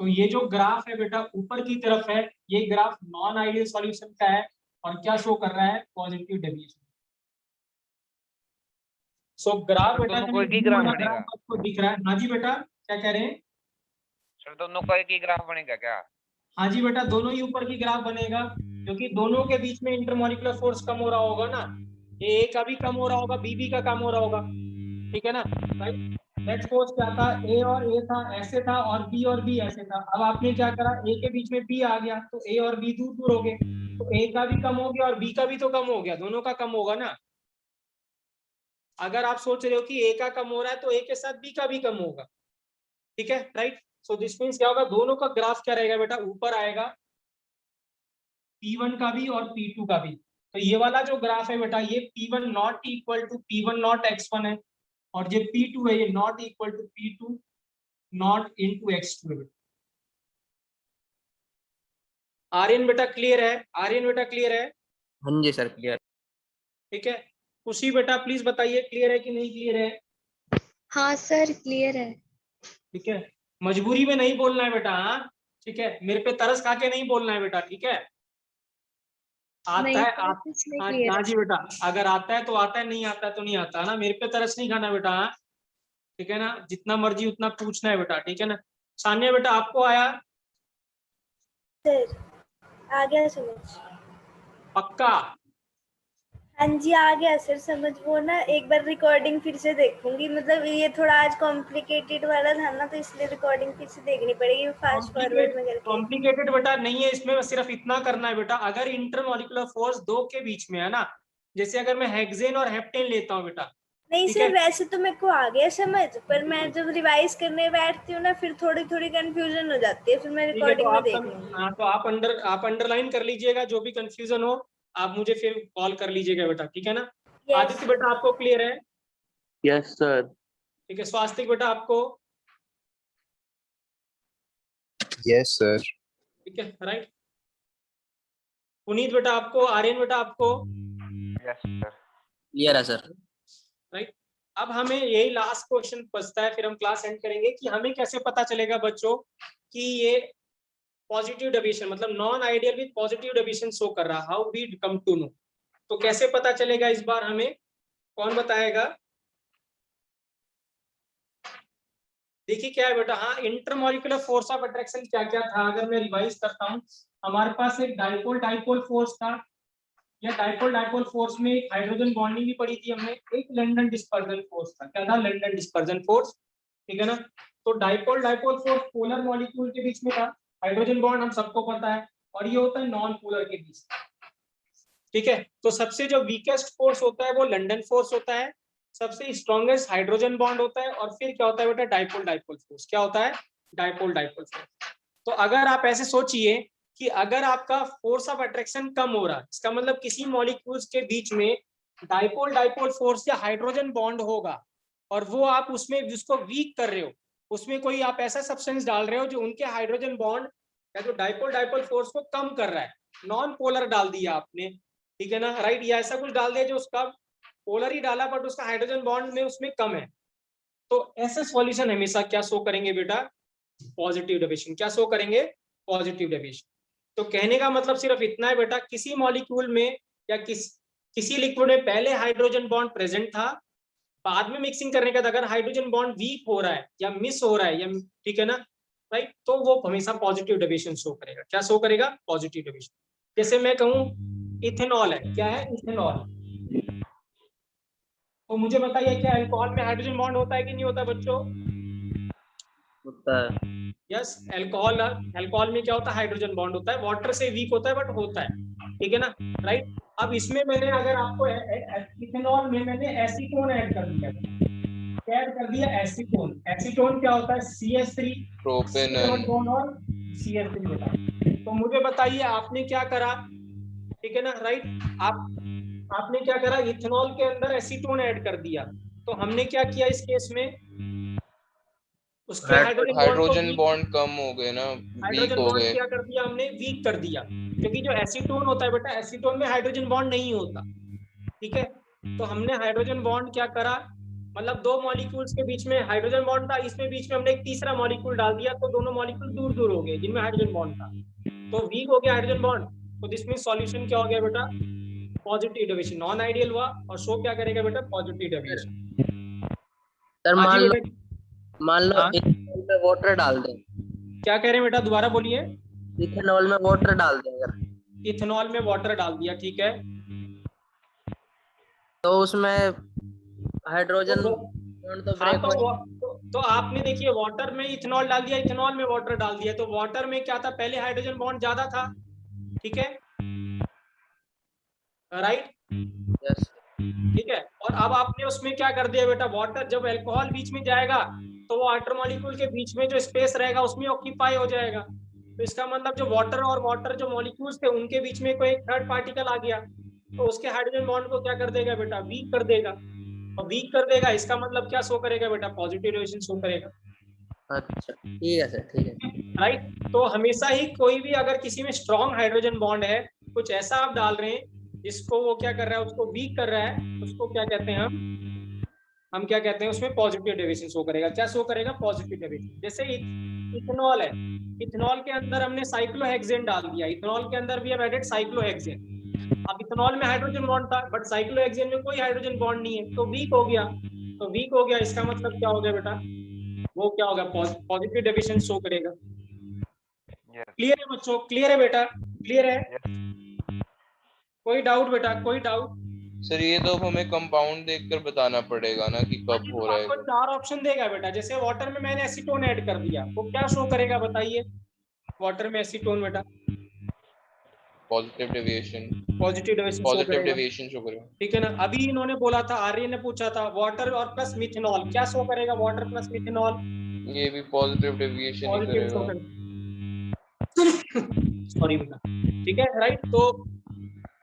तो ये जो ग्राफ है बेटा ऊपर की तरफ है, ये ग्राफ नॉन आइडियल सॉल्यूशन का है और क्या शो कर रहा है, पॉजिटिव डेविएशन। सो ग्राफ बेटा दोनों को एक ही ग्राफ बनेगा। आपको दिख रहा है। हाँ जी बेटा, क्या कह रहे हैं। सर दोनों का एक ही ग्राफ बनेगा क्या? हाँ जी बेटा, दोनों ही ऊपर की ग्राफ बनेगा, क्योंकि दोनों के बीच में इंटरमॉलिक्यूलर फोर्स कम हो रहा होगा ना, ए का भी कम हो रहा होगा, बी का कम हो रहा होगा। ठीक है ना, राइट। लेट्स सपोज क्या था, ए और ए था ऐसे था और बी ऐसे था। अब आपने क्या करा, ए के बीच में बी आ गया तो ए और बी दूर दूर हो गए, तो ए का भी कम हो गया और बी का भी तो कम हो गया, दोनों का कम होगा ना। अगर आप सोच रहे हो कि ए का कम हो रहा है तो ए के साथ बी का भी कम होगा। ठीक है, राइट। सो दिस मीन्स क्या होगा, दोनों का ग्राफ क्या रहेगा बेटा, ऊपर आएगा P1 का भी और P2 का भी। तो ये वाला जो ग्राफ है बेटा, ये P1 not equal to P1 not X1 है और जो P2 है ये not equal to P2 not into X2 है। आर्यन बेटा क्लियर है, आर्यन बेटा क्लियर है। हाँ जी सर, क्लियर। ठीक है, खुशी बेटा प्लीज बताइए क्लियर है कि नहीं क्लियर है। हाँ सर क्लियर है। ठीक है, मजबूरी में नहीं बोलना है बेटा, हाँ ठीक है, मेरे पे तरस खा के नहीं बोलना है बेटा। ठीक है, आता है हाँ जी बेटा, अगर आता है तो आता है, नहीं आता है तो नहीं आता है ना, मेरे पे तरस नहीं खाना बेटा। हाँ ठीक है ना, जितना मर्जी उतना पूछना है बेटा। ठीक है ना, सान्या बेटा आपको आया? सर आ गया समझ। पक्का? हाँ जी आ गया सर समझ। वो ना एक बार रिकॉर्डिंग फिर से देखूंगी, मतलब ये थोड़ा आज कॉम्प्लिकेटेड वाला था ना, तो इसलिए रिकॉर्डिंग फिर से देखनी पड़ेगी फास्ट फॉरवर्ड में करके। कॉम्प्लिकेटेड बेटा नहीं है, इसमें सिर्फ इतना करना है बेटा, अगर इंटरमॉलिक्यूलर फोर्स दो के बीच में है ना, जैसे अगर मैं हेक्सेन और हेप्टेन लेता हूँ बेटा, नहीं ठीक सर है? वैसे तो मेरे को आ गया समझ, पर मैं जब रिवाइज करने बैठती हूँ ना फिर थोड़ी थोड़ी कंफ्यूजन हो जाती है, फिर मैं ठीक है, तो रिकॉर्डिंग में आप देख लूंगी। हाँ, तो आप अंडरलाइन कर लीजिएगा, जो भी कंफ्यूजन हो आप मुझे फिर कॉल कर लीजिएगा बेटा, ठीक है ना? Yes. आदित्य बेटा आपको क्लियर है? Yes sir. ठीक है, स्वास्तिक बेटा आपको? Yes, sir. ठीक है, राइट। पुनीत बेटा आपको? आर्यन बेटा आपको? Yes sir. क्लियर है सर। राइट। अब हमें यही लास्ट क्वेश्चन बचता है, फिर हम क्लास एंड करेंगे कि हमें कैसे पता चलेगा बच्चों कि ये पॉजिटिव डेविएशन मतलब non ideal with positive deviation show कर रहा है, how we come to know. तो कैसे पता चलेगा इस बार हमें कौन बताएगा? देखिए क्या है बेटा, हाँ इंटरमॉलिक्यूलर फोर्स ऑफ अट्रैक्शन क्या क्या था, अगर मैं रिवाइज करता हूँ, हमारे पास एक डाइपोल डाइपोल फोर्स था, या डाइपोल डाइपोल फोर्स में एक हाइड्रोजन बॉन्डिंग भी पढ़ी थी हमने, एक लंडन डिस्पर्जन फोर्स था। क्या था? लंडन डिस्पर्जन फोर्स, ठीक है ना? तो dipole dipole force polar molecule के बीच में था, हाइड्रोजन बॉन्ड हम सबको पता है, और ये होता है नॉन पोलर के बीच, ठीक है? तो सबसे जो वीकेस्ट फोर्स होता है वो लंडन फोर्स होता है, सबसे स्ट्रॉन्गेस्ट हाइड्रोजन बॉन्ड होता है, और फिर क्या होता है बेटा? Dipole dipole force. क्या होता है? Dipole dipole force. तो अगर आप ऐसे सोचिए कि अगर आपका फोर्स ऑफ अट्रैक्शन कम हो रहा है, इसका मतलब किसी मॉलिक्यूल्स के बीच में डाइपोल डाइपोल फोर्स या हाइड्रोजन बॉन्ड होगा, और वो आप उसमें जिसको वीक कर रहे हो, उसमें कोई आप ऐसा सब्सटेंस डाल रहे हो जो उनके हाइड्रोजन बॉन्ड या जो डाइपोल डाइपोल फोर्स को कम कर रहा है, नॉन पोलर डाल दिया आपने, ठीक है ना? राइट। या ऐसा कुछ डाल दिया जो उसका पोलर ही डाला बट उसका हाइड्रोजन बॉन्ड में उसमें कम है, तो ऐसे सॉल्यूशन हमेशा क्या शो करेंगे बेटा? Positive deviation. क्या शो करेंगे? Positive deviation. तो कहने का मतलब सिर्फ इतना है बेटा, किसी मॉलिक्यूल में या किसी लिक्विड में पहले हाइड्रोजन बॉन्ड प्रेजेंट था, बाद में मिक्सिंग करने के बाद अगर हाइड्रोजन बॉन्ड वीक हो रहा है या मिस हो रहा है या, ठीक है ना, राइट, तो वो हमेशा पॉजिटिव डेविएशन शो करेगा। क्या शो करेगा? Positive deviation. जैसे मैं कहूँ इथेनॉल है, क्या है? इथेनॉल। तो मुझे बताइए क्या अल्कोहल में हाइड्रोजन बॉन्ड होता है कि नहीं होता बच्चों? होता है। यस, अल्कोहल में क्या होता है? हाइड्रोजन बॉन्ड होता है, वाटर से वीक होता है बट होता है, ठीक है ना? राइट। अब इसमें मैंने अगर आपको इथेनॉल में मैंने एसीटोन ऐड कर दिया, क्या ऐड कर दिया? एसीटोन। एसीटोन क्या होता है? CH3 प्रोपेनॉल बॉन्ड और CH3 बेटा। तो मुझे बताइए आपने क्या करा, ठीक है ना? राइट। आपने क्या करा? इथेनॉल के अंदर एसीटोन ऐड कर दिया, तो हमने क्या किया इस केस में? उसके हाइड्रोजन बॉन्ड कम हो गए ना, वीक हाइड्रोजन हो बॉन्ड गए। क्या कर दिया हमने? वीक कर दिया, क्योंकि जो एसीटोन होता है बेटा, एसीटोन में हाइड्रोजन बॉन्ड नहीं होता, ठीक है? तो हमने हाइड्रोजन बॉन्ड क्या करा, मतलब दो मॉलिक्यूल्स के बीच में हाइड्रोजन बॉन्ड था, इसमें बीच में हमने एक तीसरा मॉलिक्यूल डाल दिया, तो दोनों मॉलिक्यूल दूर दूर हो गए जिनमें हाइड्रोजन बॉन्ड था, तो वीक हो गया हाइड्रोजन बॉन्ड। तो इसमें सॉल्यूशन क्या हो गया बेटा? Positive deviation. नॉन आइडियल हुआ और शो क्या करेगा बेटा? Positive deviation. सर मान लो हाँ? इथेनॉल में वाटर डाल दें। क्या कह रहे हैं बेटा? दोबारा बोलिए। इथेनॉल में वाटर डाल दें अगर, इथेनॉल में वाटर डाल दिया, ठीक है, तो उसमें हाइड्रोजन बॉन्ड तो हाँ, ब्रेक हो। तो आपने देखिए वाटर में इथेनॉल डाल दिया, इथेनॉल में वाटर डाल दिया, तो वाटर में क्या था? पहले हाइड्रोजन बॉन्ड ज्यादा था, ठीक है, राइट, यस। ठीक है। और अब आपने उसमें क्या कर दिया बेटा? वाटर, जब अल्कोहल बीच में जाएगा तो वो वाटर मॉलिक्यूल के बीच में जो स्पेस रहेगा उसमें ऑक्यूपाई हो जाएगा, तो इसका मतलब जो वाटर जो मॉलिक्यूल्स थे उनके बीच में कोई थर्ड पार्टिकल आ गया, तो उसके हाइड्रोजन बॉन्ड को क्या कर देगा बेटा? वीक कर देगा, और वीक कर देगा इसका मतलब क्या शो करेगा बेटा? पॉजिटिव डेविएशन शो करेगा। अच्छा ठीक है सर, ठीक है। राइट। तो हमेशा ही कोई भी अगर किसी में स्ट्रॉन्ग हाइड्रोजन बॉन्ड है, कुछ ऐसा आप डाल रहे हैं जिसको वो क्या कर रहा है? उसको वीक कर रहा है, उसको क्या कहते हैं हम क्या कहते हैं? उसमें पॉजिटिव डेविएशन शो करेगा। क्या शो करेगा? Positive deviation. जैसे इथेनॉल है, इथेनॉल के अंदर हमने साइक्लोहेक्सेन डाल दिया, इथेनॉल के अंदर भी हम एडेड साइक्लोहेक्सेन। अब इथेनॉल में हाइड्रोजन बॉन्ड था बट साइक्लोहेक्सेन में कोई हाइड्रोजन बॉन्ड नहीं है, तो वीक हो गया, इसका मतलब क्या हो गया बेटा? वो क्या होगा, पॉजिटिव डेविएशन शो करेगा। Yes. क्लियर है बच्चों, क्लियर है बेटा, क्लियर है? कोई डाउट बेटा, कोई डाउट? सर ये तो हमें कंपाउंड देखकर बताना पड़ेगा ना कि कब हो रहा आपको है। 4 ऑप्शन देगा बेटा। जैसे वाटर में मैंने एसीटोन ऐड कर दिया तो क्या शो करेगा बताइए? वाटर में एसीटोन बेटा positive deviation, positive deviation show positive करेगा, डेविएशन शो करेगा। ठीक है ना। अभी इन्होंने बोला था, आर्य ने पूछा था वाटर और प्लस मिथेनॉल, क्या शो करेगा वाटर प्लस मिथेनॉल? ये भी पॉजिटिव डेविएशन ही पॉजिटिव शो करेगा। सॉरी बेटा, ठीक है राइट। तो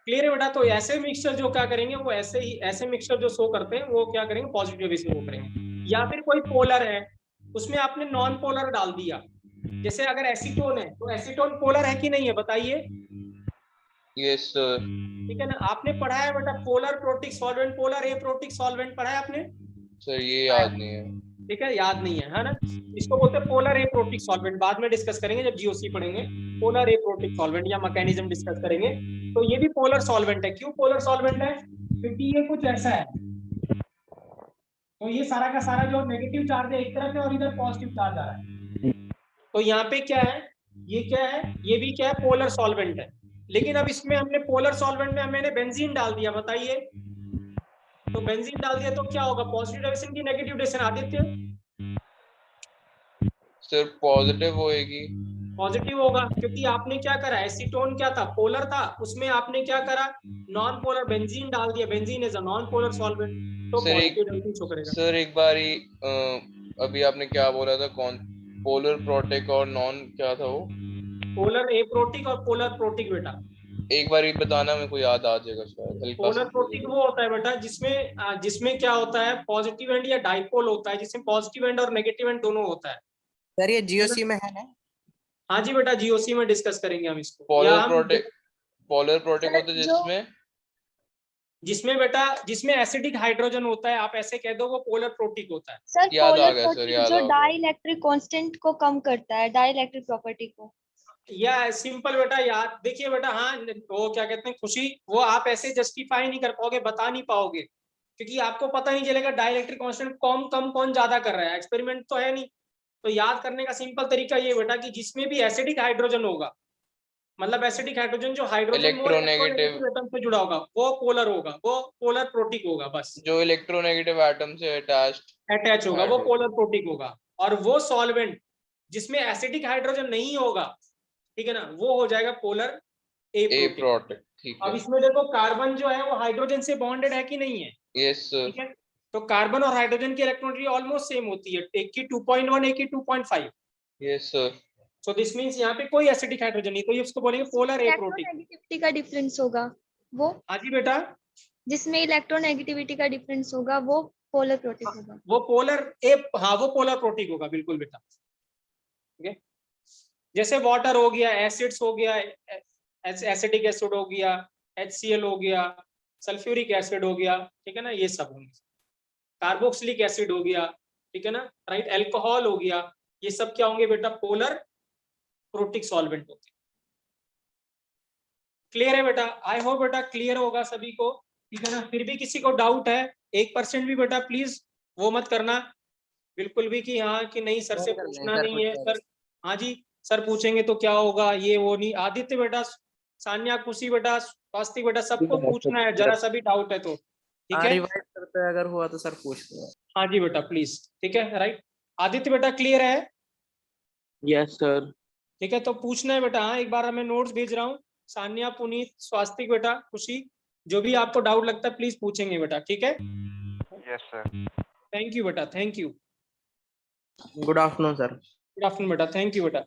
क्लियर है बेटा। तो ऐसे मिक्सचर जो क्या करेंगे, वो ऐसे ही, ऐसे मिक्सचर जो शो करते हैं वो क्या करेंगे, पॉजिटिव डेविएशन शो करेंगे। या फिर कोई पोलर है, उसमें आपने नॉन पोलर डाल दिया, जैसे अगर एसीटोन है तो एसीटोन पोलर है कि नहीं है बताइए? Yes sir. ठीक है ना। आपने पढ़ा है बेटा polar protic solvent, polar aprotic solvent पढ़ा है आपने? सर ये याद नहीं है। ठीक है, याद नहीं है ना। इसको बोलते हैं पोलर एप्रोटिक सॉल्वेंट, बाद में डिस्कस करेंगे जब जीओसी पढ़ेंगे। पोलर एप्रोटिक सॉल्वेंट या मैकेनिज्म डिस्कस करेंगे। तो ये भी पोलर सॉल्वेंट है। क्यों पोलर सॉल्वेंट है? क्योंकि ये कुछ ऐसा है, तो ये सारा का सारा जो नेगेटिव चार्ज है एक तरफ है और इधर पॉजिटिव चार्ज आ रहा है। तो यहाँ पे क्या है, ये क्या है, ये भी क्या है, पोलर सॉल्वेंट है। लेकिन अब इसमें हमने पोलर सॉल्वेंट में मैंने बेंजीन डाल दिया, बताइए। तो बेंजीन डाल दिया तो क्या होगा, पॉजिटिव डेविएशन की negative deviation? Aditya sir positive होएगी। पॉजिटिव होगा, क्योंकि आपने क्या करा, एसीटोन क्या था, पोलर था, उसमें आपने क्या करा, नॉन पोलर बेंजीन डाल दिया। Benzene is a non polar solvent, तो सर पॉजिटिव डेविएशन शो करेगा। सर एक बारी अभी आपने क्या बोला था, कौन पोलर प्रोटिक और नॉन क्या था वो? पोलर एप्रोटिक और पोलर प्रोटिक बेटा। एक बार ही बताना, मेरे को याद आ जाएगा शायद हल्का पोलर सा। प्रोटिक वो होता है बेटा जिसमें क्या होता है, पॉजिटिव एंड या डाइपोल होता है, जिसमें पॉजिटिव एंड और नेगेटिव एंड दोनों होता है। सर ये जीओसी में है ना? हाँ जी बेटा, जीओसी में डिस्कस करेंगे हम इसको। पोलर प्रोटिक होता है जो- जिसमें बेटा, जिसमें एसिडिक हाइड्रोजन होता है, आप ऐसे कह दो, वो पोलर प्रोटिक होता है। सर याद आ पोलर गया सर, प्रोटिक याद जो आ गया। डाइलेक्ट्रिक कांस्टेंट को कम करता है, डाइलेक्ट्रिक प्रॉपर्टी को। या सिंपल बेटा, याद देखिए बेटा। हाँ, वो क्या कहते हैं खुशी, वो आप ऐसे जस्टिफाई नहीं कर पाओगे, बता नहीं पाओगे, क्योंकि आपको पता नहीं चलेगा डाइलेक्ट्रिक कांस्टेंट कौन कम कौन ज्यादा कर रहा है, एक्सपेरिमेंट तो है नहीं। तो याद करने का सिंपल तरीका ये बेटा कि जिसमें भी एसिडिक हाइड्रोजन होगा, मतलब एसिडिक हाइड्रोजन जो हाइड्रोजन इलेक्ट्रोनेगेटिव एटम से जुड़ा होगा, वो पोलर होगा, वो पोलर प्रोटिक होगा। बस जो इलेक्ट्रोनेगेटिव एटम से अटैच होगा, वो hydrogen। पोलर प्रोटिक होगा। और वो सॉल्वेंट जिसमें एसिडिक हाइड्रोजन नहीं होगा, ठीक है ना, वो हो जाएगा पोलर एप्रोटिक। प्रोटिक, ठीक अब है। इसमें देखो कार्बन जो है वो हाइड्रोजन से बॉन्डेड है कि नहीं है? Yes sir. ठीक है। तो कार्बन और हाइड्रोजन की इलेक्ट्रॉनिटी ऑलमोस्ट सेम होती है, एक की 2.1, एक की 2.5। Yes sir. So this means यहाँ पे कोई एसिडिक हाइड्रोजन नहीं, तो ये उसको बोलेंगे पोलर एप्रोटिक। इलेक्ट्रोनेगेटिविटी का डिफरेंस होगा वो, हाँ जी बेटा, जिसमें इलेक्ट्रोनेगेटिविटी का डिफरेंस होगा वो पोलर प्रोटिक होगा। वो पोलर हाँ वो पोलर प्रोटिक होगा, बिल्कुल बेटा। ठीक है। जैसे वाटर हो गया, एसिड्स हो गया, एसिडिक एसिड हो गया, HCl हो गया, सल्फ्यूरिक एसिड हो गया, ठीक है ना, ये सब होंगे। कार्बोक्सिलिक एसिड हो गया, ठीक है ना, राइट, अल्कोहल हो गया, ये सब क्या होंगे बेटा, पोलर प्रोटिक सॉल्वेंट होते हैं। क्लियर है बेटा? आई होप बेटा क्लियर होगा सभी को, ठीक है ना। फिर भी किसी को डाउट है 1% भी बेटा प्लीज वो मत करना बिल्कुल भी कि हाँ कि नहीं सर से पूछना नहीं है सर। हाँ जी सर पूछेंगे तो क्या होगा, ये वो नहीं। आदित्य बेटा, सान्या, खुशी बेटा, स्वास्तिक बेटा, सबको पूछना है जरा सा भी डाउट है तो, ठीक है। रिवाइज करते हैं, अगर हुआ तो सर पूछ लो। हाँ जी बेटा प्लीज, ठीक है राइट। आदित्य बेटा क्लियर है? Yes sir. ठीक है, तो पूछना है बेटा। हाँ, एक बार मैं नोट्स भेज रहा हूँ। सान्या, पुनीत, स्वास्तिक बेटा, खुशी, जो भी आपको डाउट लगता है प्लीज पूछेंगे बेटा, ठीक है। Yes sir. थैंक यू बेटा, thank you. Good afternoon sir. Good afternoon बेटा, थैंक यू बेटा।